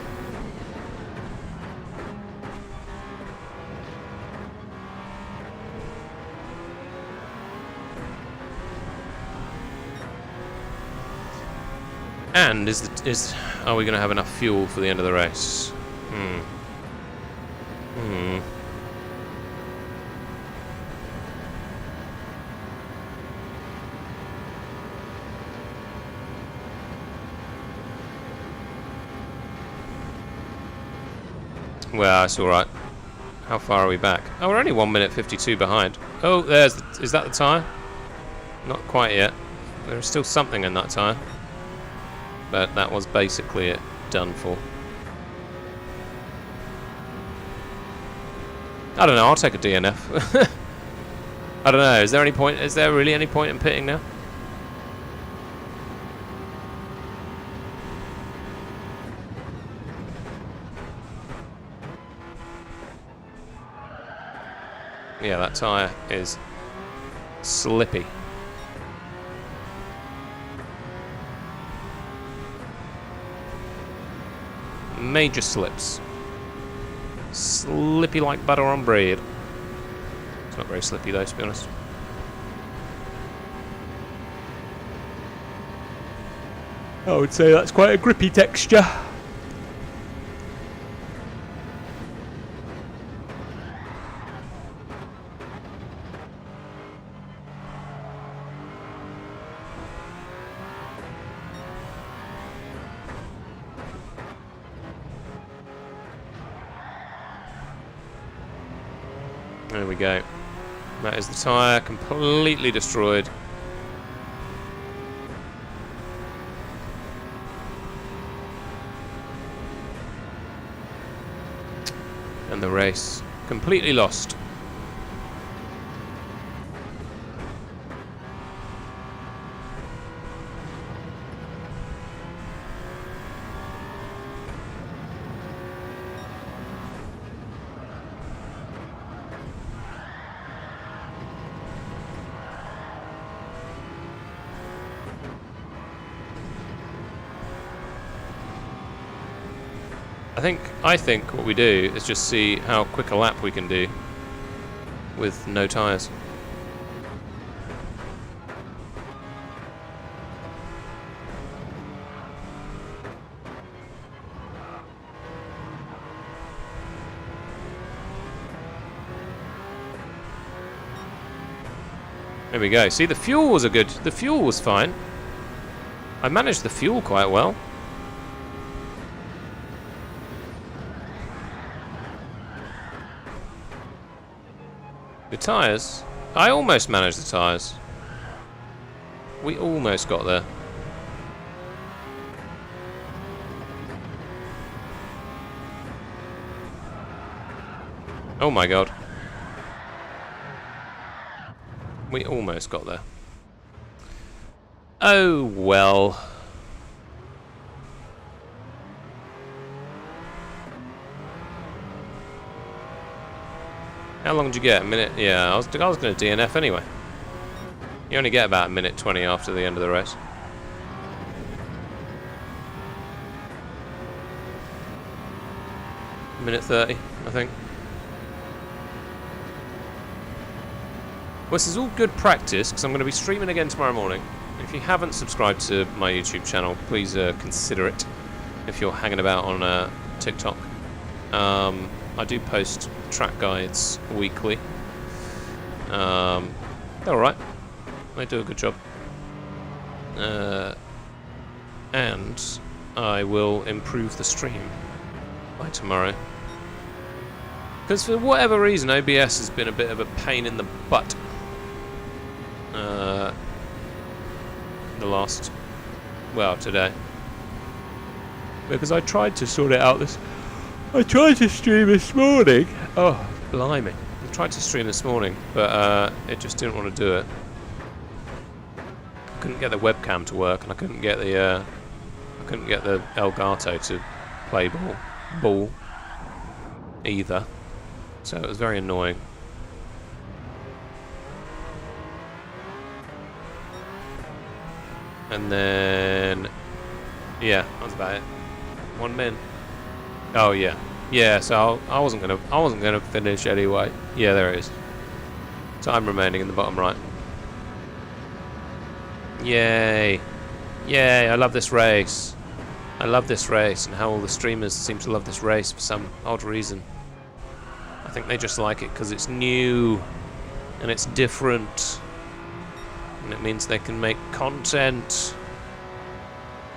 And are we going to have enough fuel for the end of the race? Well, that's all right. How far are we back? Oh, we're only 1 minute 52 behind. Oh, is that the tyre? Not quite yet. There's still something in that tyre. But that was basically it, done for. I don't know, I'll take a DNF. I don't know, is there really any point in pitting now? Yeah, that tyre is slippy. Major slips. Slippy like butter on bread. It's not very slippy though, to be honest. I would say that's quite a grippy texture. There we go. That is the tyre, completely destroyed. And the race completely lost. I think what we do is just see how quick a lap we can do with no tyres. There we go. See, the fuels are good. The fuel was fine. I managed the fuel quite well. The tyres? I almost managed the tyres. We almost got there. Oh my god. We almost got there. Oh well. How long did you get? A minute? Yeah, I was going to DNF anyway. You only get about a minute 20 after the end of the race. Minute 30, I think. Well, this is all good practice because I'm going to be streaming again tomorrow morning. If you haven't subscribed to my YouTube channel, please consider it if you're hanging about on TikTok. I do post track guides weekly. They're alright. They do a good job. And I will improve the stream by tomorrow. Because for whatever reason, OBS has been a bit of a pain in the butt. The last... well, today. Because I tried to sort it out this... I tried to stream this morning. Oh, blimey. I tried to stream this morning, but it just didn't want to do it. I couldn't get the webcam to work, and I couldn't get the Elgato to play ball either. So it was very annoying. And then, yeah, that's about it. 1 min. Oh yeah, yeah. So I wasn't gonna finish anyway. Yeah, there it is. Time remaining in the bottom right. Yay, yay! I love this race. I love this race, and how all the streamers seem to love this race for some odd reason. I think they just like it because it's new and it's different. And it means they can make content.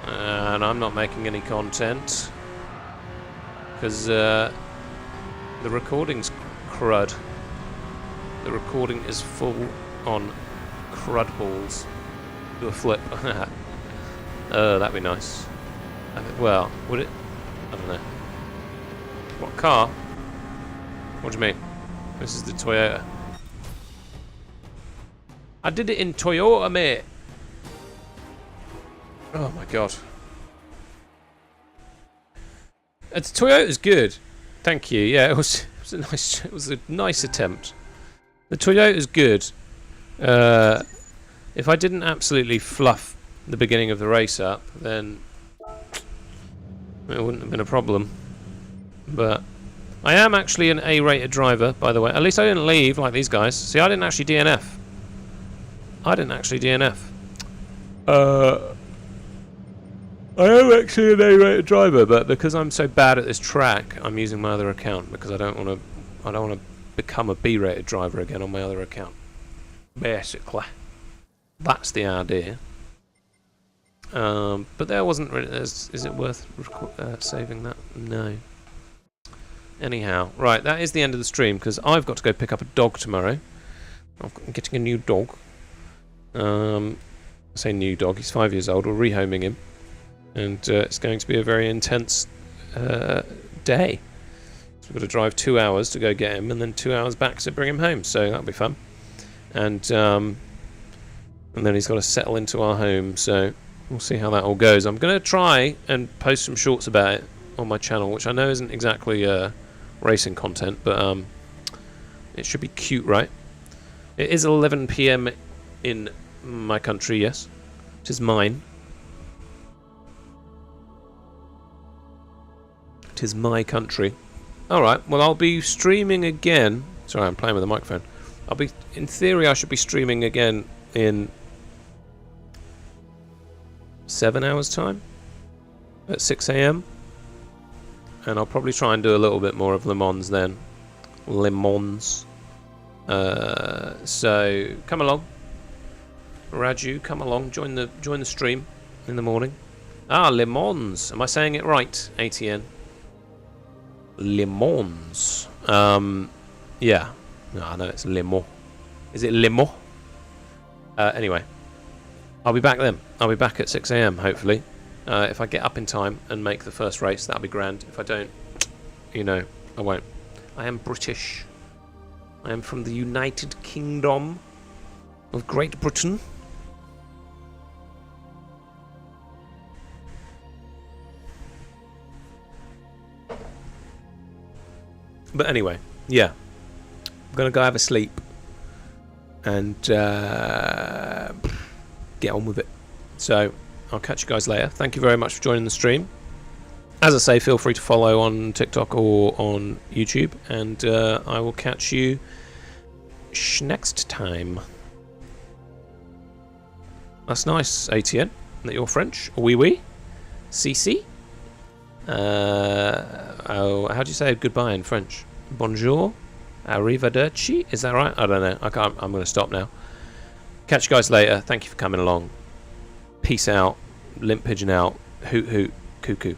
And I'm not making any content. Because the recording's crud. The recording is full on crud balls. Do a flip. That'd be nice. Well, would it? I don't know. What car? What do you mean? This is the Toyota. I did it in Toyota, mate. Oh my god. The Toyota's good. Thank you. Yeah, it was a nice attempt. The Toyota's good. If I didn't absolutely fluff the beginning of the race up, then it wouldn't have been a problem. But I am actually an A-rated driver, by the way. At least I didn't leave like these guys. See, I didn't actually DNF. I am actually an A-rated driver, but because I'm so bad at this track, I'm using my other account because I don't want to become a B-rated driver again on my other account. Basically, that's the idea. But there wasn't really. Is it worth saving that? No. Anyhow, right, that is the end of the stream because I've got to go pick up a dog tomorrow. I'm getting a new dog. I say new dog. He's 5 years old. We're rehoming him. And it's going to be a very intense day. So we've got to drive 2 hours to go get him, and then 2 hours back to bring him home. So that'll be fun. And then he's got to settle into our home. So we'll see how that all goes. I'm going to try and post some shorts about it on my channel, which I know isn't exactly racing content, but it should be cute, right? It is 11 PM in my country, yes. It is mine. 'Tis my country. Alright, well, I'll be streaming again. Sorry, I'm playing with the microphone. In theory, I should be streaming again in 7 hours' time at 6 a.m. And I'll probably try and do a little bit more of Le Mans then. Le Mans. So come along, Raju. Come along. Join the stream in the morning. Ah, Le Mans. Am I saying it right? ATN. Le Mans. Yeah. No, I know it's Le Mans. Is it Le Mans? Anyway, I'll be back then. I'll be back at 6 a.m. hopefully. If I get up in time and make the first race, that'll be grand. If I don't, you know, I won't. I am British. I am from the United Kingdom of Great Britain. But anyway, yeah. I'm going to go have a sleep and get on with it. So I'll catch you guys later. Thank you very much for joining the stream. As I say, feel free to follow on TikTok or on YouTube, and I will catch you next time. That's nice, ATN, that you're French. Oui. CC. Oh, how do you say goodbye in French? Bonjour. Arrivederci. Is that right? I don't know. I can't. I'm going to stop now. Catch you guys later. Thank you for coming along. Peace out. Limp pigeon out. Hoot hoot. Cuckoo.